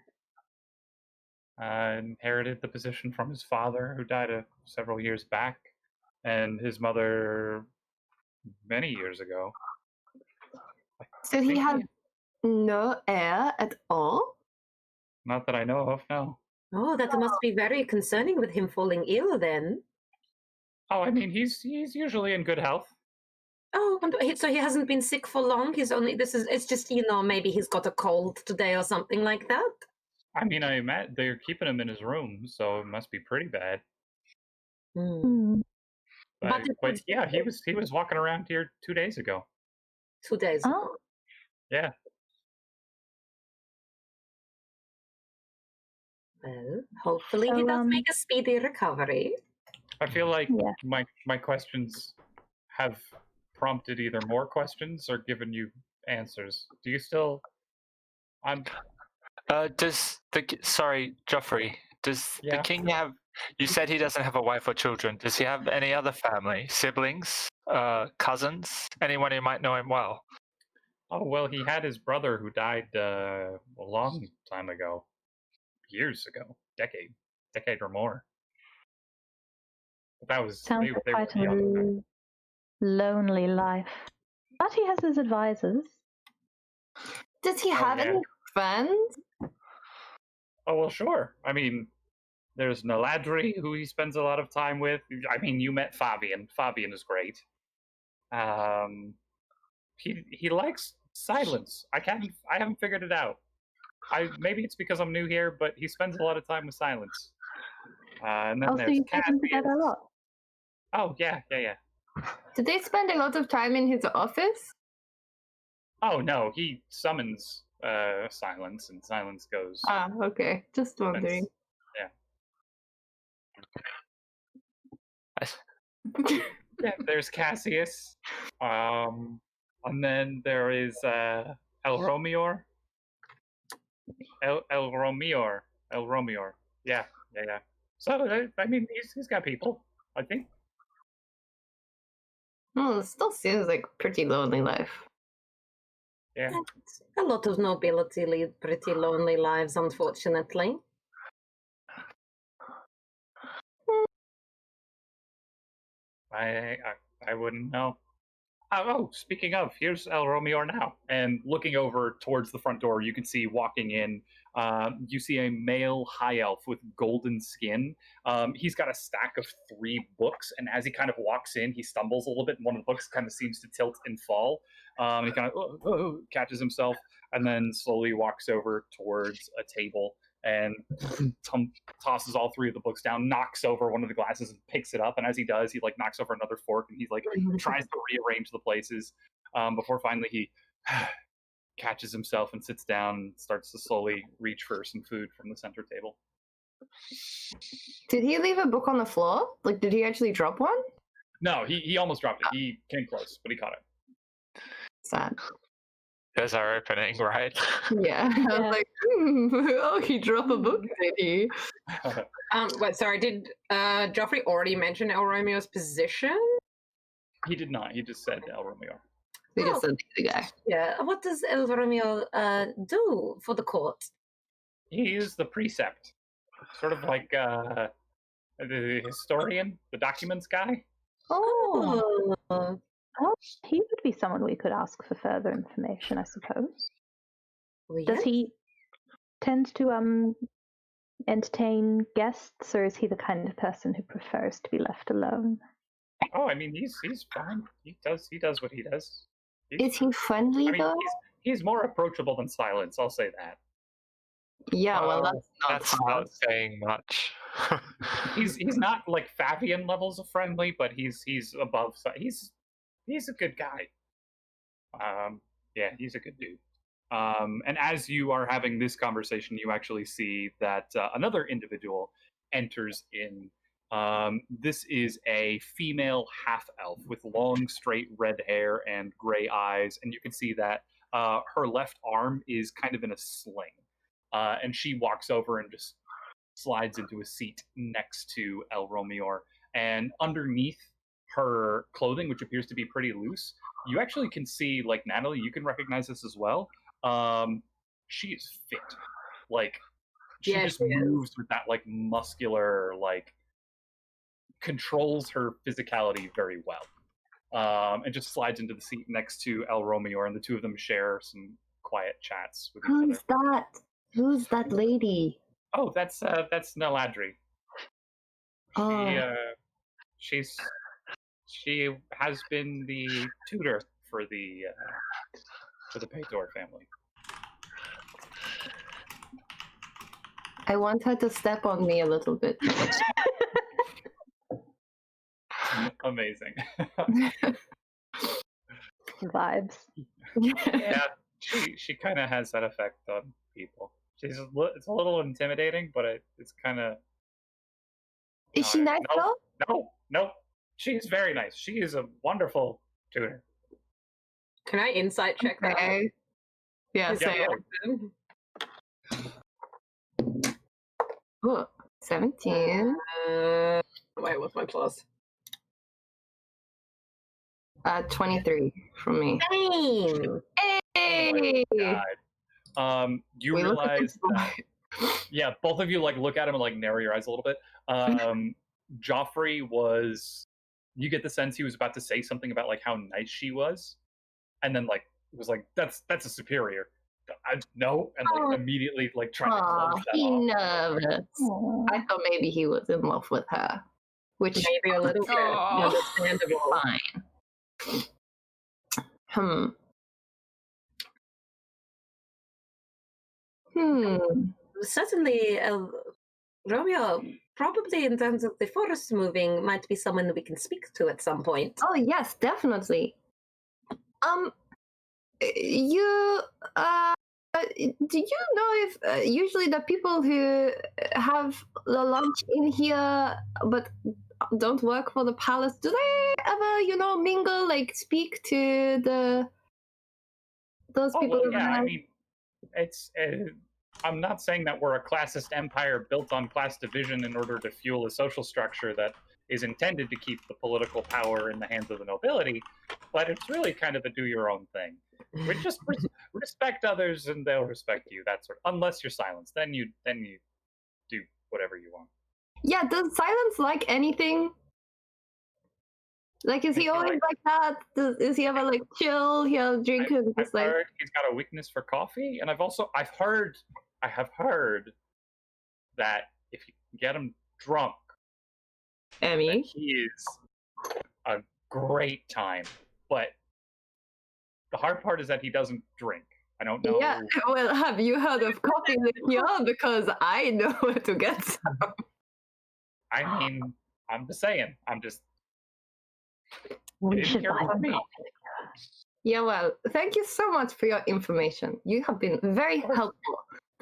Inherited the position from his father, who died several years back. and his mother many years ago. So he had no heir at all? Not that I know of, no. Oh, that must be very concerning with him falling ill then. Oh, I mean, he's usually in good health. Oh, so he hasn't been sick for long? It's just, maybe he's got a cold today or something like that? I mean, I imagine they're keeping him in his room, so it must be pretty bad. But yeah, he was walking around here 2 days ago. 2 days ago. Oh. Yeah. Well, hopefully he does make a speedy recovery. I feel like my questions have prompted either more questions or given you answers. Do you still? Sorry, Joffrey. Does the king have? You said he doesn't have a wife or children. Does he have any other family, siblings, cousins, anyone who might know him well? Oh well, he had his brother who died a long time ago, years ago, decade or more. But that was sounds like quite a lonely life. But he has his advisors. Does he have any friends? Oh well, sure. I mean, there's Natalie, who he spends a lot of time with. I mean, you met Fabian. Fabian is great. He likes silence. I haven't figured it out. Maybe it's because I'm new here, but he spends a lot of time with silence. And then so you spend together a lot? Oh yeah. Did they spend a lot of time in his office? Oh no, he summons silence, and silence goes. Ah, okay. Just wondering. Yeah, there's Cassius, and then there is Elromior. Elromior. Yeah. So I mean, he's got people, I think. Well, it still seems like a pretty lonely life. Yeah. A lot of nobility lead pretty lonely lives, unfortunately. I wouldn't know. Oh, speaking of, here's Elromior now. And looking over towards the front door, you can see walking in, you see a male high elf with golden skin. He's got a stack of 3 books, and as he kind of walks in, he stumbles a little bit, and one of the books kind of seems to tilt and fall. He kind of catches himself, and then slowly walks over towards a table and tosses all 3 of the books down, knocks over one of the glasses and picks it up. And as he does, he knocks over another fork, and he's tries to rearrange the places before finally he catches himself and sits down and starts to slowly reach for some food from the center table. Did he leave a book on the floor? Did he actually drop one? No, he almost dropped it. He came close, but he caught it. Sad. There's our opening, right? Yeah. I was like, oh, he dropped a book, did he? Wait, sorry, did Joffrey already mention Elromior's position? He did not. He just said Elromior. He just said the guy. Yeah. What does Elromior do for the court? He is the precept. Sort of like the historian, the documents guy. Oh. Well, he would be someone we could ask for further information, I suppose. Well, Does he tend to entertain guests, or is he the kind of person who prefers to be left alone? Oh, I mean, he's fine. He does what he does. Is he friendly though? He's more approachable than Silence. I'll say that. Yeah, well, that's not saying much. he's not like Fabian levels of friendly, but he's above. He's a good guy. Yeah, he's a good dude. And as you are having this conversation, you actually see that another individual enters in. This is a female half-elf with long, straight red hair and gray eyes, and you can see that her left arm is kind of in a sling. And she walks over and just slides into a seat next to Elromior. And underneath her clothing, which appears to be pretty loose, you actually can see, like, Natalie, you can recognize this as well. She is fit. Like, she just moves with that, like, muscular, like, controls her physicality very well. And just slides into the seat next to El Romeo, and the two of them share some quiet chats with each other. Who's that lady? Oh, that's Naladri. Oh. She has been the tutor for the Paytor family. I want her to step on me a little bit. Amazing. Vibes. Yeah, she kind of has that effect on people. It's a little intimidating, but it's kind of. Is she nice though? No. She's very nice. She is a wonderful tutor. Can I insight check that? Okay. Yeah, say it. Ooh, 17. Wait, what's my plus? 23 from me. Same. Hey! You realize that, yeah, both of you like look at him and like narrow your eyes a little bit. Joffrey you get the sense he was about to say something about like how nice she was, and then like was like that's a superior. No, and like immediately like trying to close that off. Nervous. I thought maybe he was in love with her, which maybe a little bit understandable. Fine. Certainly, Romeo, probably in terms of the forest moving, might be someone we can speak to at some point. Oh yes, definitely. You do you know if usually the people who have the lunch in here but don't work for the palace, do they ever, mingle, like speak to those people? Well, yeah, I mean, it's. I'm not saying that we're a classist empire built on class division in order to fuel a social structure that is intended to keep the political power in the hands of the nobility, but it's really kind of a do-your-own thing. We just respect others and they'll respect you. That sort of, unless you're silenced, then you do whatever you want. Yeah, does Silence like anything? Like, is he always like that? Is he ever like chill? He'll drink and just like. Heard he's got a weakness for coffee, and I have heard that if you can get him drunk, Emmy, he is a great time. But the hard part is that he doesn't drink. I don't know. Yeah, well, have you heard of coffee liqueur? Because I know where to get some. I mean, I'm just saying. We should buy some me. coffee. Yeah, well, thank you so much for your information. You have been very helpful.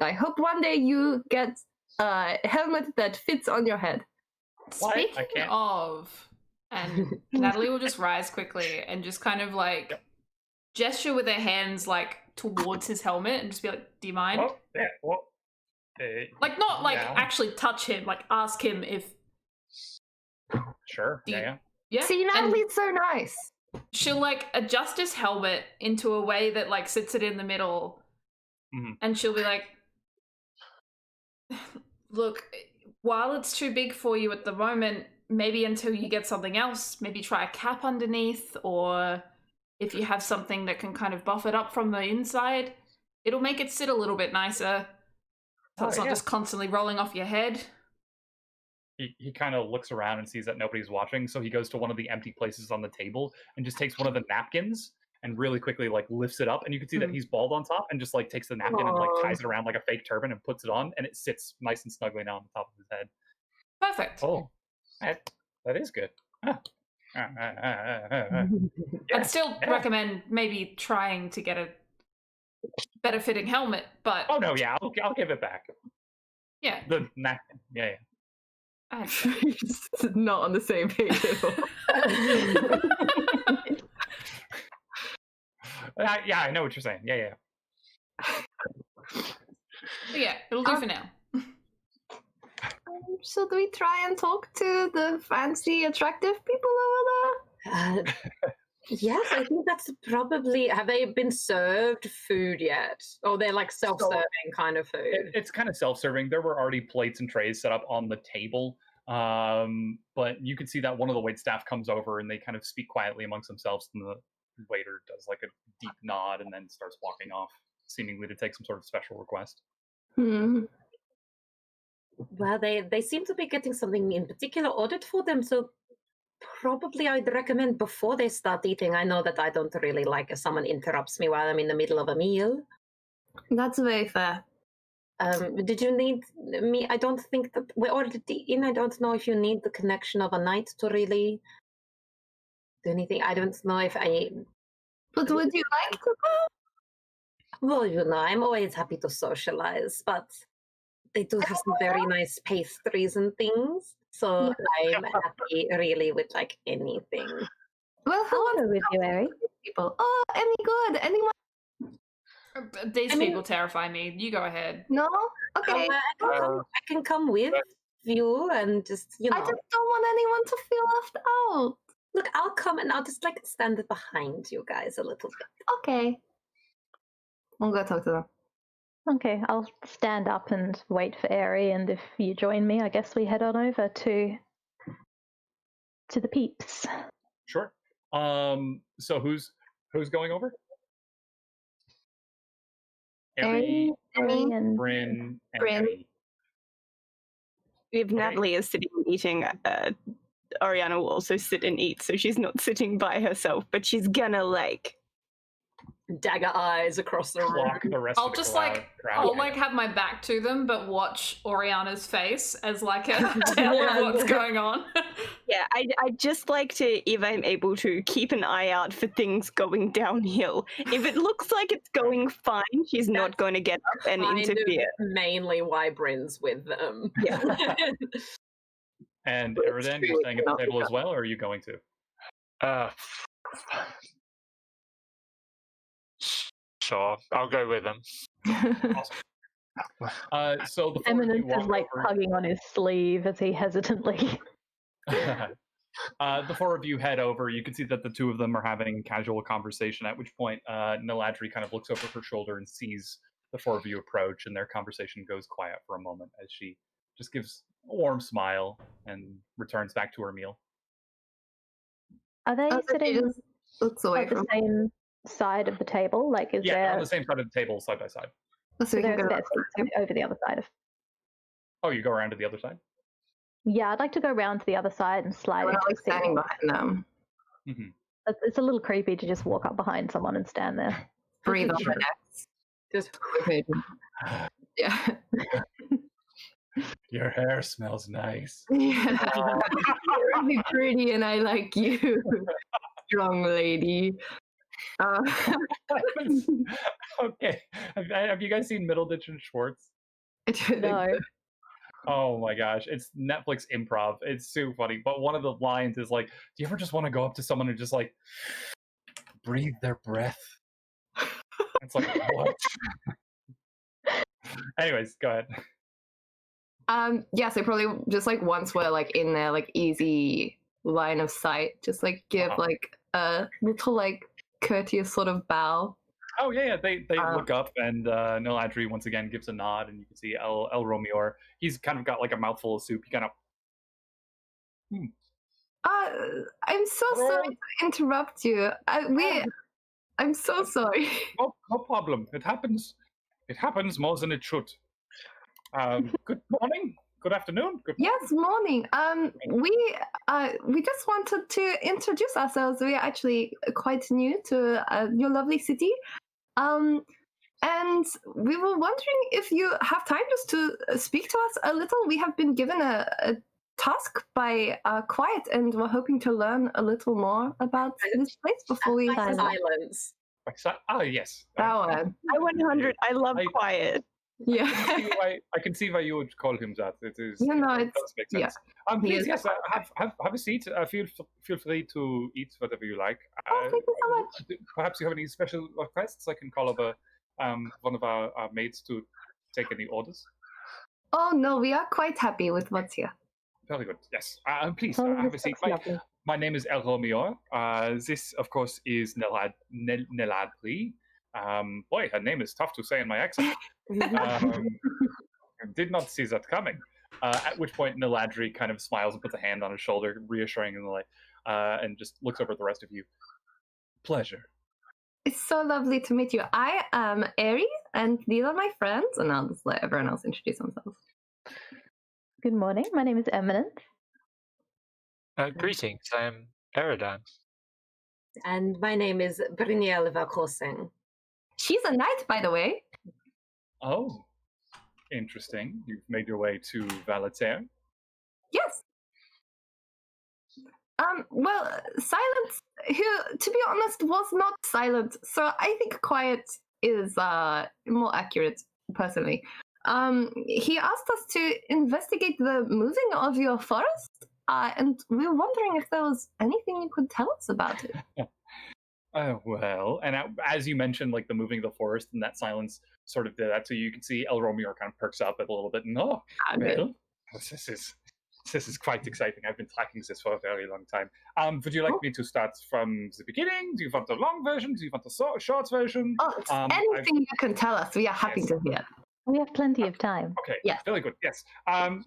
I hope one day you get a helmet that fits on your head. Speaking of, and Natalie will just rise quickly and just kind of like gesture with her hands like towards his helmet and just be like, "Do you mind?" Like not like actually touch him, like ask him if. Sure. Yeah. See, Natalie's so nice. She'll like adjust his helmet into a way that like sits it in the middle, and she'll be like, "Look, while it's too big for you at the moment, maybe until you get something else, maybe try a cap underneath, or if you have something that can kind of buff it up from the inside, it'll make it sit a little bit nicer, so it's not just constantly rolling off your head." He kind of looks around and sees that nobody's watching, so he goes to one of the empty places on the table and just takes one of the napkins and really quickly like lifts it up, and you can see that he's bald on top, and just like takes the napkin and like ties it around like a fake turban and puts it on, and it sits nice and snugly now on the top of his head. Perfect. Oh, that is good. Huh. I'd still recommend maybe trying to get a better fitting helmet, but no, yeah, I'll give it back. Yeah, the napkin, yeah. Not on the same page at all. Yeah, I know what you're saying. Yeah. But yeah, it'll do for now. Should we try and talk to the fancy, attractive people over there? Yes, I think that's probably. Have they been served food yet? Or they're like self-serving kind of food? It's kind of self-serving. There were already plates and trays set up on the table. But you can see that one of the waitstaff comes over and they kind of speak quietly amongst themselves, and the waiter does like a deep nod and then starts walking off, seemingly to take some sort of special request. Hmm. Well, they seem to be getting something in particular ordered for them, so probably I'd recommend before they start eating. I know that I don't really like if someone interrupts me while I'm in the middle of a meal. That's very fair. Did you need me? I don't think that we ordered in. I don't know if you need the connection of a knight to really do anything. I don't know if I... But would you like to go? Well, you know, I'm always happy to socialize, but they do have some very nice pastries and things. So I'm happy really with like anything. Well, who I'll wants go with you, Aery. people? Oh, any good? Anyone? These people terrify me. You go ahead. No? Okay. I can come with you and just, you know. I just don't want anyone to feel left out. Look, I'll come and I'll just like stand behind you guys a little bit. Okay. I'll go talk to them. Okay, I'll stand up and wait for Aery, and if you join me, I guess we head on over to the peeps. Sure. So who's going over? Aery, Aery and Bryn, and Bryn. Eddie. If Natalie is sitting and eating, Oriana will also sit and eat, so she's not sitting by herself, but she's gonna like Dagger eyes across the room. Block the rest I'll of the just crowd. like I'll like have my back to them, but watch Oriana's face as like a tell of what's going on. Yeah, I just like to, if I'm able to, keep an eye out for things going downhill. If it looks like it's going fine, she's not going to get up and interfere. Mainly why Bryn's with them. Yeah. And But it's Eredan, true, you're staying at the not table because- as well, or are you going to? Sure, I'll go with them. So the four of you Eminence walk is like over. tugging on his sleeve as he hesitantly. The four of you head over. You can see that the two of them are having casual conversation, at which point Natalie kind of looks over her shoulder and sees the four of you approach, and their conversation goes quiet for a moment as she just gives a warm smile and returns back to her meal. Are they She sitting just looks away at the from same side of the table? Like, is Yeah, they're on there the same side of the table, side by side. so we can there go a spare seat over the other side of? Oh, you go around to the other side? Yeah, I'd like to go around to the other side and slide We're into not a like standing seat. behind them. Mm-hmm. It's a little creepy to just walk up behind someone and stand there. Breathe on Sure. the necks. Just Yeah. Your hair smells nice. Yeah. You're really pretty and I like you. Strong lady. Okay. Have you guys seen Middleditch and Schwartz? I don't think No. so. Oh my gosh, it's Netflix improv. It's so funny. But one of the lines is like, do you ever just want to go up to someone and just like breathe their breath? It's like, what? Anyways, go ahead. Yeah, so probably just like once we're like in there, like easy line of sight, just like give like a little like courteous sort of bow. Oh yeah, they look up and Natalie once again gives a nod, and you can see El Romior. He's kind of got like a mouthful of soup. He kind of I'm so sorry to interrupt you. I'm so sorry. no problem. It happens. It happens more than it should. Good morning. Good afternoon. Good Yes, morning. We just wanted to introduce ourselves. We are actually quite new to your lovely city. And we were wondering if you have time just to speak to us a little. We have been given a task by Quiet, and we're hoping to learn a little more about this place before we silence. yes. that one. I 100. I love quiet. Yeah. I can see why you would call him that. It is. You know, it it's- does make sense. He Please, is yes. Have a seat. Feel free to eat whatever you like. Oh, thank you so much. Perhaps you have any special requests? I can call over one of our maids to take any orders. Oh no, we are quite happy with what's here. Very good. Yes. Please Oh, have a this seat. looks lovely. My name is El Romeo. This, of course, is Natalie. Boy, her name is tough to say in my accent. Did not see that coming. At which point Naladri kind of smiles and puts a hand on his shoulder, reassuring him, and just looks over at the rest of you. Pleasure. It's so lovely to meet you. I am Aery, and these are my friends, and I'll just let everyone else introduce themselves. Good morning. My name is Eminence. Greetings, I am Eredan. And my name is Brynjael. She's a knight, by the way. Oh, interesting. You've made your way to Valater. Yes. Well, Silence, who, to be honest, was not silent, so I think quiet is more accurate, personally. He asked us to investigate the moving of your forest, and we were wondering if there was anything you could tell us about it. Well, and as you mentioned, like the moving of the forest and that silence sort of did that, so you can see El Romeo kind of perks up a little bit. No, well, this is quite exciting. I've been tracking this for a very long time. Would you like me to start from the beginning? Do you want the long version? Do you want the short version? Anything you can tell us, we are happy to hear. We have plenty of time. Okay, yes. Very good, yes. Well,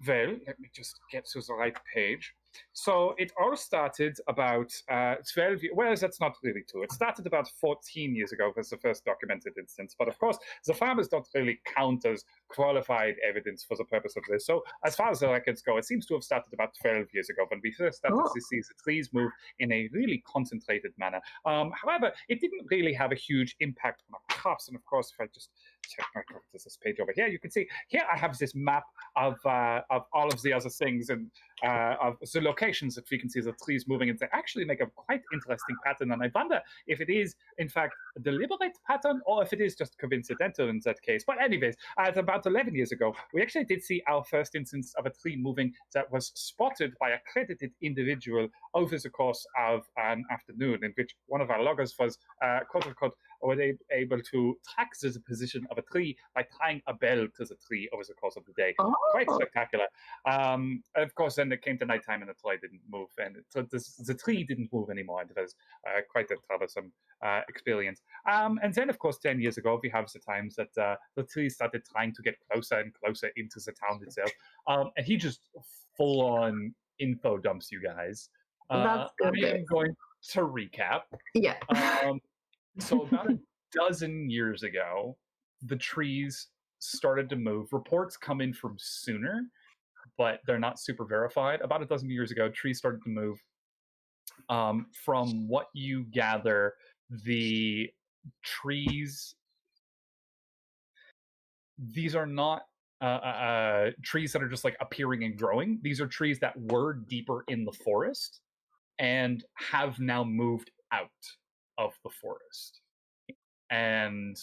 let me just get to the right page. So it all started about 12 years, well, that's not really true. It started about 14 years ago was the first documented instance. But of course, the farmers don't really count as qualified evidence for the purpose of this. So as far as the records go, it seems to have started about 12 years ago when we first started to see the trees move in a really concentrated manner. However, it didn't really have a huge impact on our crops. And of course, if I just check this page over here, you can see here I have this map of all of the other things and of the locations that we can see the trees moving, and they actually make a quite interesting pattern. And I wonder if it is, in fact, a deliberate pattern or if it is just coincidental in that case. But anyways, at about 11 years ago, we actually did see our first instance of a tree moving that was spotted by a credited individual over the course of an afternoon, in which one of our loggers was, quote-unquote, able to track the position of a tree by tying a bell to the tree over the course of the day. Quite spectacular. Of course, then it came to nighttime and the tree didn't move, and the tree didn't move anymore. And it was quite a troublesome experience. And then, of course, 10 years ago, we have the times that the tree started trying to get closer and closer into the town itself. And he just full-on info dumps you guys. That's good. I am going to recap. Yeah. So about a dozen years ago, the trees started to move. Reports come in from sooner, but they're not super verified. About a dozen years ago, trees started to move. From what you gather, the trees, these are not trees that are just like appearing and growing. These are trees that were deeper in the forest and have now moved out of the forest. And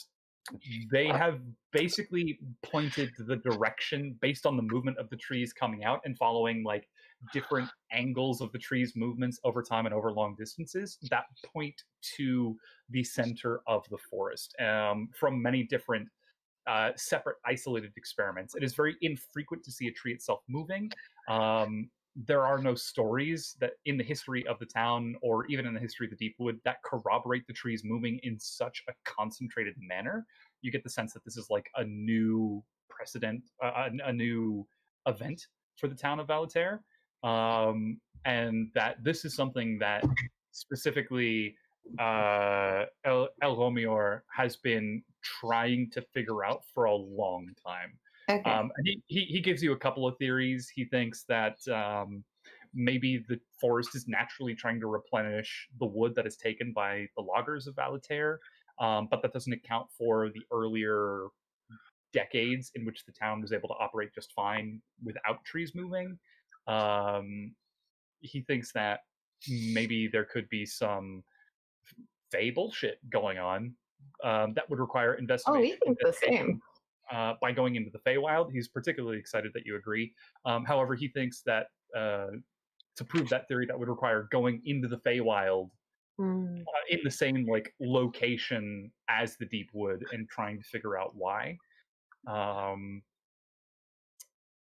they have basically pointed the direction based on the movement of the trees coming out and following like different angles of the trees' movements over time and over long distances that point to the center of the forest from many different separate isolated experiments. It is very infrequent to see a tree itself moving. There are no stories that in the history of the town or even in the history of the Deepwood that corroborate the trees moving in such a concentrated manner. You get the sense that this is like a new precedent, a new event for the town of Valater, and that this is something that specifically El Romeor has been trying to figure out for a long time. Okay. And he gives you a couple of theories. He thinks that maybe the forest is naturally trying to replenish the wood that is taken by the loggers of Valater, but that doesn't account for the earlier decades in which the town was able to operate just fine without trees moving. He thinks that maybe there could be some Fey bullshit going on that would require investigation. Oh, we think the same. By going into the Feywild. He's particularly excited that you agree. However, he thinks that to prove that theory, that would require going into the Feywild in the same like location as the Deepwood and trying to figure out why. And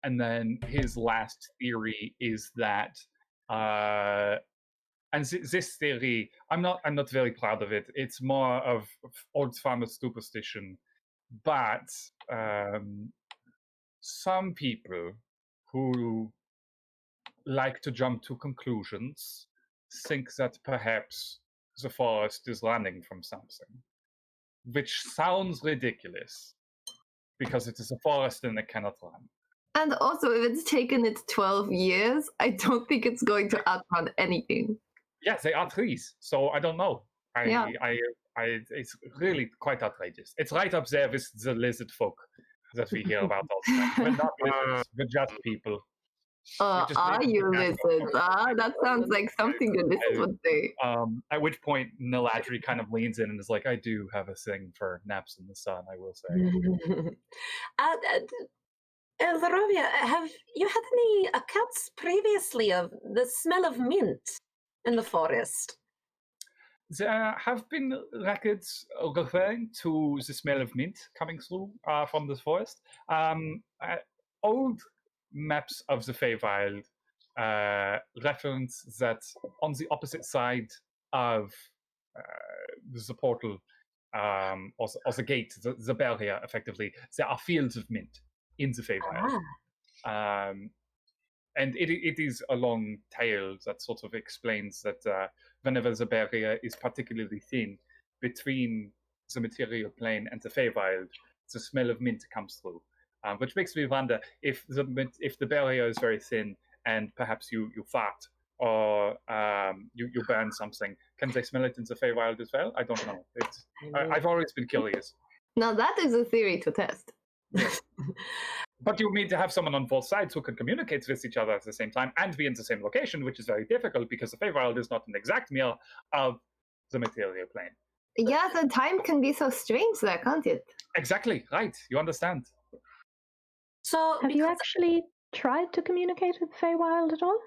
then his last theory is that, and this theory, I'm not very proud of it. It's more of old farmer superstition. But some people who like to jump to conclusions think that perhaps the forest is running from something, which sounds ridiculous because it is a forest and it cannot run. And also, if it's taken it 12 years, I don't think it's going to outrun anything. Yes, they are trees, so I don't know. It's really quite outrageous. It's right up there with the lizard folk that we hear about all the time. We're not lizards, we're just people. Are you lizards? That sounds like something a lizard would say. At which point, Natalie kind of leans in and is like, I do have a thing for naps in the sun, I will say. Elrovia, have you had any accounts previously of the smell of mint in the forest? There have been records referring to the smell of mint coming through from the forest. Old maps of the Feywild reference that on the opposite side of the portal or the gate, the barrier, effectively, there are fields of mint in the Feywild. And it is a long tale that sort of explains that whenever the barrier is particularly thin between the material plane and the Feywild, the smell of mint comes through. Which makes me wonder if the barrier is very thin and perhaps you fart or you burn something, can they smell it in the Feywild as well? I don't know. I've always been curious. Now that is a theory to test. Yes. But you need to have someone on both sides who can communicate with each other at the same time and be in the same location, which is very difficult because the Feywild is not an exact mirror of the material plane. Yeah, the time can be so strange there, can't it? Exactly, right. You understand. So, have you actually tried to communicate with Feywild at all?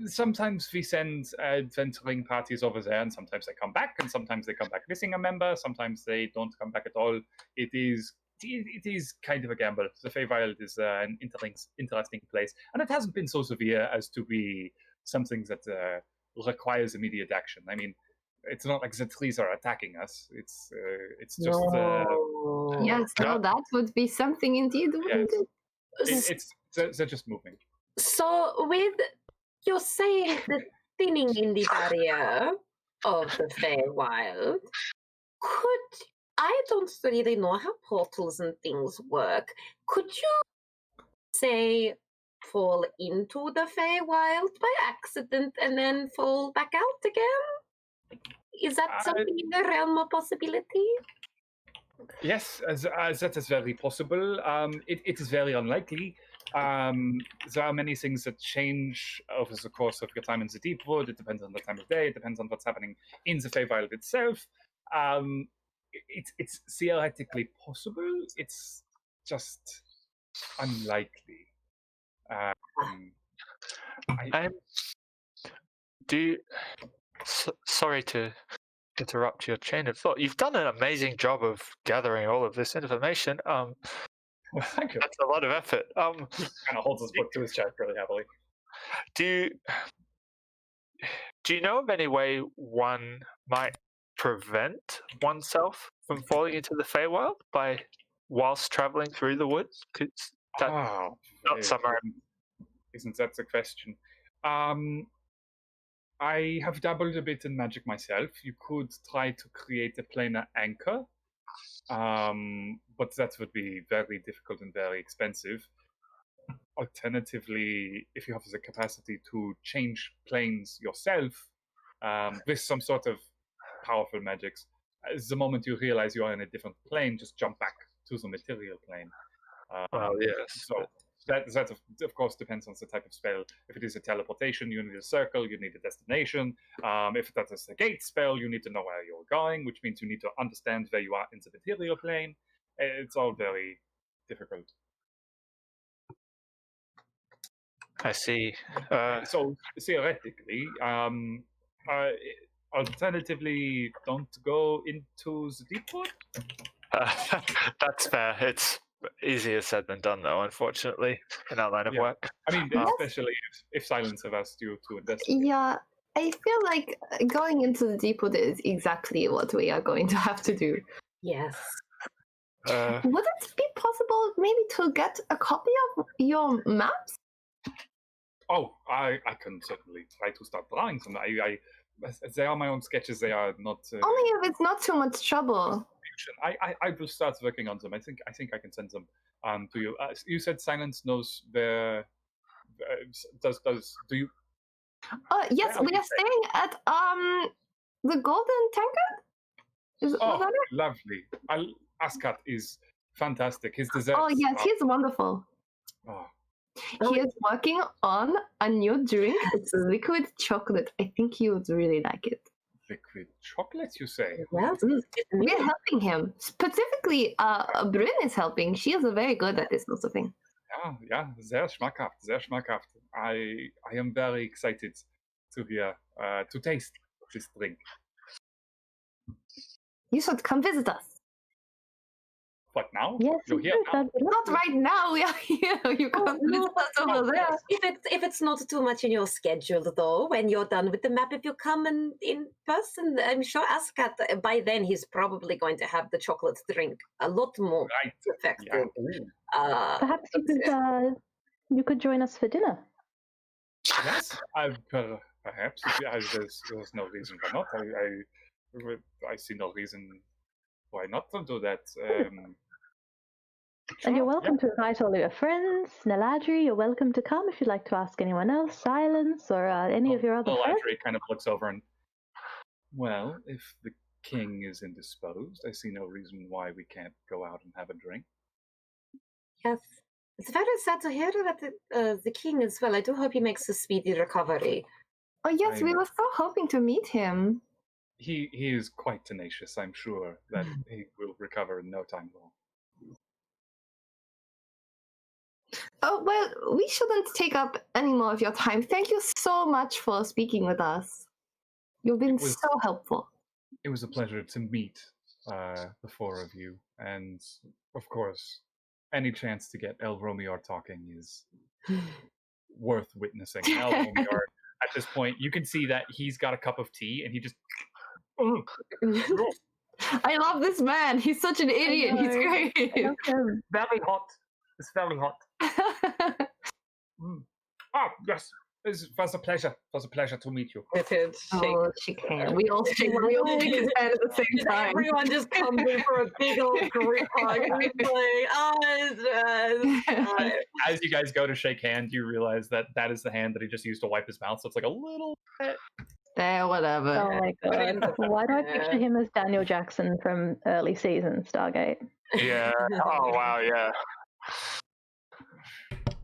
Sometimes we send adventuring parties over there, and sometimes they come back, and sometimes they come back missing a member. Sometimes they don't come back at all. It is kind of a gamble. The Feywild is an interesting place, and it hasn't been so severe as to be something that requires immediate action. I mean, it's not like the trees are attacking us. It's just that would be something indeed, wouldn't it? They're just moving. So with you're saying the thinning in the barrier of the Feywild, I don't really know how portals and things work. Could you say fall into the Feywild by accident and then fall back out again? Is that something in the realm of possibility? Yes, that is very possible. It is very unlikely. There are many things that change over the course of your time in the Deepwood. It depends on the time of day. It depends on what's happening in the Feywild itself. It's theoretically possible. It's just unlikely. Sorry to interrupt your chain of thought. You've done an amazing job of gathering all of this information. Thank you. That's a lot of effort. Kind of holds his book to his chest really heavily. Do you know of any way one might prevent oneself from falling into the Feywild whilst traveling through the woods? Not somewhere. Isn't that the question? I have dabbled a bit in magic myself. You could try to create a planar anchor, but that would be very difficult and very expensive. Alternatively, if you have the capacity to change planes yourself with some sort of powerful magics, the moment you realize you are in a different plane, just jump back to the material plane. Yes. So that of course depends on the type of spell. If it is a teleportation, you need a circle, you need a destination. If that is a gate spell, you need to know where you're going, which means you need to understand where you are in the material plane. It's all very difficult. I see. So theoretically, alternatively, don't go into the Deepwood. That's fair. It's easier said than done, though, unfortunately, in our line of work. I mean, especially if Silence have asked you to investigate. Yeah, I feel like going into the Deepwood is exactly what we are going to have to do. Yes. Would it be possible maybe to get a copy of your maps? Oh, I can certainly try to start drawing some. They are my own sketches. They are not. Only if it's not too much trouble. I will start working on them. I think I can send them to you. You said Silence knows where. Do you? Yes, we are staying at the Golden Tankard. Oh, lovely! Askat is fantastic. His desserts. Oh yes, he's wonderful. Oh. He is working on a new drink. It's liquid chocolate. I think you would really like it. Liquid chocolate, you say? Well, We're helping him. Specifically, Bryn is helping. She is very good at this sort of thing. Ja, sehr schmackhaft, sehr schmackhaft. I am very excited to hear, to taste this drink. You should come visit us. What, now? Yes, You're here now? Not right now. We are here. You can't visit us over there. If it's not too much in your schedule, though, when you're done with the map, if you come in person, I'm sure Askat, by then he's probably going to have the chocolate drink a lot more effective. Yeah. Perhaps you could join us for dinner. Yes, perhaps. There's no reason why not. I see no reason why not to do that. And you're welcome to invite all your friends. Naladri, you're welcome to come if you'd like to ask anyone else. Silence or any of your other friends. Naladri kind of looks over and, well, if the king is indisposed, I see no reason why we can't go out and have a drink. Yes. It's very sad to hear that the king as well. I do hope he makes a speedy recovery. Oh yes, we were so hoping to meet him. He is quite tenacious. I'm sure that he will recover in no time at all. Oh, well, we shouldn't take up any more of your time. Thank you so much for speaking with us. You've been so helpful. It was a pleasure to meet the four of you. And, of course, any chance to get El Romior talking is worth witnessing. El Romior, at this point, you can see that he's got a cup of tea, and he just... I love this man. He's such an idiot. He's great. Very hot. It's very hot. Ah, yes. It was a pleasure. It was a pleasure to meet you. Oh, she can. We all shake his head at the same time. Everyone just comes in for a big old group hug. As you guys go to shake hands, you realize that is the hand that he just used to wipe his mouth. So it's like a little bit. Whatever. Oh my god. Why do I picture him as Daniel Jackson from early season Stargate? Yeah. Oh, wow, yeah.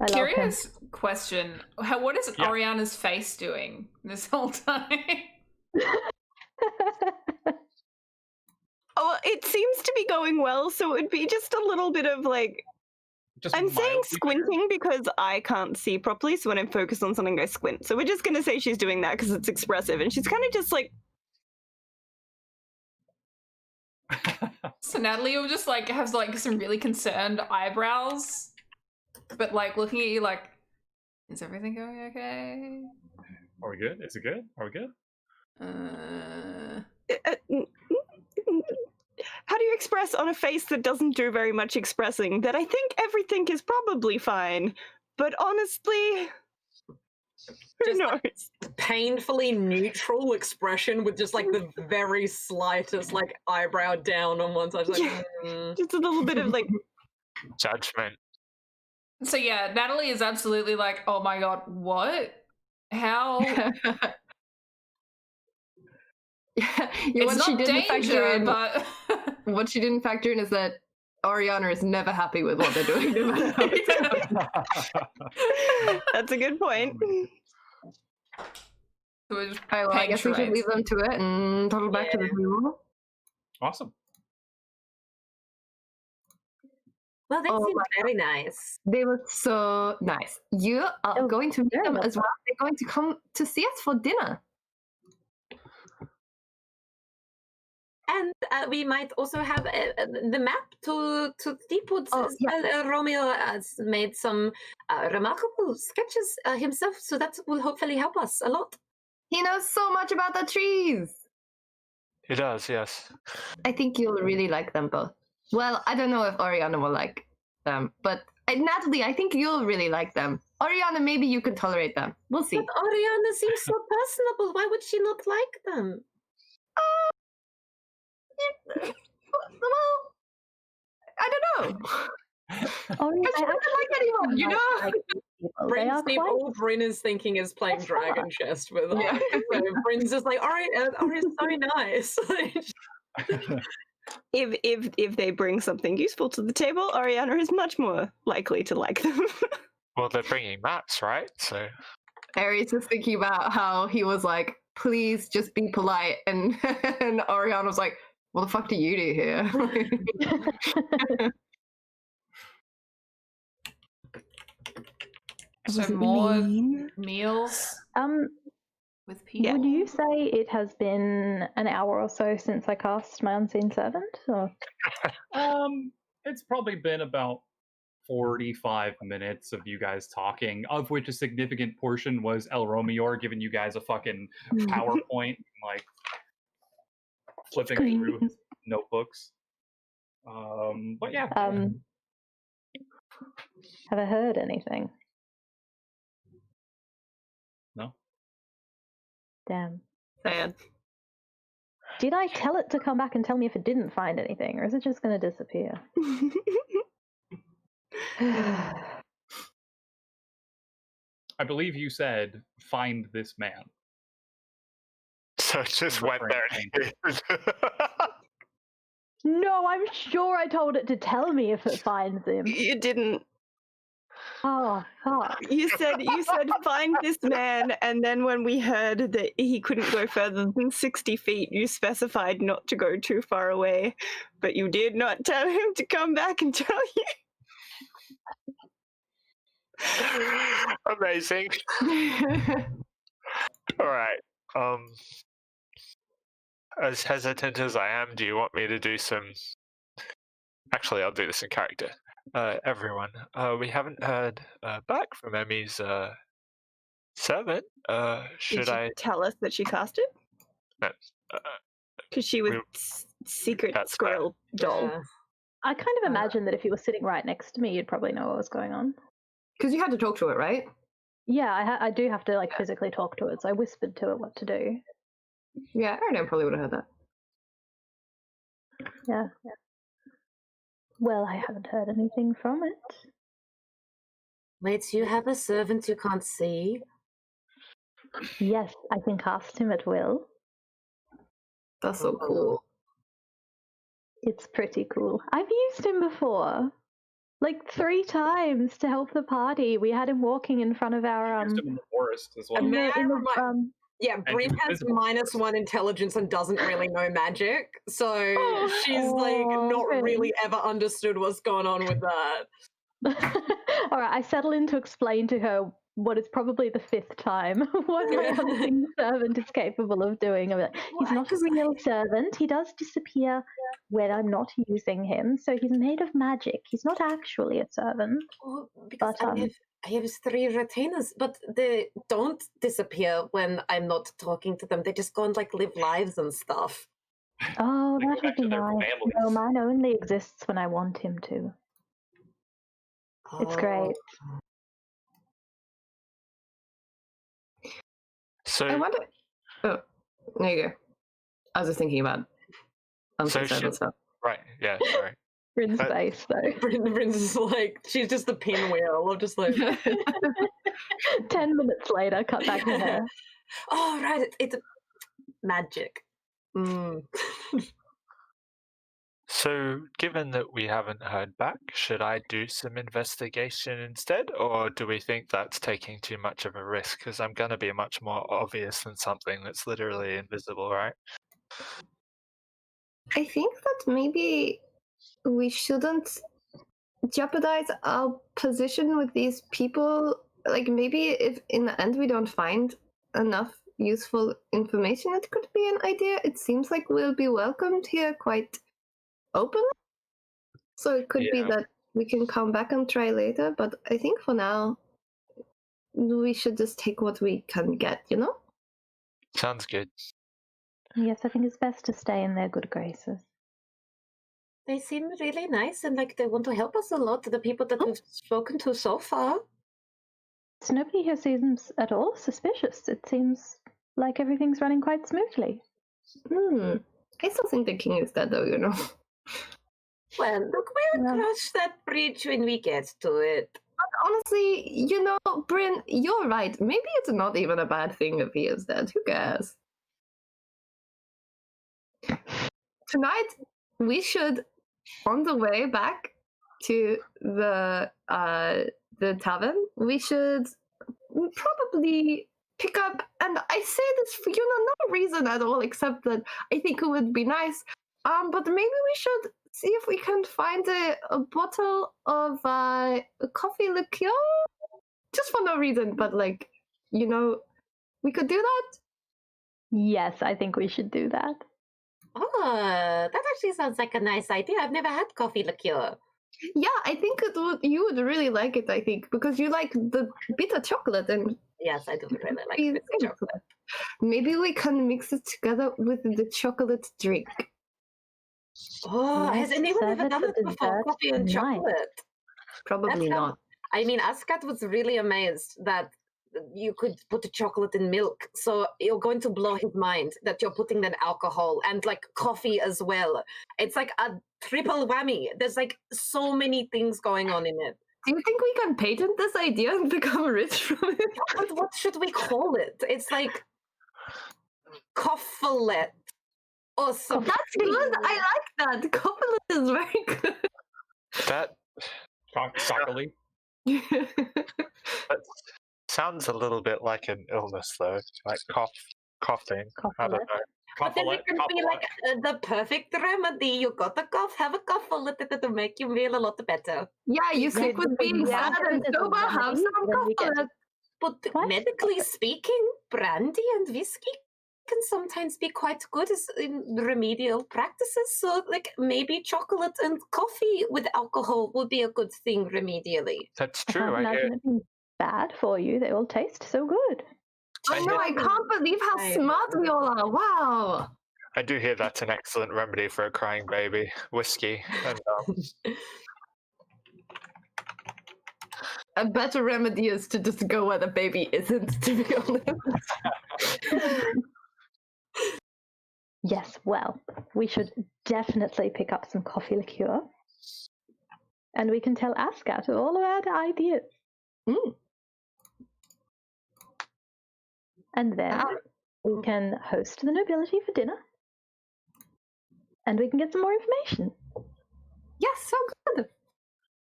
Curious question. What is Oriana's face doing this whole time? Oh, it seems to be going well, so it would be just a little bit of like... I'm saying squinting because I can't see properly, so when I'm focused on something, I squint. So we're just going to say she's doing that because it's expressive, and she's kind of just like... So Natalie will just like has like some really concerned eyebrows, but like looking at you like, is everything going okay? Are we good? Is it good? Are we good? How do you express on a face that doesn't do very much expressing that I think everything is probably fine, but honestly, who knows? Like, painfully neutral expression with just like the very slightest like eyebrow down on one side. Like, just a little bit of like judgment. So yeah, Natalie is absolutely like, oh my god, what? How? What she didn't factor in, but what she didn't factor in is that Oriana is never happy with what they're doing. That's a good point. So I guess we should leave them to it and total back to the table. Awesome. Well, they seem very nice. They were so nice. You are going to meet them as well. They're going to come to see us for dinner. And we might also have the map to Deepwoods as well. Romeo has made some remarkable sketches himself, so that will hopefully help us a lot. He knows so much about the trees. He does, yes. I think you'll really like them both. Well, I don't know if Oriana will like them, but Natalie, I think you'll really like them. Oriana, maybe you can tolerate them. We'll see. But Oriana seems so personable. Why would she not like them? Well, I don't know. Oh, But she doesn't like anyone, you know? They are quite... All Bryn is thinking is playing Dragon Chest with her. So Bryn's just like, Ori's so nice. If they bring something useful to the table, Oriana is much more likely to like them. Well, they're bringing maps, right? So Aery's just thinking about how he was like, please just be polite. And, and Oriana was like, what the fuck do you do here? So more meals with people. Would you say it has been an hour or so since I cast my Unseen Servant? Or? It's probably been about 45 minutes of you guys talking, of which a significant portion was El Romior giving you guys a fucking PowerPoint, like flipping through his notebooks. But yeah. Have I heard anything? No. Damn. Sad. Did I tell it to come back and tell me if it didn't find anything, or is it just going to disappear? I believe you said, find this man. So it just went there. No, I'm sure I told it to tell me if it finds him. You didn't. Oh, fuck. You said find this man, and then when we heard that he couldn't go further than 60 feet, you specified not to go too far away, but you did not tell him to come back and tell you. Amazing. All right. As hesitant as I am, do you want me to do some... Actually, I'll do this in character. Everyone, we haven't heard back from Emmy's servant. Should I tell us that she cast it? No. Because she was secret squirrel doll. Yeah. I kind of imagine that if you were sitting right next to me, you'd probably know what was going on. Because you had to talk to it, right? Yeah, I do have to like physically talk to it, so I whispered to it what to do. Yeah, Eredan probably would have heard that. Yeah. Well, I haven't heard anything from it. Wait, so you have a servant you can't see? Yes, I can cast him at will. That's so cool. It's pretty cool. I've used him before. Like 3 times to help the party. We had him walking in front of our Used him in the forest as well. Yeah, Bryn has -1 intelligence and doesn't really know magic, so she's like not really ever understood what's going on with that. All right, I settle in to explain to her what is probably the 5th time what my Unseen Servant is capable of doing. I'm like, he's not a real servant. He does disappear when I'm not using him, so he's made of magic. He's not actually a servant. Well, because I have 3 retainers, but they don't disappear when I'm not talking to them. They just go and like live lives and stuff. Oh, that would be nice. No, mine only exists when I want him to. It's great. So I wonder. Oh, there you go. I was just thinking about Unseen Servant stuff. Right, yeah, sorry. Bryn's face, though. Bryn's just like, she's just the pinwheel of just like... 10 minutes later, cut back her hair. Oh, right, it's magic. So, given that we haven't heard back, should I do some investigation instead, or do we think that's taking too much of a risk? Because I'm going to be much more obvious than something that's literally invisible, right? I think that maybe we shouldn't jeopardize our position with these people. Like, maybe if in the end we don't find enough useful information, it could be an idea. It seems like we'll be welcomed here quite open, so it could be that we can come back and try later, but I think for now we should just take what we can get, you know? Sounds good. Yes, I think it's best to stay in their good graces. They seem really nice and like they want to help us a lot, the people that we've spoken to so far. So nobody here seems at all suspicious. It seems like everything's running quite smoothly. I still think the king is dead, though, you know. Well, look, we'll cross that bridge when we get to it. But honestly, you know, Bryn, you're right. Maybe it's not even a bad thing if he is dead. Who cares? Tonight, we should, on the way back to the tavern, we should probably pick up, and I say this for, you know, no reason at all except that I think it would be nice. But maybe we should see if we can find a bottle of coffee liqueur, just for no reason. But like, you know, we could do that. Yes, I think we should do that. Oh, that actually sounds like a nice idea. I've never had coffee liqueur. Yeah, I think you would really like it. I think because you like the bitter chocolate, and yes, I do really like bitter chocolate. Maybe we can mix it together with the chocolate drink. Oh, has anyone ever done it before? Coffee and chocolate? Probably not. I mean, Askat was really amazed that you could put the chocolate in milk. So you're going to blow his mind that you're putting then alcohol and like coffee as well. It's like a triple whammy. There's like so many things going on in it. Do you think we can patent this idea and become rich from it? But what should we call it? It's like Chocolatiers. Awesome. That's good. I like that. Chocolate is very good. That Chocolate. That sounds a little bit like an illness, though. Like coughing. I don't know. But then it can be like the perfect remedy. You got a cough, have a cough, it'll make you feel a lot better. Yeah, you sick with being sad and sober, have some coffee. But medically speaking, brandy and whiskey can sometimes be quite good as in remedial practices. So, like, maybe chocolate and coffee with alcohol would be a good thing remedially. That's true. I imagine it being bad for you. They all taste so good. I know, I can't believe how smart we all are. Wow. I do hear that's an excellent remedy for a crying baby. Whiskey. And, a better remedy is to just go where the baby isn't, to be honest. Yes, well, we should definitely pick up some coffee liqueur. And we can tell Askat all about ideas. And then we can host the nobility for dinner. And we can get some more information. Yes, so good.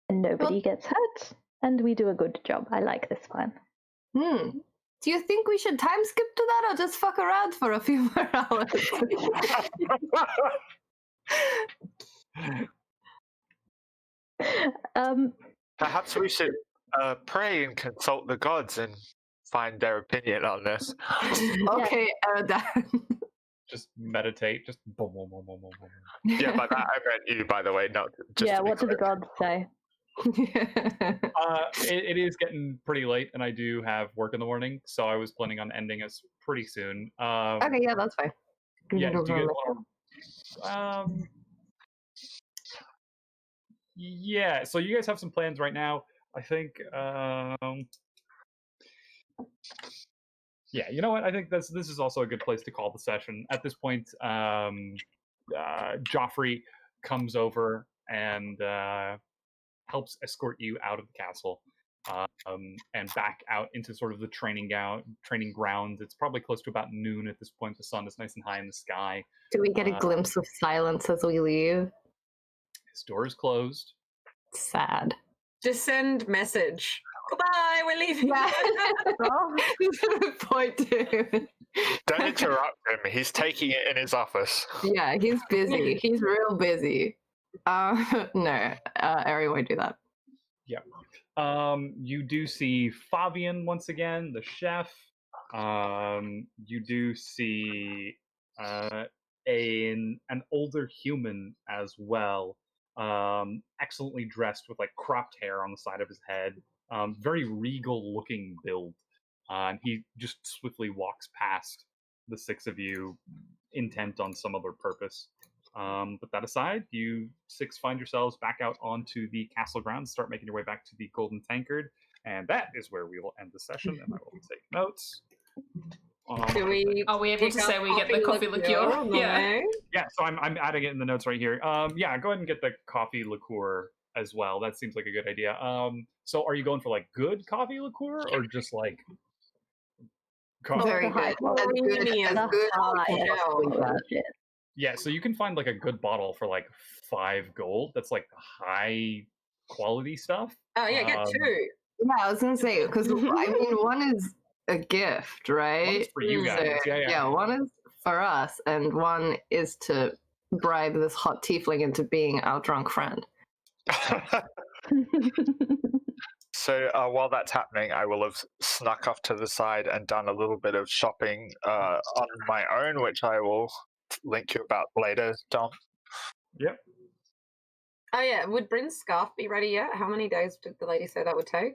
And nobody gets hurt. And we do a good job. I like this one. Do you think we should time skip to that or just fuck around for a few more hours? Perhaps we should pray and consult the gods and find their opinion on this. Okay, Eredan. Just meditate. Just boom, boom, boom, boom, boom, boom. Yeah, by that I meant you, by the way. Not just yeah, what do the gods say? It is getting pretty late, and I do have work in the morning, so I was planning on ending us pretty soon. Okay, yeah, that's fine. Yeah, do you guys yeah, so you guys have some plans right now. I think, yeah, you know what? I think this is also a good place to call the session. At this point, Joffrey comes over and helps escort you out of the castle and back out into sort of the training grounds. It's probably close to about noon at this point. The sun is nice and high in the sky. Do we get a glimpse of silence as we leave? His door is closed. Sad. Just send message. Goodbye, we're leaving. Yeah. Point to. Don't interrupt him. He's taking it in his office. Yeah, he's busy. He's real busy. No, Aery won't do that. Yeah. You do see Fabian once again, the chef. You do see an older human as well. Excellently dressed with like cropped hair on the side of his head. Very regal looking build. And he just swiftly walks past the six of you, intent on some other purpose. But that aside, you 6 find yourselves back out onto the castle grounds, start making your way back to the Golden Tankard, and that is where we will end the session, and I will take notes. Do we? Are we able pick to up say we get the coffee liqueur? on the Yeah. way? Yeah, so I'm adding it in the notes right here. Yeah, go ahead and get the coffee liqueur as well. That seems like a good idea. So are you going for like good coffee liqueur or just like coffee? Very the high good. quality. As good The as good high as possibly quality get. shit. Yeah, so you can find like a good bottle for like 5 gold. That's like high quality stuff. Oh yeah, get 2. Yeah, I was gonna say because I mean, one is a gift, right? One is for you guys. So, Yeah. one is for us, and one is to bribe this hot tiefling into being our drunk friend. So while that's happening, I will have snuck off to the side and done a little bit of shopping on my own, which I will link you about later, Dom. Yep. Oh yeah, would Bryn's scarf be ready yet? How many days did the lady say that would take?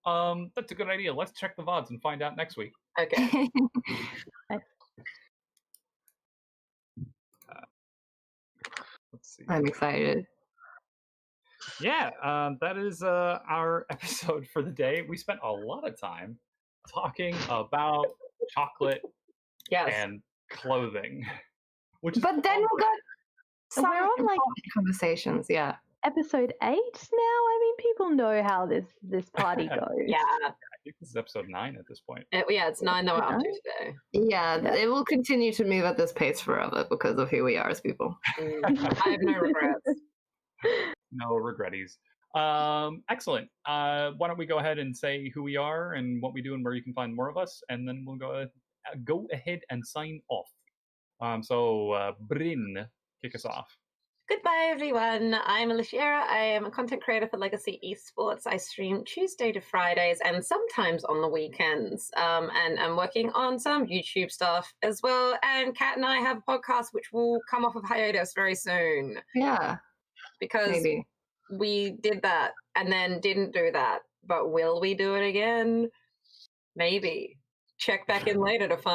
That's a good idea. Let's check the VODs and find out next week. Okay. Let's see. I'm excited. Yeah, that is our episode for the day. We spent a lot of time talking about chocolate Yes. and clothing, which is But then we got some We're on, like, important conversations. Yeah. Episode 8 now. I mean, people know how this party goes. Yeah. I think this is epishave 9 at this point. Yeah, it's 9 that we're up to today. Yeah, it will continue to move at this pace forever because of who we are as people. I have no regrets. No regretties. Excellent. Why don't we go ahead and say who we are and what we do and where you can find more of us, and then we'll go ahead and sign off. So Bryn, kick us off. Goodbye, everyone. I'm Alishiera. I am a content creator for Legacy Esports. I stream Tuesday to Fridays and sometimes on the weekends. And I'm working on some YouTube stuff as well. And Kat and I have a podcast which will come off of hiatus very soon. Yeah. Because Maybe. we did that and then didn't do that. But will we do it again? Maybe. Check back in later to find